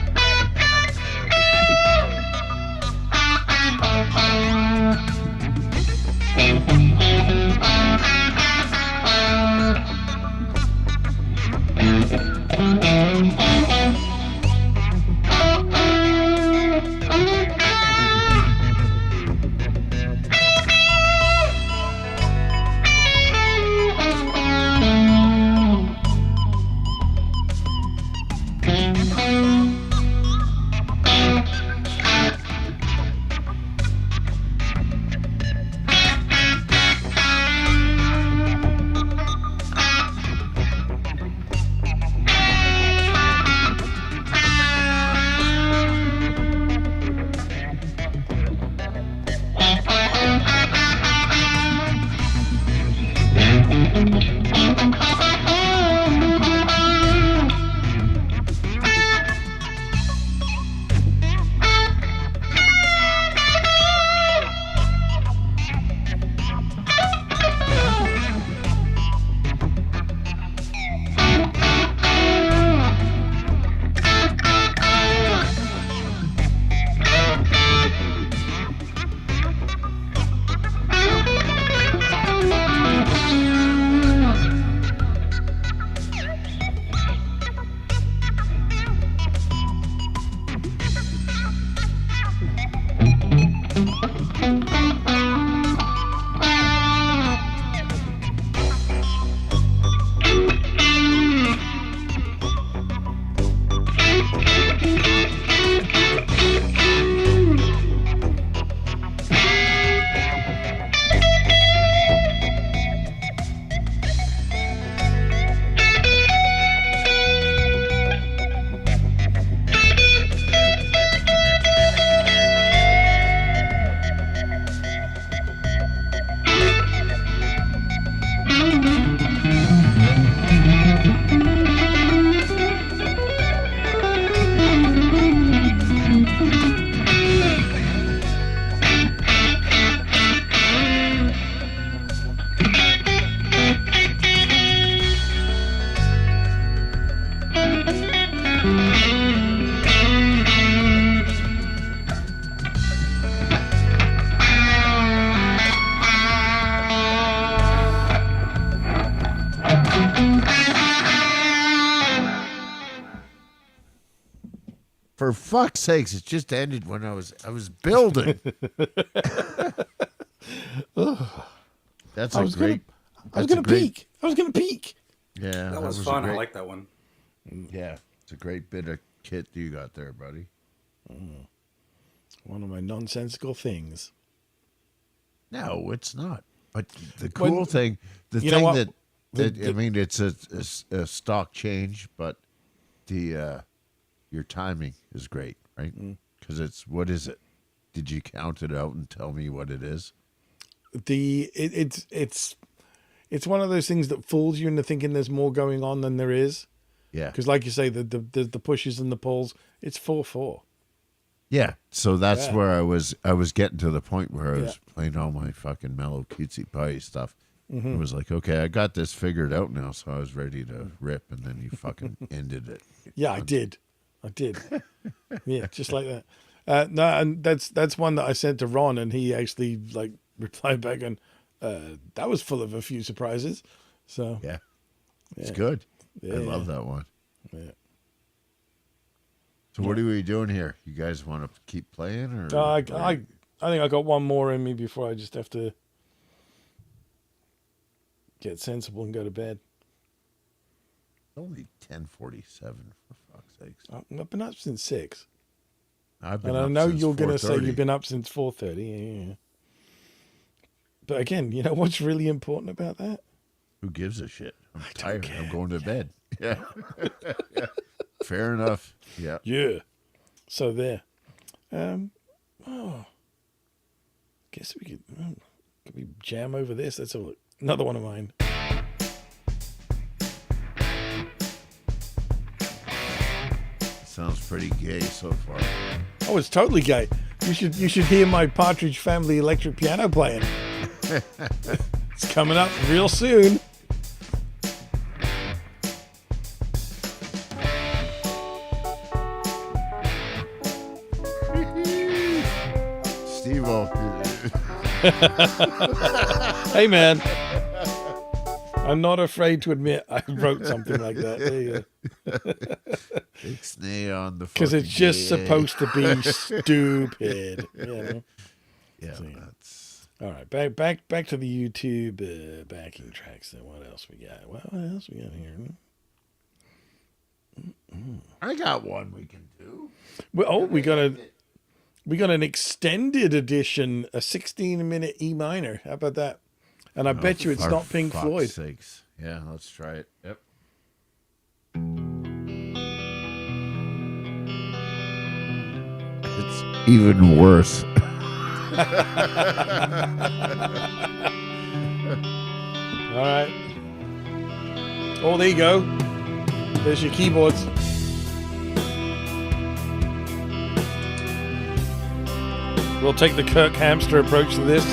S5: For fuck's sakes, it just ended when I was building. That's
S7: I
S5: a
S7: was
S5: great.
S7: I was
S5: that's a
S7: gonna
S5: great-
S7: peek. I was gonna peek.
S5: Yeah,
S9: That was
S5: a
S9: fun. I
S5: great-
S9: like that one.
S5: Yeah, it's a great bit of kit you got there, buddy.
S7: One of my nonsensical things.
S5: No, it's not. But the cool thing, the
S7: you know
S5: thing
S7: what?
S5: that I mean, it's a stock change, but the your timing is great, right? Because it's what is it? Did you count it out and tell me what it is?
S7: It's one of those things that fools you into thinking there's more going on than there is.
S5: Yeah,
S7: Because, like you say, the pushes and the pulls, it's 4/4.
S5: yeah. So that's
S7: Yeah.
S5: where I was getting to the point where I was playing all my fucking mellow cutesy pie stuff. It was like, okay, I got this figured out now, so I was ready to rip, and then you fucking ended it.
S7: Yeah, I did. Yeah, just like that. No, and that's one that I sent to Ron, and he actually like replied back, and that was full of a few surprises. So
S5: Yeah, it's good. I
S7: Yeah.
S5: love that one.
S7: yeah.
S5: So what are we doing here? You guys want to keep playing, or
S7: I think I got one more in me before I just have to get sensible and go to bed.
S5: It's only 10:47 for fuck's sakes.
S7: I've been up since 6,
S5: I've been
S7: and I
S5: up
S7: know
S5: since
S7: you're going to say
S5: 4:30.
S7: you've been up since 4:30. Yeah. But again, you know what's really important about that?
S5: Who gives a shit? I'm tired. I'm going to bed. Yeah. Fair enough. Yeah.
S7: Yeah. So there. Guess could we jam over this? That's another one of mine.
S5: Sounds pretty gay so far.
S7: Oh, it's totally gay. You should hear my Partridge Family electric piano playing. It's coming up real soon.
S5: Steve-O.
S7: Hey, man. I'm not afraid to admit I wrote something like that. There you go.
S5: Big snay on the
S7: Because it's
S5: fucking
S7: just
S5: gay.
S7: supposed to be stupid. You know?
S5: Yeah,
S7: So,
S5: that's...
S7: All right, back to the YouTube backing tracks. Then what else we got? What else we got here?
S5: I got one we can do.
S7: Well, we got an extended edition, a 16-minute E minor. How about that? And I bet you it's
S5: For
S7: not Pink
S5: fuck's
S7: Floyd.
S5: sakes. Yeah, let's try it. Yep. It's even worse.
S7: All right. Oh, there you go. There's your keyboards. We'll take the Kirk Hamster approach to this.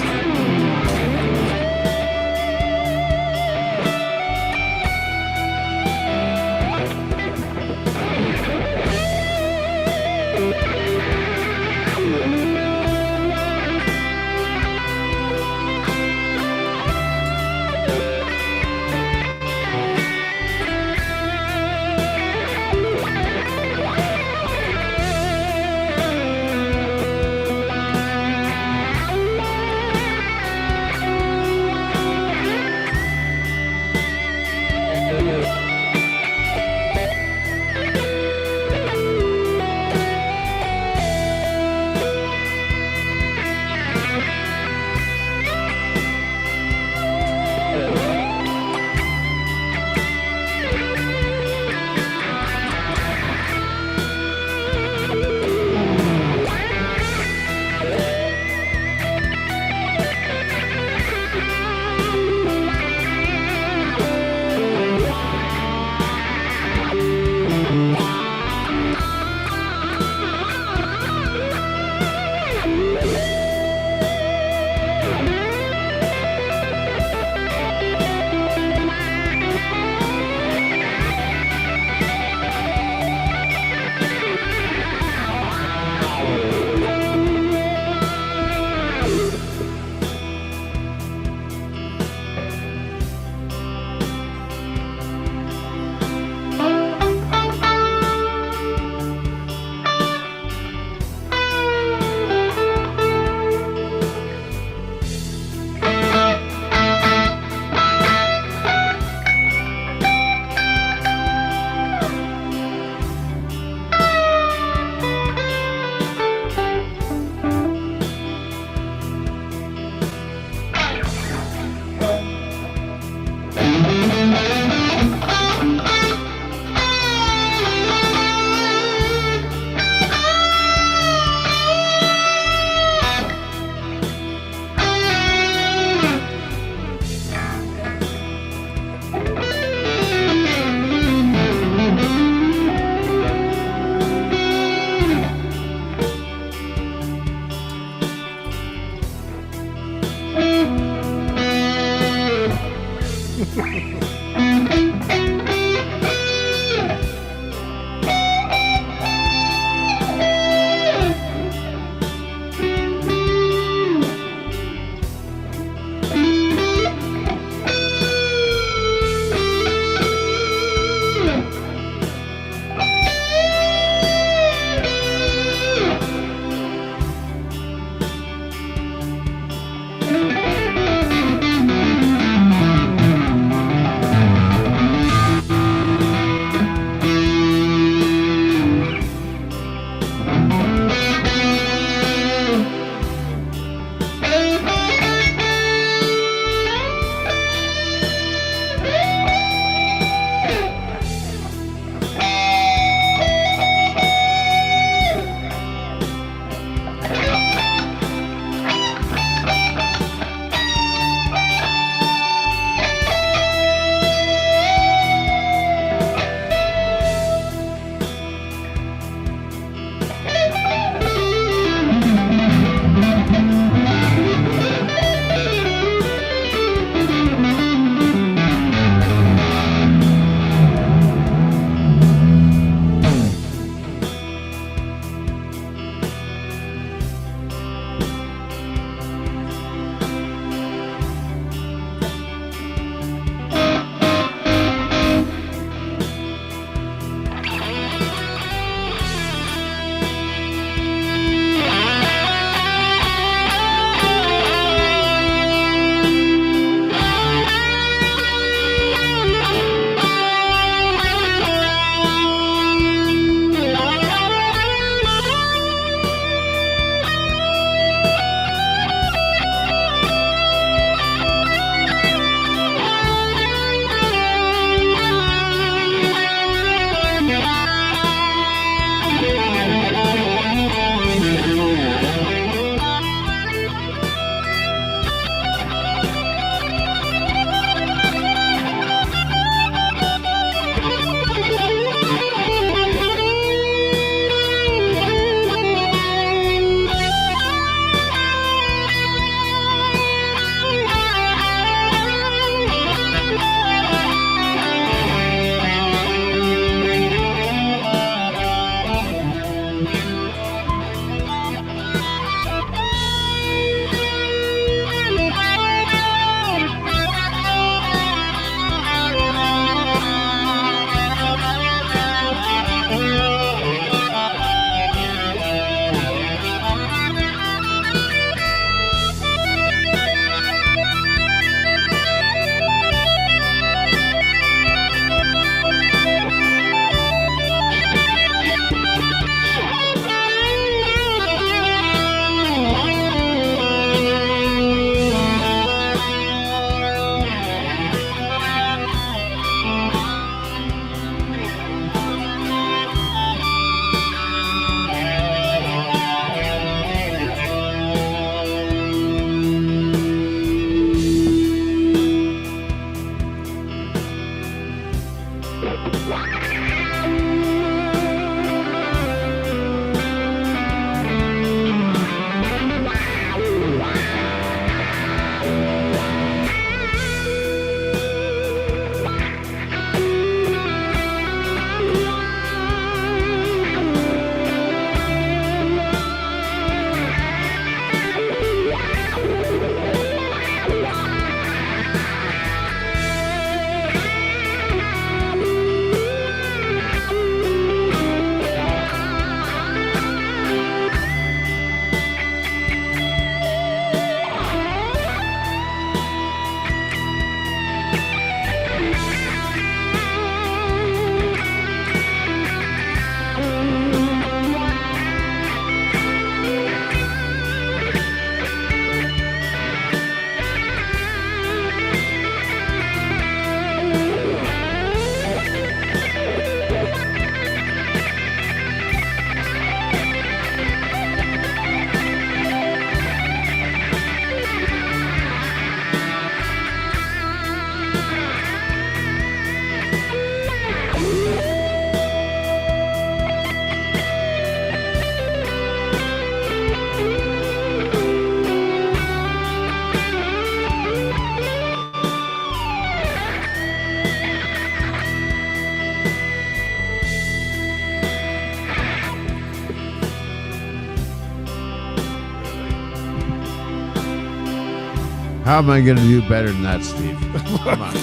S5: How am I going to do better than that, Steve? Come on.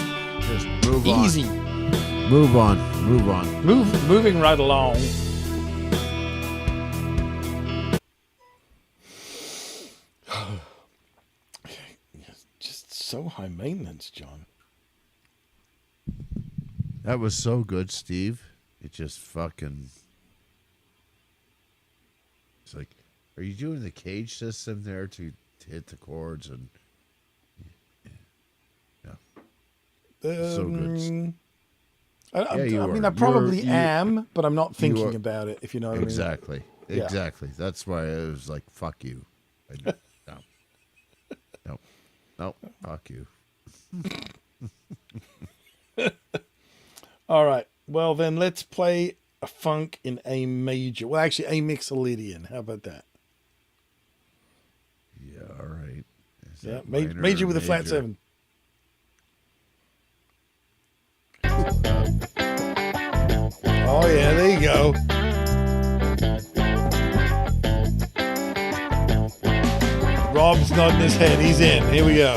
S5: Just move on.
S7: Easy.
S5: Move on. Move on.
S7: Moving right along. Just so high maintenance, John.
S5: That was so good, Steve. It just fucking... It's like, are you doing the cage system there to hit the chords? And yeah. So good.
S7: I mean, I probably am, but I'm not thinking about it, if you know what I mean.
S5: Exactly.
S7: Yeah.
S5: Exactly. That's why I was like, fuck you. No, fuck you.
S7: All right. Well, then let's play a funk in A major. Well, actually, A Mixolydian. How about that?
S5: Yeah, all right. Is
S7: Yeah,
S5: that minor
S7: major
S5: or
S7: with a flat
S5: major?
S7: 7. Oh, yeah, there you go. Rob's nodding his head. He's in. Here we go.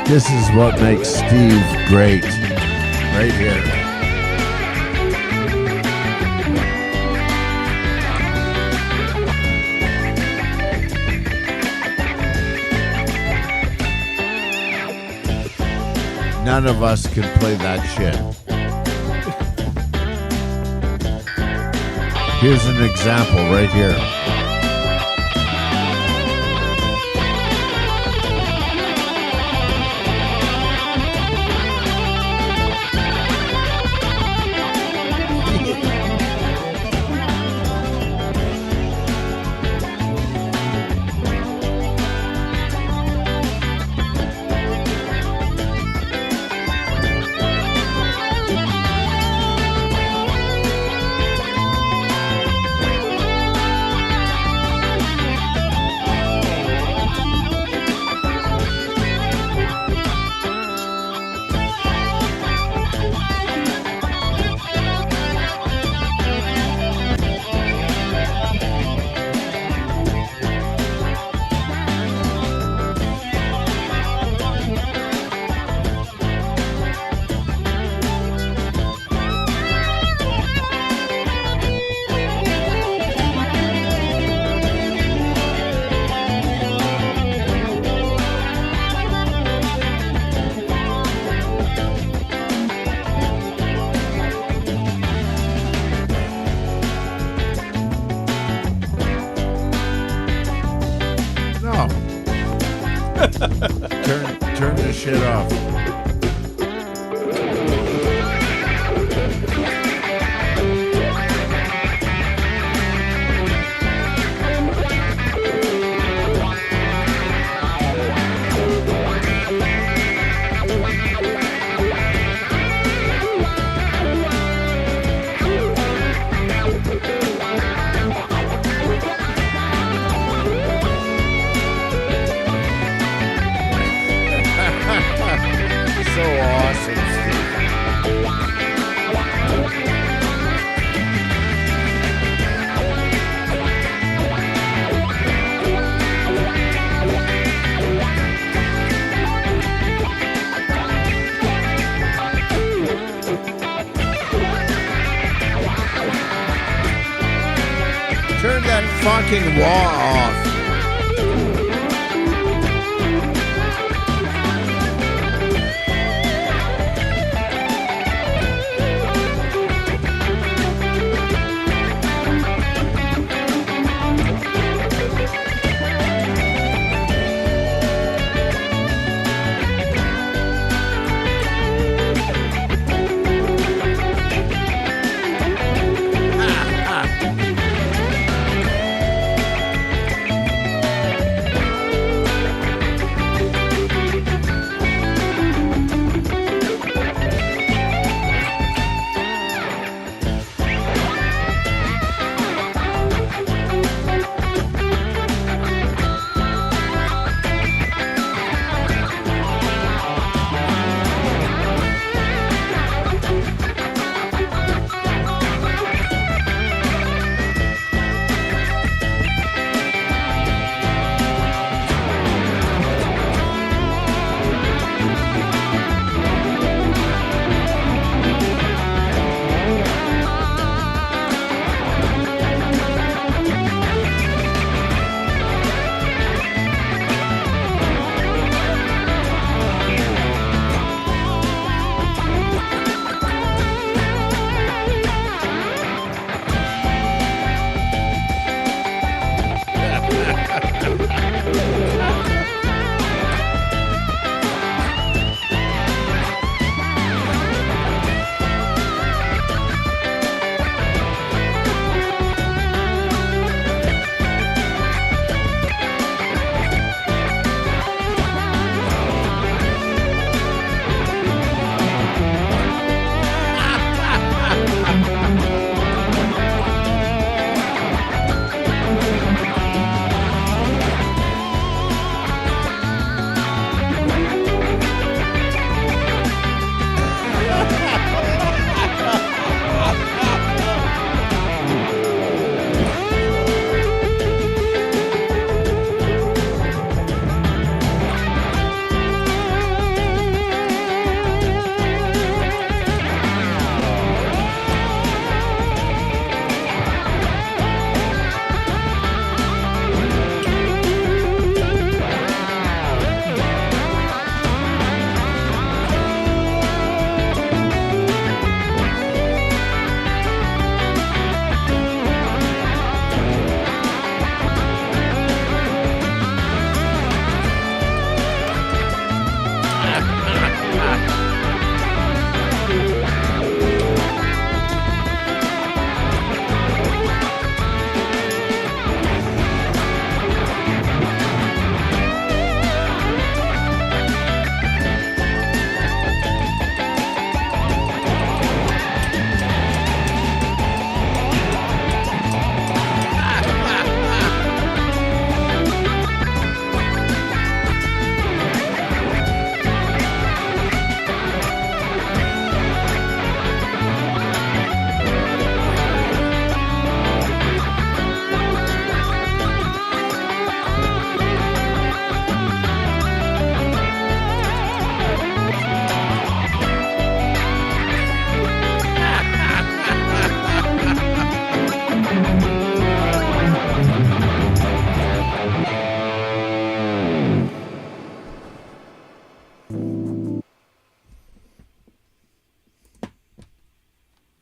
S5: This is what makes Steve great. Right here. None of us can play that shit. Here's an example right here. Turn this shit off. So awesome, Steve. Turn that fucking wall off.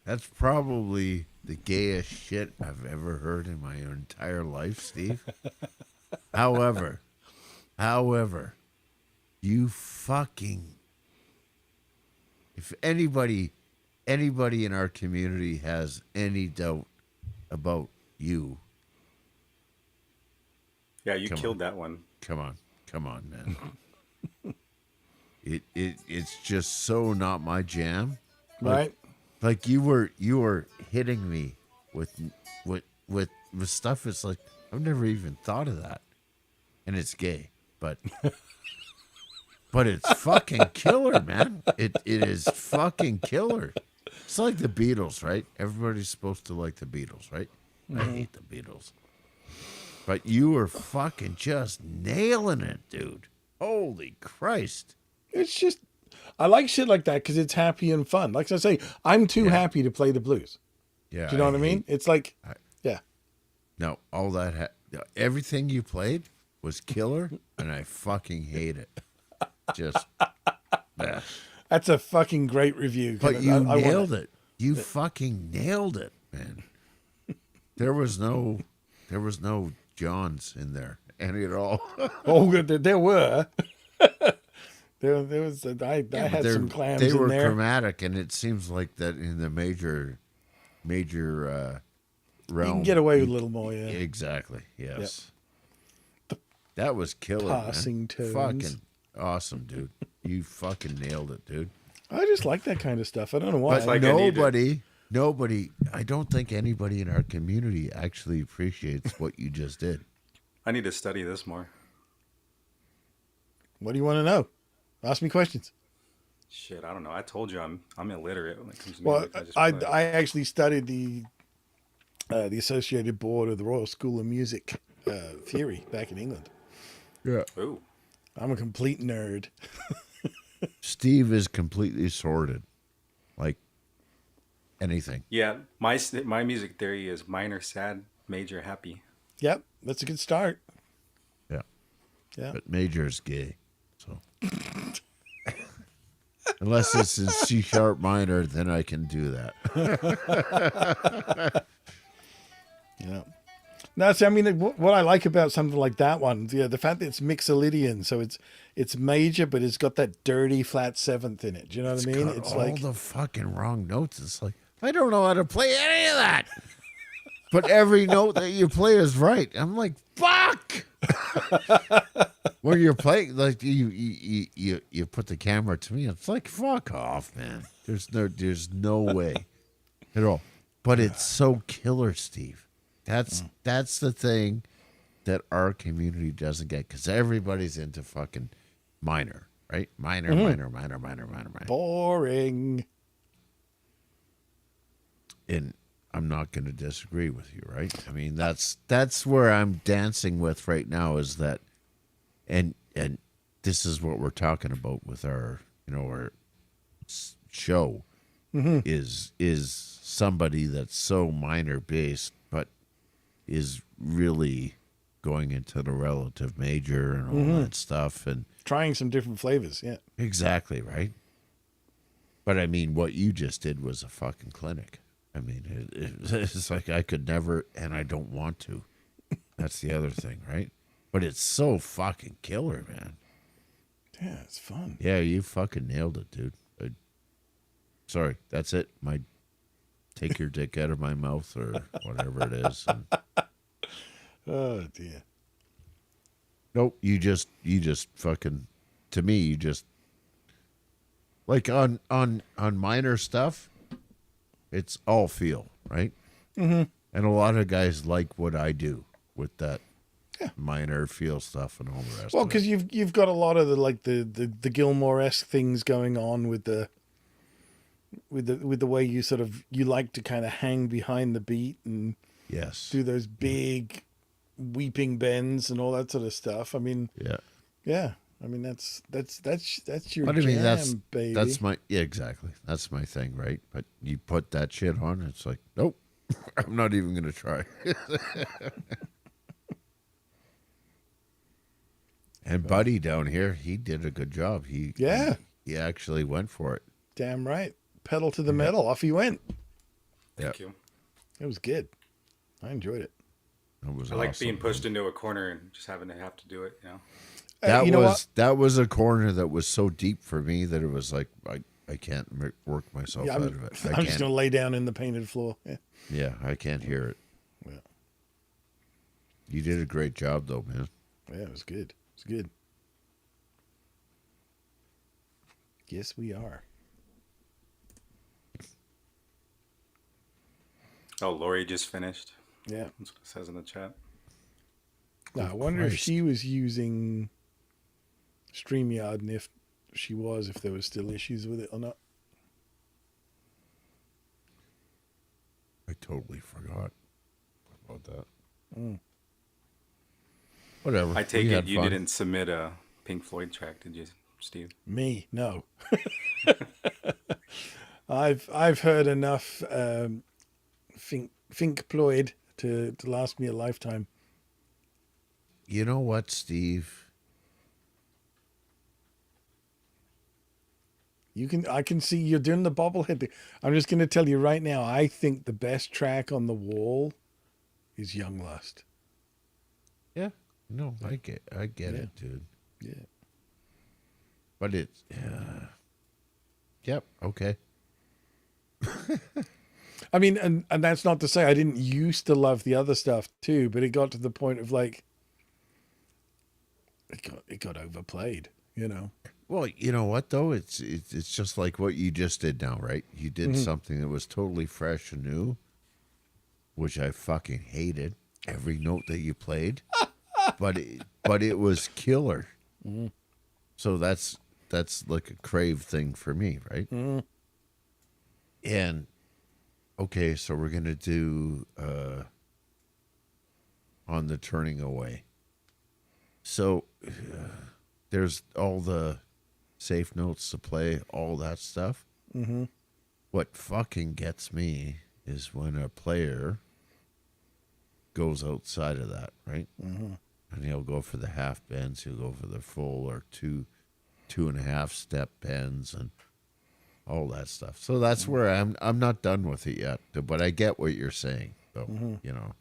S5: That's probably the gayest shit I've ever heard in my entire life, Steve. However, you fucking... If anybody in our community has any doubt about you...
S9: Yeah, you
S5: Come
S9: killed that one.
S5: Come on, man. It's just so not my jam.
S7: Right?
S5: Like you were hitting me with stuff. It's like I've never even thought of that, and it's gay, but it's fucking killer, man. It is fucking killer. It's like the Beatles, right? Everybody's supposed to like the Beatles, right? I hate the Beatles, but you were fucking just nailing it, dude. Holy Christ!
S7: It's just, I like shit like that because it's happy and fun. Like I say, I'm too happy to play the blues.
S5: Yeah,
S7: Do you know what I mean? It's like, yeah.
S5: No, all that everything you played was killer, and I fucking hate it. Just, yeah.
S7: That's a fucking great review.
S5: But you
S7: I
S5: nailed it. You fucking nailed it, man. There was no Johns in there, any at all.
S7: Oh, there were. there was. I had some clams
S5: They
S7: in
S5: were
S7: there.
S5: chromatic, and it seems like that in the major realm.
S7: You can get away with a little more, yeah.
S5: Exactly. Yes. That was killer,
S7: Passing
S5: man.
S7: tones.
S5: Fucking awesome, dude. You fucking nailed it, dude.
S7: I just like that kind of stuff. I don't know why.
S9: It's like I need to-
S5: Nobody, I don't think anybody in our community actually appreciates what you just did.
S9: I need to study this more.
S7: What do you want to know? Ask me questions.
S9: Shit, I don't know. I told you I'm illiterate when it comes to
S7: Well,
S9: music. just
S7: I
S9: play.
S7: actually studied the Associated Board of the Royal School of Music theory back in England.
S5: Yeah.
S9: Ooh.
S7: I'm a complete nerd.
S5: Steve is completely sorted. Like anything.
S9: Yeah, my music theory is minor sad, major happy.
S7: Yep, that's a good start.
S5: Yeah.
S7: Yeah.
S5: But major is gay. So unless it's in C sharp minor, then I can do that.
S7: Yeah. No, see, I mean, what I like about something like that one, the fact that it's Mixolydian, so it's major, but it's got that dirty flat seventh in it. Do you know what I mean?
S5: Got
S7: It's
S5: all
S7: like
S5: the fucking wrong notes. It's like I don't know how to play any of that. But every note that you play is right. I'm like, fuck. When you're playing, like you put the camera to me, it's like, fuck off, man. There's no way at all. But it's so killer, Steve. That's the thing that our community doesn't get because everybody's into fucking minor, right? Minor.
S7: boring.
S5: And I'm not going to disagree with you, right? I mean, that's where I'm dancing with right now is that, and this is what we're talking about with our, our show is somebody that's so minor based, but is really going into the relative major and all that stuff. And
S7: Trying some different flavors, yeah.
S5: exactly, right? But I mean, what you just did was a fucking clinic. I mean, it's like I could never, and I don't want to. That's the other thing, right? But it's so fucking killer, man.
S7: Yeah, it's fun.
S5: Yeah, you fucking nailed it, dude. Sorry, that's it. Take your dick out of my mouth or whatever it is. And,
S7: Oh dear.
S5: nope, you just fucking, to me, you just, like on minor stuff, it's all feel, right? Mm-hmm. And a lot of guys like what I do with that minor feel stuff and all the rest.
S7: Well,
S5: of it.
S7: because you've got a lot of the Gilmore-esque things going on with the way you like to kind of hang behind the beat and
S5: yes,
S7: do those big weeping bends and all that sort of stuff. I mean,
S5: yeah.
S7: I mean that's your
S5: But I mean,
S7: jam, baby.
S5: that's my exactly. That's my thing, right? But you put that shit on, it's like, nope, I'm not even gonna try. And Buddy down here, he did a good job. He actually went for it.
S7: Damn right. Pedal to the metal. Off he went.
S9: Thank you.
S7: It was good. I enjoyed it.
S5: That was
S9: I like
S5: awesome,
S9: being pushed
S5: man.
S9: into a corner and just having to have to do it. You know.
S5: That
S7: you know what?
S5: that was a corner that was so deep for me that it was like I can't work myself
S7: Yeah,
S5: out of it. I
S7: I'm
S5: can't.
S7: just gonna lay down in the painted floor. Yeah.
S5: Yeah, I can't hear it.
S7: Yeah.
S5: You did a great job, though, man.
S7: Yeah, it was good. It's good. Yes, we are.
S9: Oh, Lori just finished.
S7: Yeah.
S9: That's what it says in the chat.
S7: Now, I wonder if
S5: Christ.
S7: she was using StreamYard and if she was, if there was still issues with it or not.
S5: I totally forgot about that. Whatever.
S9: I take
S5: we
S9: it
S5: had
S9: you
S5: fun.
S9: didn't submit a Pink Floyd track, did you, Steve?
S7: Me, no. I've heard enough Pink Floyd to last me a lifetime.
S5: You know what, Steve?
S7: I can see you're doing the bobblehead thing. I'm just going to tell you right now. I think the best track on the wall is Young Lust.
S5: Yeah. No, I get it, dude.
S7: Yeah.
S5: But it's yep, okay.
S7: I mean, and that's not to say I didn't used to love the other stuff too, but it got to the point of like it got overplayed, you know.
S5: Well, you know what though? It's just like what you just did now, right? You did something that was totally fresh and new, which I fucking hated. Every note that you played, but it was killer. So that's like a crave thing for me, right? And okay, so we're gonna do On the Turning Away. So there's all the safe notes to play, all that stuff. What fucking gets me is when a player goes outside of that, right? And he'll go for the half bends, he'll go for the full or 2.5 step bends and all that stuff. So that's where I'm not done with it yet, but I get what you're saying, though. You know,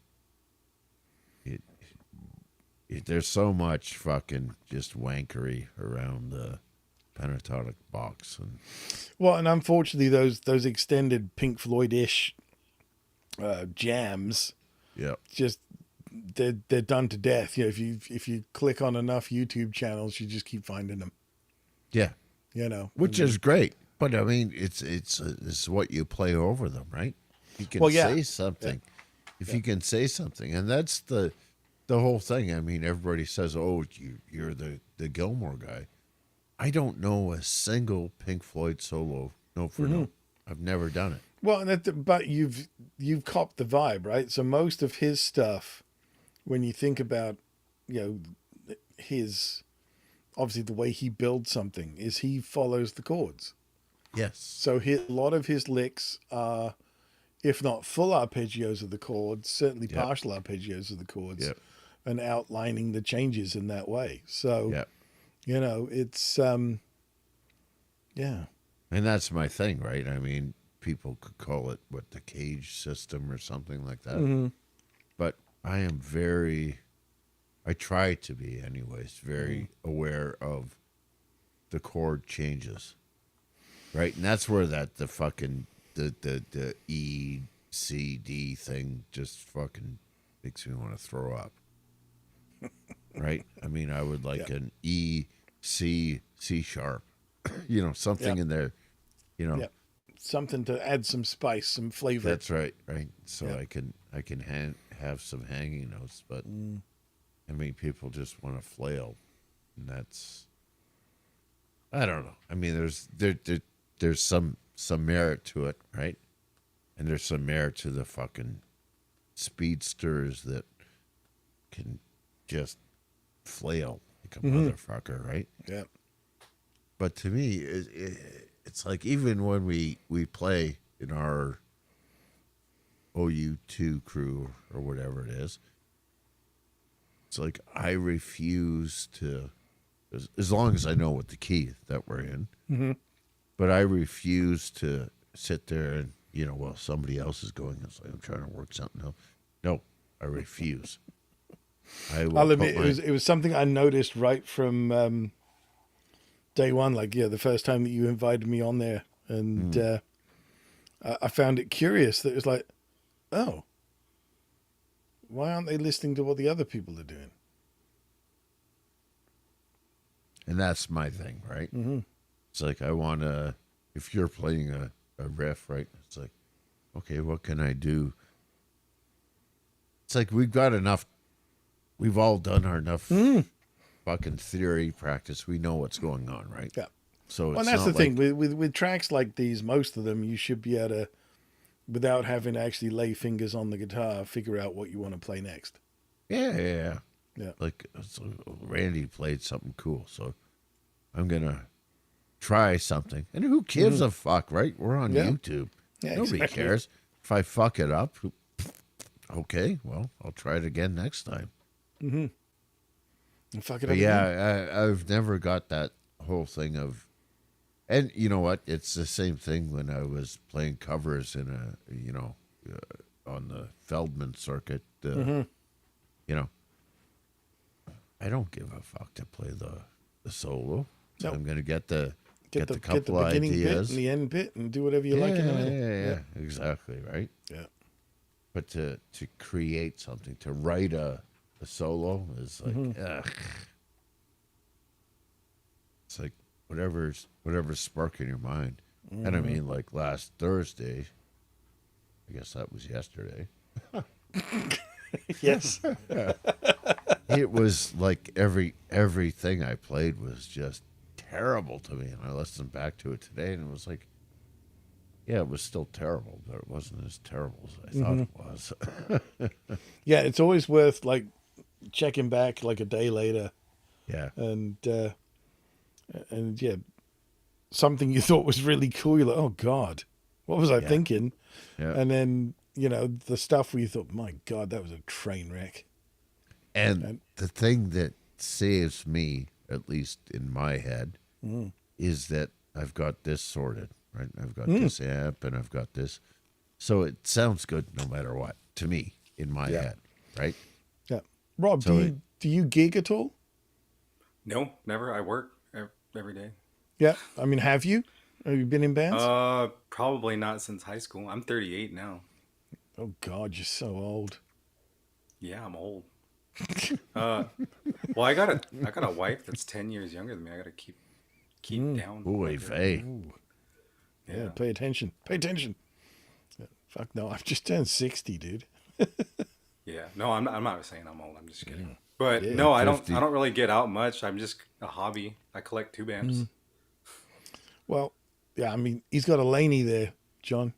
S5: there's so much fucking just wankery around the pentatonic box, and
S7: Well, and unfortunately, those extended Pink Floyd-ish jams,
S5: yeah,
S7: just they're done to death. You know, if you click on enough YouTube channels, you just keep finding them.
S5: yeah,
S7: You know,
S5: which is great. But I mean, it's what you play over them, right? You can
S7: Well, yeah.
S5: say something. If you can say something, and that's the whole thing. I mean, everybody says, "Oh, you're the Gilmore guy." I don't know a single Pink Floyd solo note for note. I've never done it.
S7: Well, but you've copped the vibe, right? So most of his stuff, when you think about, you know, his obviously the way he builds something is he follows the chords.
S5: Yes.
S7: So a lot of his licks are, if not full arpeggios of the chords, certainly
S5: Yep.
S7: partial arpeggios of the chords,
S5: Yep.
S7: and outlining the changes in that way. So,
S5: Yeah.
S7: you know, it's yeah.
S5: And that's my thing, right? I mean, people could call it the cage system or something like that. But I am I try to be anyways, very aware of the chord changes. Right? And that's where the fucking the E C D thing just fucking makes me want to throw up. Right? I mean, I would like an E C sharp. You know, something in there, you know.
S7: Yep. Something to add some spice, some flavor.
S5: That's right, right. So
S7: Yep.
S5: I can have some hanging notes, but I mean, people just want to flail, and that's I don't know. I mean, there's some merit to it, right? And there's some merit to the fucking speedsters that can just flail like a motherfucker, right?
S7: Yeah.
S5: But to me, it's like even when we play in our OU2 crew or whatever it is, it's like I refuse to, as long as I know what the key that we're in, but I refuse to sit there and, well, somebody else is going. It's like I'm trying to work something out. No, I refuse.
S7: I'll admit it was something I noticed right from day one. Like, yeah, the first time that you invited me on there, and I found it curious that it was like, oh, why aren't they listening to what the other people are doing?
S5: And that's my thing, right? Mm-hmm. It's like I want to. If you're playing a riff, right? It's like, okay, what can I do? It's like we've got enough. We've all done our enough fucking theory practice. We know what's going on, right?
S7: Yeah.
S5: So
S7: Well,
S5: it's
S7: and that's
S5: not
S7: the thing
S5: like-
S7: with tracks like these. Most of them, you should be able to, without having to actually lay fingers on the guitar, figure out what you want to play next.
S5: Yeah.
S7: Yeah.
S5: Like so Randy played something cool, so I'm gonna try something. And who gives a fuck, right? We're on
S7: Yeah.
S5: YouTube.
S7: Yeah,
S5: Nobody
S7: exactly.
S5: cares. If I fuck it up, okay, well, I'll try it again next time.
S7: And fuck it
S5: But
S7: up.
S5: yeah, I've never got that whole thing of, and you know what? It's the same thing when I was playing covers in on the Feldman circuit. You know, I don't give a fuck to play the solo. So
S7: Nope.
S5: I'm gonna get the
S7: Get the
S5: couple
S7: beginning
S5: ideas.
S7: bit and the end bit and do whatever you like in the middle.
S5: Yeah, exactly, right.
S7: Yeah.
S5: But to create something, to write a solo is like, ugh. It's like whatever's sparking your mind. And I mean, like last Thursday, I guess that was yesterday.
S7: Yes.
S5: It was like everything I played was just terrible to me, and I listened back to it today, and it was like, yeah, it was still terrible, but it wasn't as terrible as I thought it was.
S7: Yeah, it's always worth like checking back like a day later
S5: Yeah,
S7: and yeah, something you thought was really cool. You're like, oh God, what was I thinking?
S5: yeah.
S7: And then, the stuff where you thought, my God, that was a train wreck.
S5: And the thing that saves me, at least in my head, is that I've got this sorted, right? I've got this amp and I've got this. So it sounds good no matter what, to me, in my head, right?
S7: Yeah. Rob,
S5: So
S7: do you gig at all?
S9: No, never. I work every day.
S7: Yeah. I mean, have you? Have you been in bands?
S9: Probably not since high school. I'm 38 now.
S7: Oh God, you're so old.
S9: Yeah, I'm old. Well, I got a wife that's 10 years younger than me. I got to keep down.
S5: Ooh,
S9: with her.
S5: vey.
S7: Yeah. Pay attention. Pay attention. Yeah, fuck no, I've just turned 60, dude.
S9: Yeah. No, I'm not saying I'm old. I'm just kidding. But
S7: Yeah,
S9: no, I
S5: 50.
S9: don't really get out much. I'm just a hobby. I collect tube amps.
S7: Well, yeah, I mean, he's got a Laney there, John.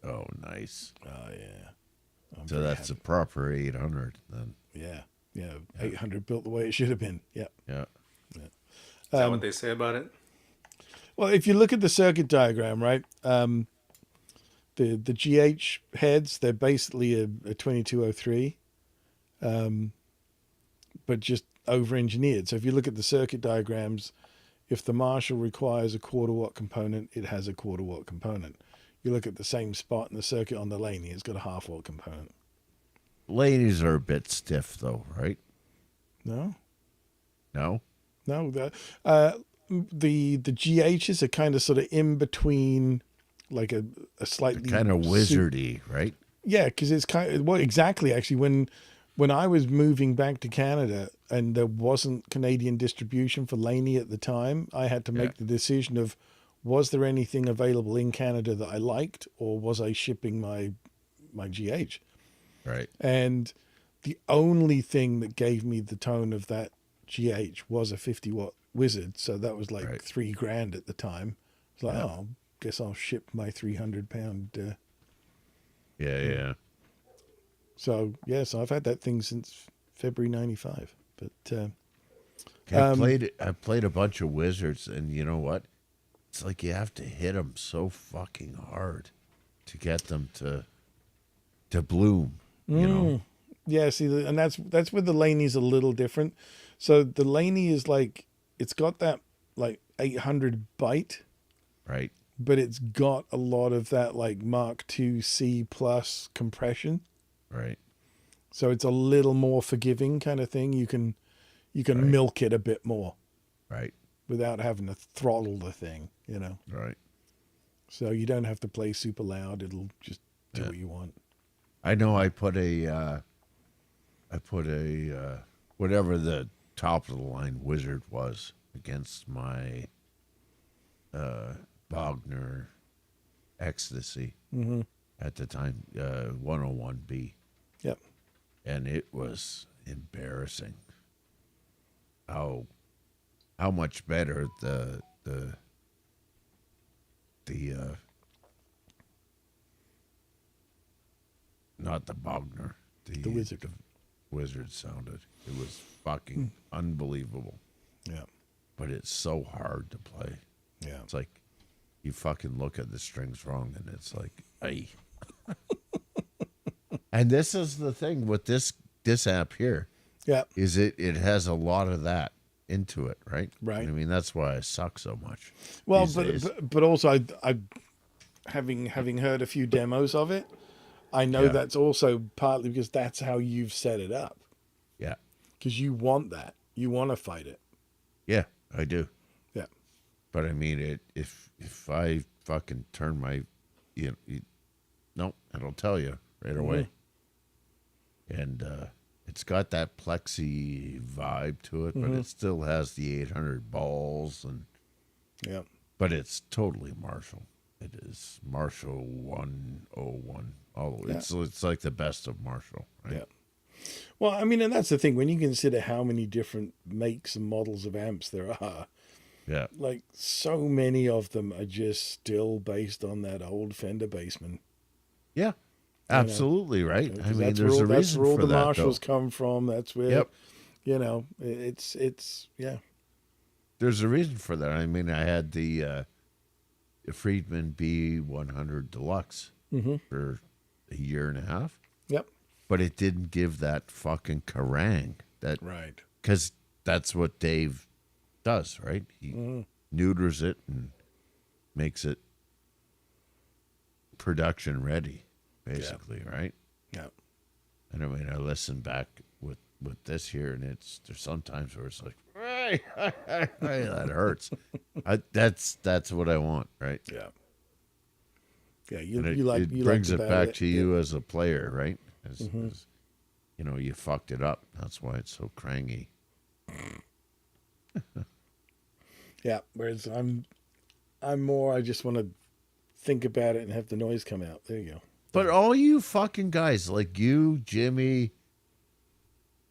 S5: Oh, nice.
S7: Oh yeah.
S5: So that's a proper 800 then.
S7: Yeah. 800 built the way it should have been. Yeah.
S5: Yeah.
S9: Is that what they say about it?
S7: Well, if you look at the circuit diagram, right, the GH heads, they're basically a 2203, but just over-engineered. So if you look at the circuit diagrams, if the Marshall requires a quarter-watt component, it has a quarter-watt component. You look at the same spot in the circuit on the Laney, it's got a half-watt component.
S5: Ladies are a bit stiff though, right?
S7: No?
S5: No?
S7: No, the GHs are kind of sort of in between, like a slightly
S5: Kind of wizardy, right?
S7: Yeah, because it's kind of, well, exactly. Actually, when I was moving back to Canada and there wasn't Canadian distribution for Laney at the time, I had to make the decision of, was there anything available in Canada that I liked, or was I shipping my GH?
S5: Right.
S7: And the only thing that gave me the tone of that GH was a 50-watt Wizard, so that was like
S5: Right.
S7: $3,000 at the time. It's like, oh, guess I'll ship my 300-pound.
S5: Yeah.
S7: So yes, I've had that thing since February '95. But
S5: I played a bunch of wizards, and you know what? It's like you have to hit them so fucking hard to get them to bloom. You know,
S7: yeah, see, and that's where the Laney's a little different. So the Laney is like, it's got that like 800 bite,
S5: right?
S7: but it's got a lot of that like Mark II C plus compression.
S5: Right.
S7: So it's a little more forgiving kind of thing. You can
S5: Right.
S7: milk it a bit more
S5: Right.
S7: without having to throttle the thing, you know.
S5: Right.
S7: So you don't have to play super loud. It'll just do
S5: Yeah.
S7: what you want.
S5: I know I put a whatever the top of the line Wizard was against my Wagner Ecstasy at the time, 101B.
S7: Yep.
S5: And it was embarrassing how much better the not the Wagner,
S7: The Wizard.
S5: the Wizard sounded. It was fucking unbelievable.
S7: Yeah.
S5: But it's so hard to play.
S7: Yeah.
S5: It's like you fucking look at the strings wrong and it's like, ay. And this is the thing with this app here,
S7: Yeah.
S5: is it has a lot of that into it, right?
S7: Right.
S5: I mean, that's why I suck so much.
S7: Well,
S5: these days.
S7: but also I having heard a few demos of it, I know
S5: Yeah.
S7: that's also partly because that's how you've set it up.
S5: Yeah.
S7: Because you want that. You want to fight it.
S5: Yeah, I do.
S7: Yeah.
S5: But I mean, if I fucking turn my, no, it'll tell you right away. And it's got that plexi vibe to it, but it still has the 800 balls, and
S7: Yeah.
S5: but it's totally Marshall. It is Marshall 101. It's like the best of Marshall, right?
S7: Yeah. Well, I mean, and that's the thing when you consider how many different makes and models of amps there are.
S5: Yeah.
S7: Like so many of them are just still based on that old Fender Bassman.
S5: Yeah. Absolutely, right? I mean,
S7: That's
S5: there's a
S7: that's
S5: reason
S7: where all
S5: for
S7: the
S5: that,
S7: Marshalls
S5: though.
S7: come from. That's where,
S5: Yep.
S7: it's yeah.
S5: There's a reason for that. I mean, I had the Friedman B100 Deluxe for a year and a half,
S7: Yep.
S5: but it didn't give that fucking Kerrang. That
S7: Right.
S5: because that's what Dave does, right? He neuters it and makes it production ready, basically, right?
S7: Yeah.
S5: And I mean, I listen back with this here, and there's sometimes where it's like, hey, that hurts. That's what I want, right?
S7: Yeah. Yeah. You
S5: And
S7: like
S5: it
S7: you
S5: brings
S7: like
S5: it back to you as a player, right? As you fucked it up. That's why it's so crangy.
S7: Yeah. Whereas I'm more. I just want to think about it and have the noise come out. There you go.
S5: But all you fucking guys, like you, Jimmy,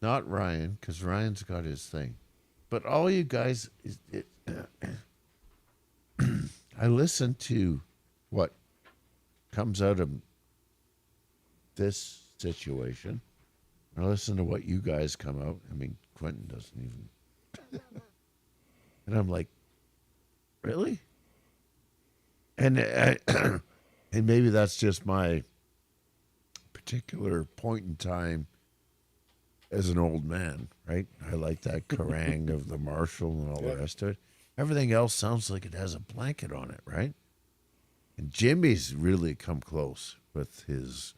S5: not Ryan, because Ryan's got his thing, but all you guys, I listen to what comes out of this situation. I listen to what you guys come out. I mean, Quentin doesn't even. And I'm like, really? And and maybe that's just my particular point in time as an old man, right? I like that Kerrang of the Marshall and all the rest of it. Everything else sounds like it has a blanket on it, right? And Jimmy's really come close with his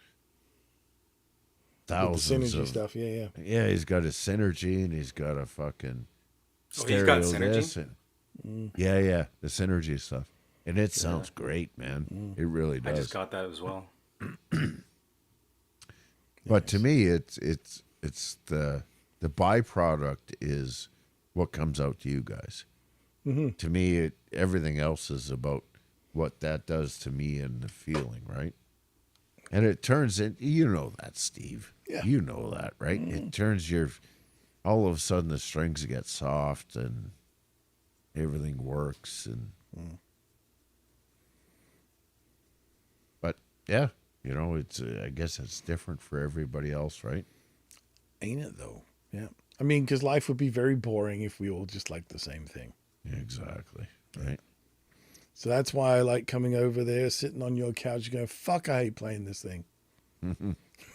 S5: thousands
S7: Synergy
S5: of
S7: stuff. Yeah. Yeah.
S5: Yeah, he's got his Synergy and he's got a fucking
S9: Oh, he's got
S5: stereo
S9: Synergy?
S5: this and- Yeah, the Synergy stuff. And it sounds great, man. It really
S9: I
S5: does.
S9: just got that as well.
S5: But to me, it's the byproduct is what comes out to you guys. To me, everything else is about what that does to me and the feeling, right? And it turns in, you know that, Steve.
S7: Yeah.
S5: You know that, right? It turns all of a sudden the strings get soft and everything works. And But yeah, it's I guess it's different for everybody else, right?
S7: Ain't it though? Yeah. I mean, because life would be very boring if we all just liked the same thing.
S5: Yeah, exactly. Right.
S7: So that's why I like coming over there, sitting on your couch, going, "Fuck, I hate playing this thing."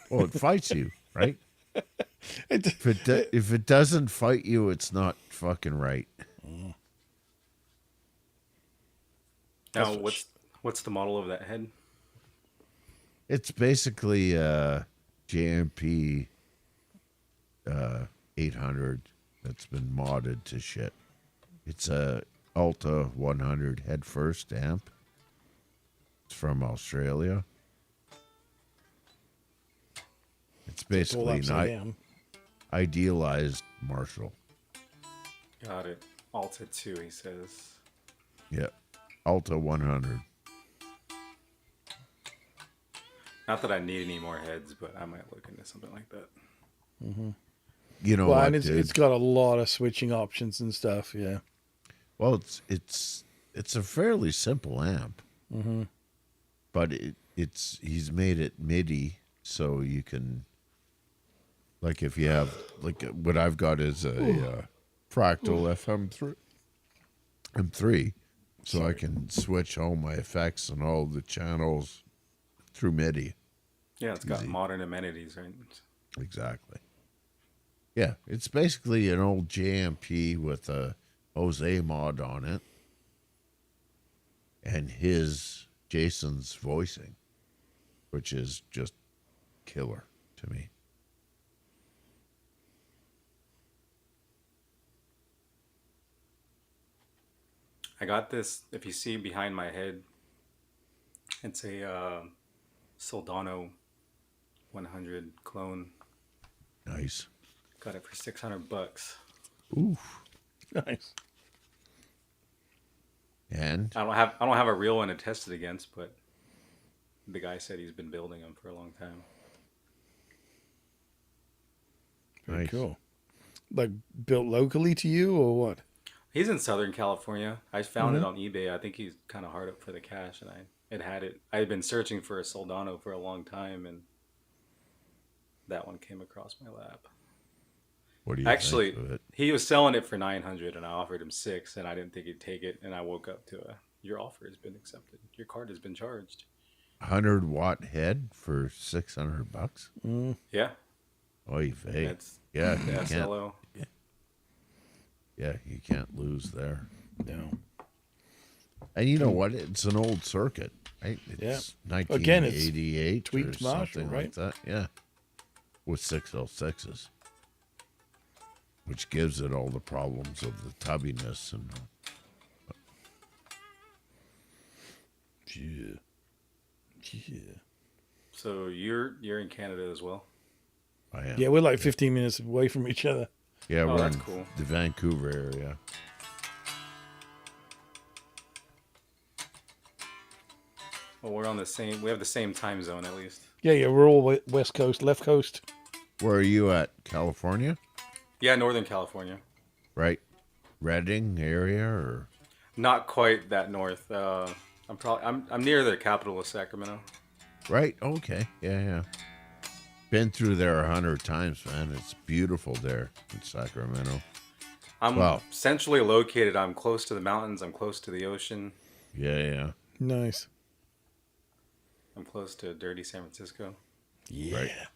S5: Well, it fights you, right?
S7: It-
S5: If it doesn't fight you, it's not fucking right.
S9: Now, What's the model of that head?
S5: It's basically JMP 800 that's been modded to shit. It's a Alta 100 head first amp. It's from Australia. It's
S7: All
S5: basically
S7: upside
S5: an
S7: down.
S5: idealized Marshall.
S9: Got it. Alta 2, he says.
S5: Yeah. Alta 100.
S9: Not that I need any more heads, but I might look into something like that.
S5: You know
S7: Well,
S5: what,
S7: and
S5: dude?
S7: it's got a lot of switching options and stuff. Yeah.
S5: Well, it's a fairly simple amp, but he's made it MIDI so you can, like, if you have like what I've got is a Fractal M3, so I can switch all my effects and all the channels through MIDI.
S9: Yeah, it's got
S5: Easy.
S9: modern amenities, right?
S5: Exactly. Yeah, it's basically an old JMP with a Jose mod on it and Jason's voicing, which is just killer to me.
S9: I got this, if you see behind my head, it's a Soldano 100 clone.
S5: Nice.
S9: Got it for $600.
S5: Oof.
S7: Nice.
S5: And
S9: I don't have a real one to test it against, but the guy said he's been building them for a long time.
S7: Very
S5: Nice.
S7: cool. Like built locally to you or what?
S9: He's in Southern California. I found it on eBay. I think he's kind of hard up for the cash, and I had been searching for a Soldano for a long time, and that one came across my lap.
S5: what do you
S9: Actually,
S5: think of it?
S9: he was selling it for $900, and I offered him $600, and I didn't think he'd take it. And I woke up to your offer has been accepted. Your card has been charged.
S5: 100-watt head for $600?
S9: Yeah,
S5: Oy vey.
S9: that's
S5: Yeah,
S9: the
S5: you can't.
S9: SLO.
S5: Yeah, you can't lose there.
S7: No.
S5: And you know what? It's an old circuit, right? It's
S7: Yeah. Again, it's
S5: 1988
S7: tweaked
S5: or
S7: Marshall,
S5: something
S7: right?
S5: like that. Yeah, with 606s, which gives it all the problems of the tubbiness and.
S7: Yeah. Yeah.
S9: So you're in Canada as well.
S5: I am.
S7: Yeah, we're like 15 minutes away from each other.
S5: Yeah,
S9: Oh,
S5: we're
S9: that's
S5: in
S9: cool.
S5: the Vancouver area.
S9: Well, we're on the same. We have the same time zone at least.
S7: Yeah, we're all West Coast, left coast.
S5: Where are you at? California,
S9: Yeah, Northern California.
S5: right? Redding area, or
S9: Not quite that north. I'm near the capital of Sacramento.
S5: right? Okay, yeah. Been through there 100 times, man. It's beautiful there in Sacramento.
S9: I'm
S5: Wow.
S9: centrally located. I'm close to the mountains. I'm close to the ocean.
S5: Yeah.
S7: Nice.
S9: I'm close to dirty San Francisco.
S7: Yeah.
S5: Right.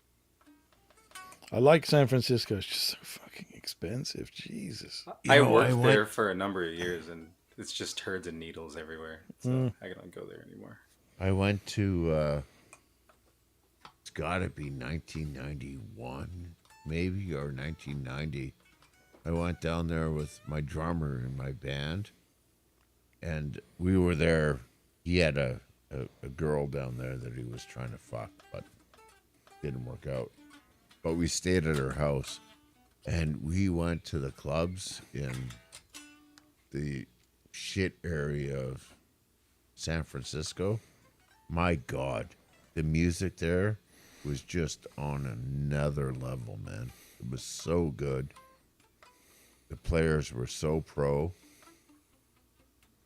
S7: I like San Francisco. It's just so fucking expensive. Jesus.
S9: I
S5: know,
S9: worked
S5: I went-
S9: there for a number of years, and it's just turds and needles everywhere. So I don't go there anymore.
S5: I went to, it's got to be 1991, maybe, or 1990. I went down there with my drummer in my band, and we were there. He had a girl down there that he was trying to fuck, but didn't work out. But we stayed at her house, and we went to the clubs in the shit area of San Francisco. My God, the music there was just on another level, man. It was so good. The players were so pro,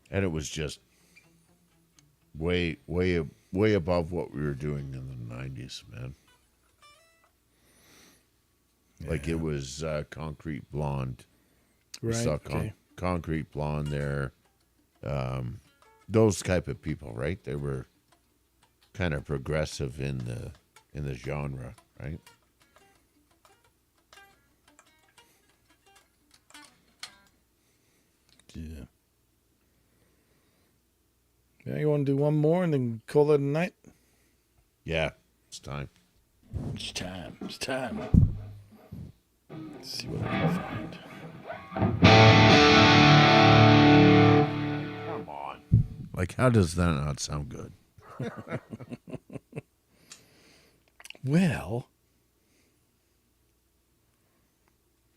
S5: and it was just way above what we were doing in the 90s, man. Like it was Concrete Blonde. We
S7: Right.
S5: saw
S7: Okay.
S5: Concrete Blonde there. Those type of people, right? They were kind of progressive in the genre, right?
S7: Yeah. Yeah, you want to do one more and then call it a night?
S5: Yeah, it's time.
S7: It's time. It's time. Let's see what I can find.
S5: Come on. Like, how does that not sound good?
S7: Well,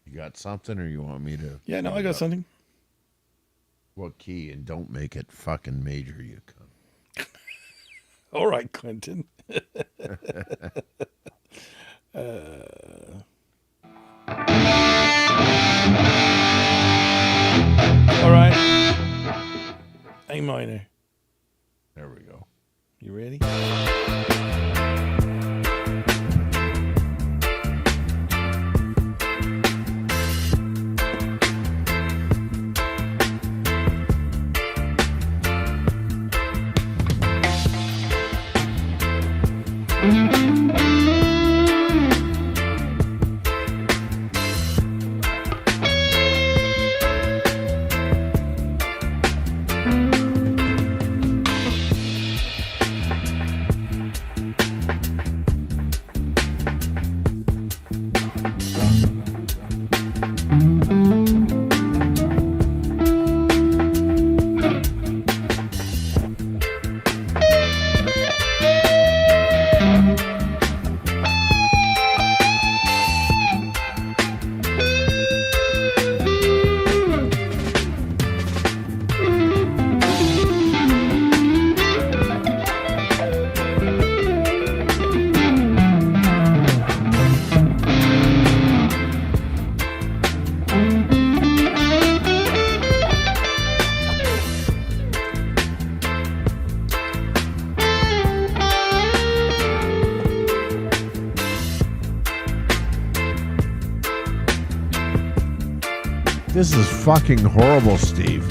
S5: You got something, or you want me to?
S7: yeah, no, I got something.
S5: What key? And don't make it fucking major, you cunt.
S7: All right, Clinton. All right. A minor.
S5: There we go.
S7: You ready?
S5: This is fucking horrible, Steve.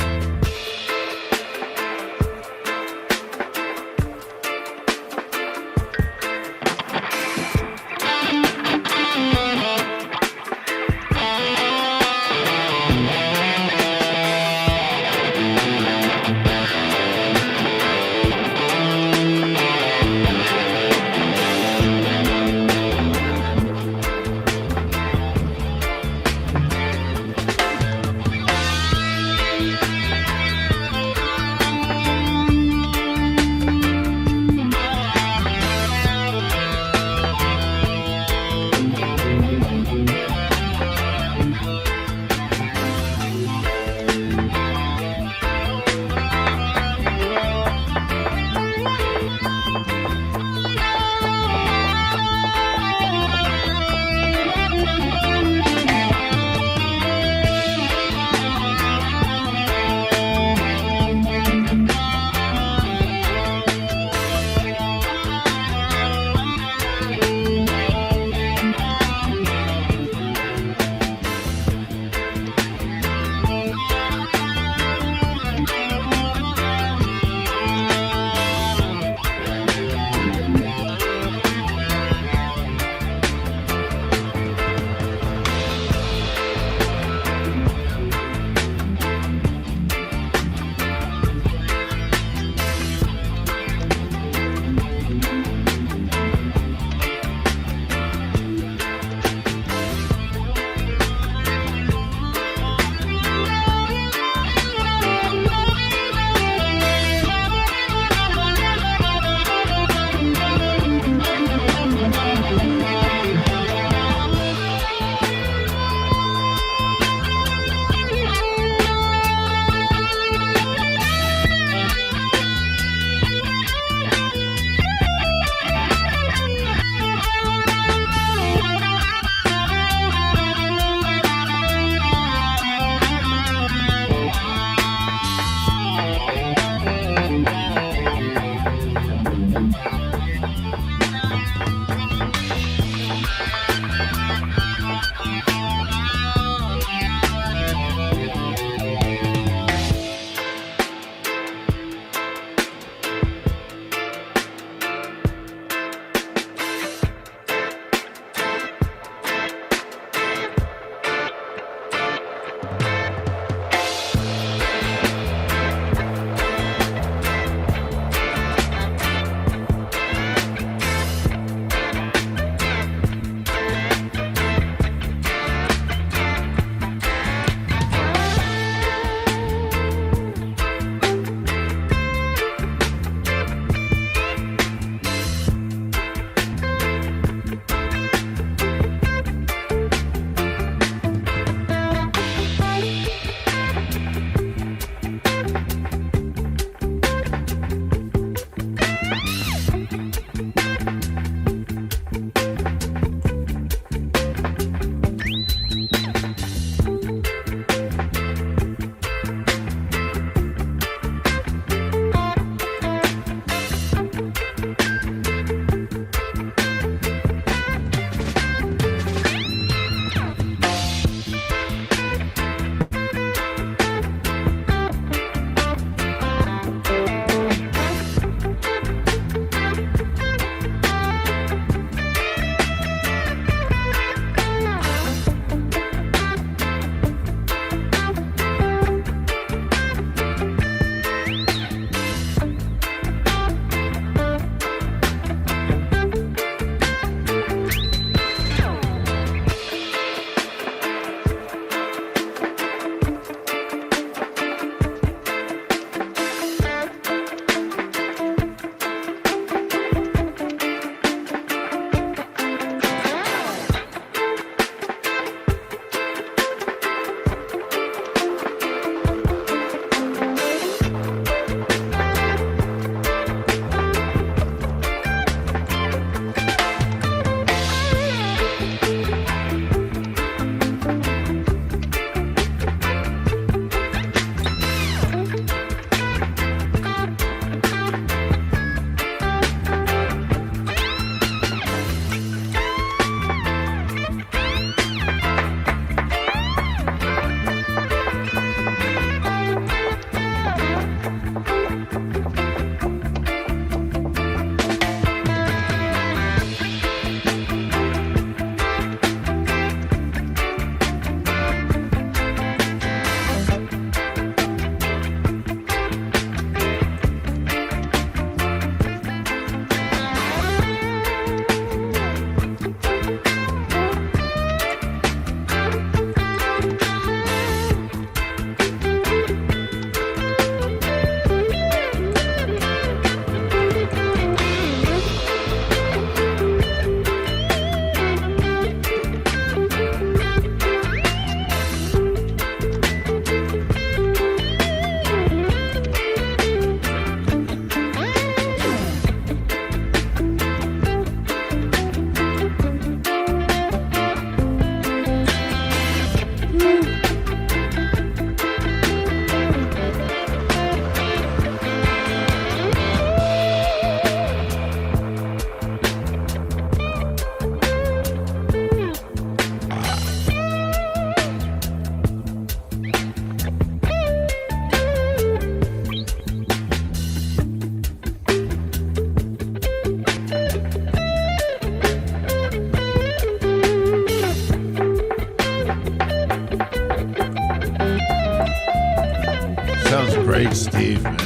S5: Great, Steve, man.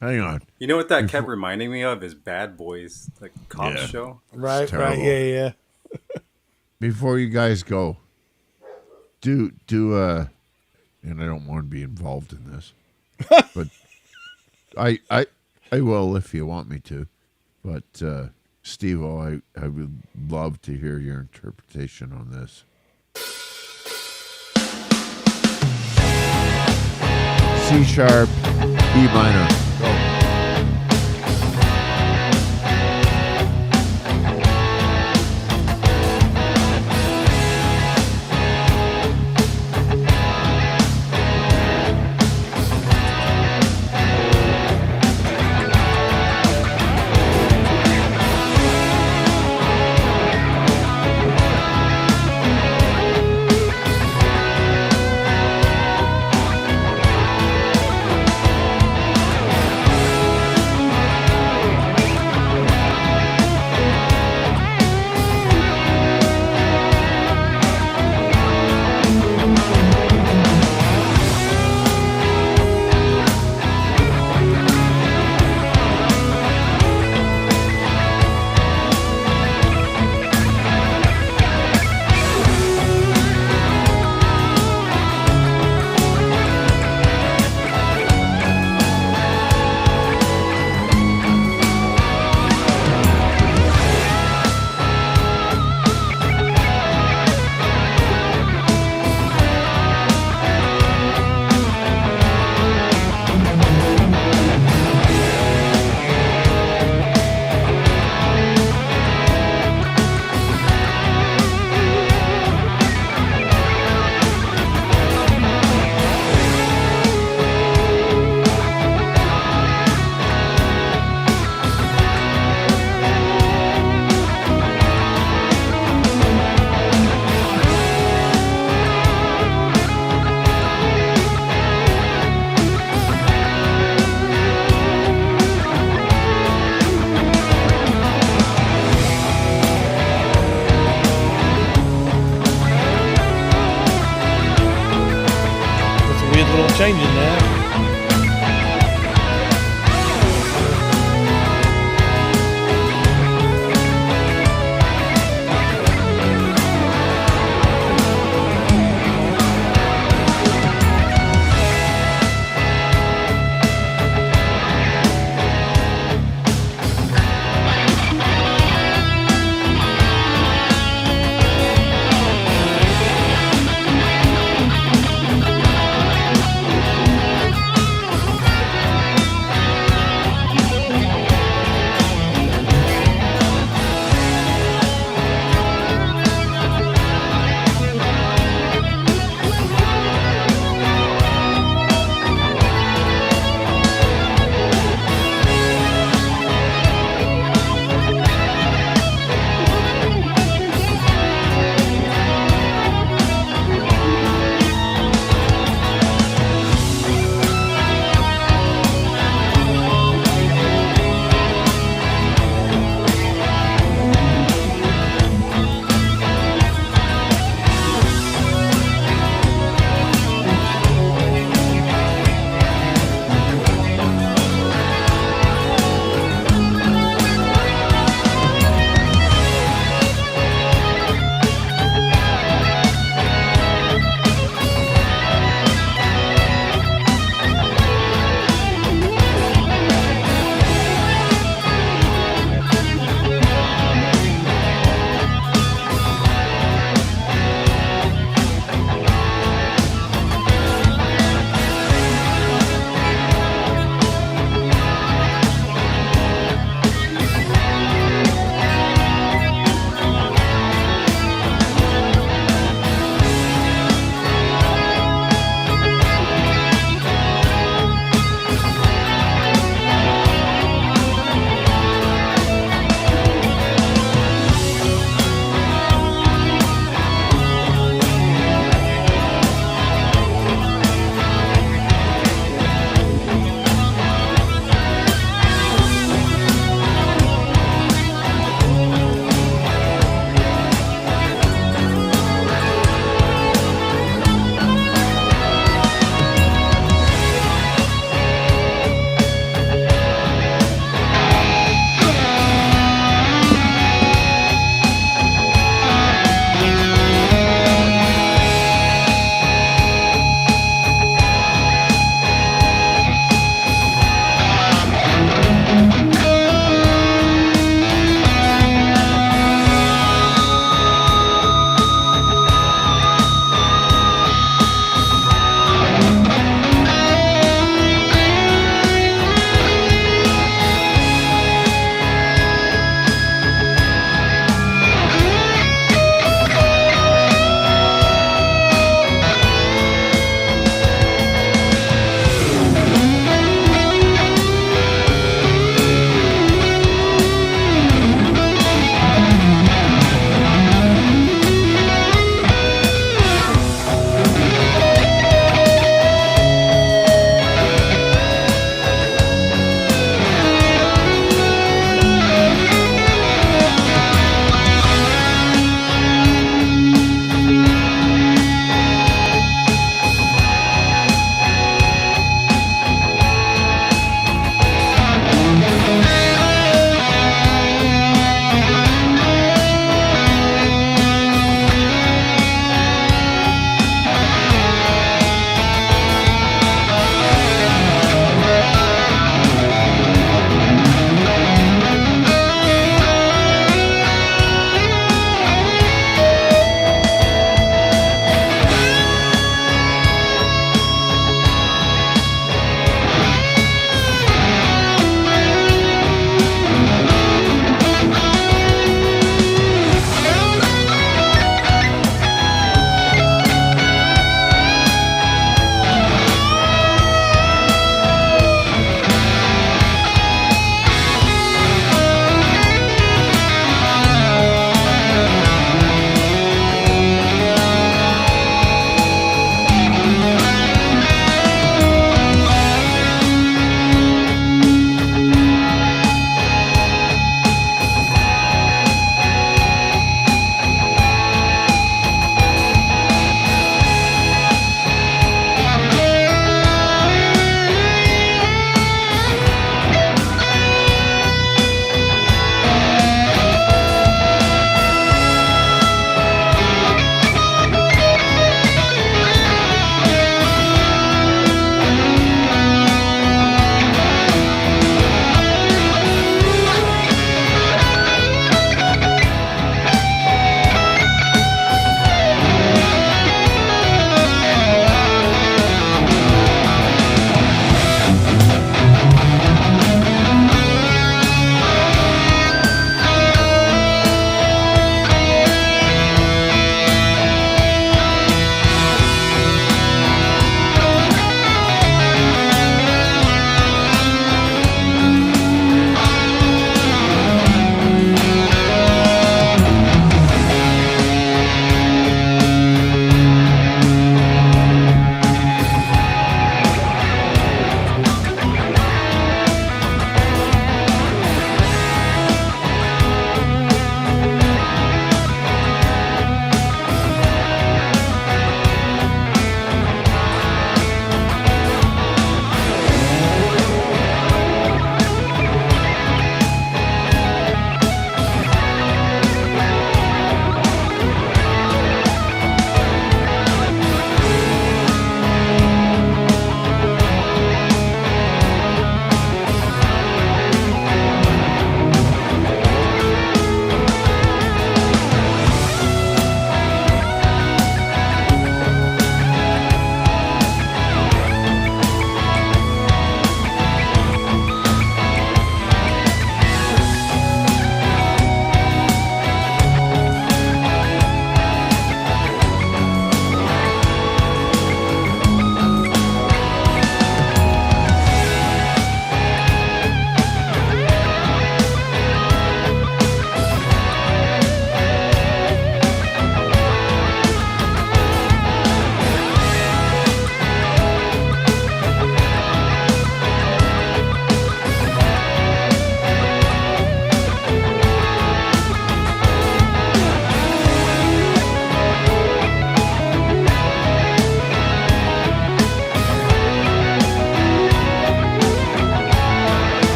S5: Hang on.
S9: You know what that kept reminding me of is Bad Boys, like cop
S5: Yeah.
S9: show.
S7: Right,
S5: terrible.
S7: yeah.
S5: Before you guys go, do and I don't want to be involved in this, but I will if you want me to. But Steve-O, I would love to hear your interpretation on this. C sharp, E minor. Go.
S7: changing now.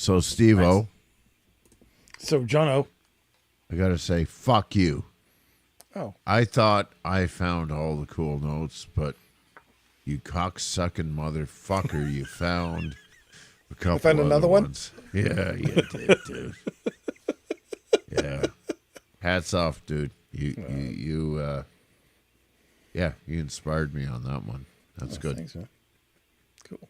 S5: So, Steve-O,
S7: So, Jono.
S5: I got to say, fuck you.
S7: Oh.
S5: I thought I found all the cool notes, but you cocksucking motherfucker, you found a couple
S7: found
S5: other
S7: another one?
S5: ones. Yeah, you did, dude. Yeah. Hats off, dude. You inspired me on that one. That's good.
S7: Thanks, man. Cool.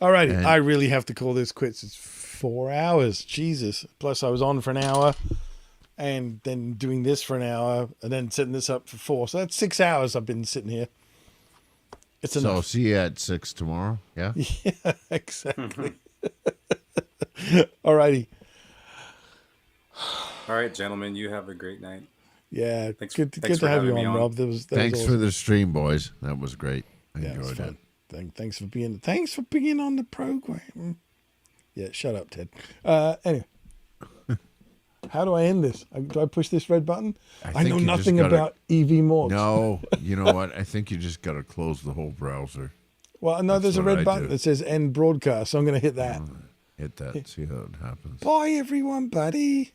S7: All righty.
S5: And-
S7: I really have to call this quits. It's 4 hours. Jesus. Plus, I was on for an hour and then doing this for an hour and then setting this up for 4. So that's 6 hours I've been sitting here. It's
S5: So,
S7: enough.
S5: see you at 6 tomorrow. Yeah?
S7: Yeah, exactly. All righty.
S9: All right, gentlemen, you have a great night.
S7: Yeah.
S9: Thanks-
S7: good
S9: thanks
S7: to
S9: for
S7: have you
S9: having
S7: on,
S9: me on.
S7: Rob. That was
S5: Thanks
S7: awesome.
S5: for the stream, boys. That was great. I
S7: Yeah, it was
S5: enjoyed it.
S7: fun. Thanks for being on the program. Yeah, shut up, Ted. Anyway, how do I end this? Do I push this red button? I
S5: think
S7: know
S5: you just
S7: nothing
S5: gotta-
S7: about EV morphs.
S5: No, you know what? I think you just got to close the whole browser.
S7: Well, I know
S5: That's
S7: there's a
S5: what I
S7: red button
S5: do.
S7: that says end broadcast, so I'm going to hit that.
S5: Hit that. See how it happens.
S7: Bye, everyone, buddy.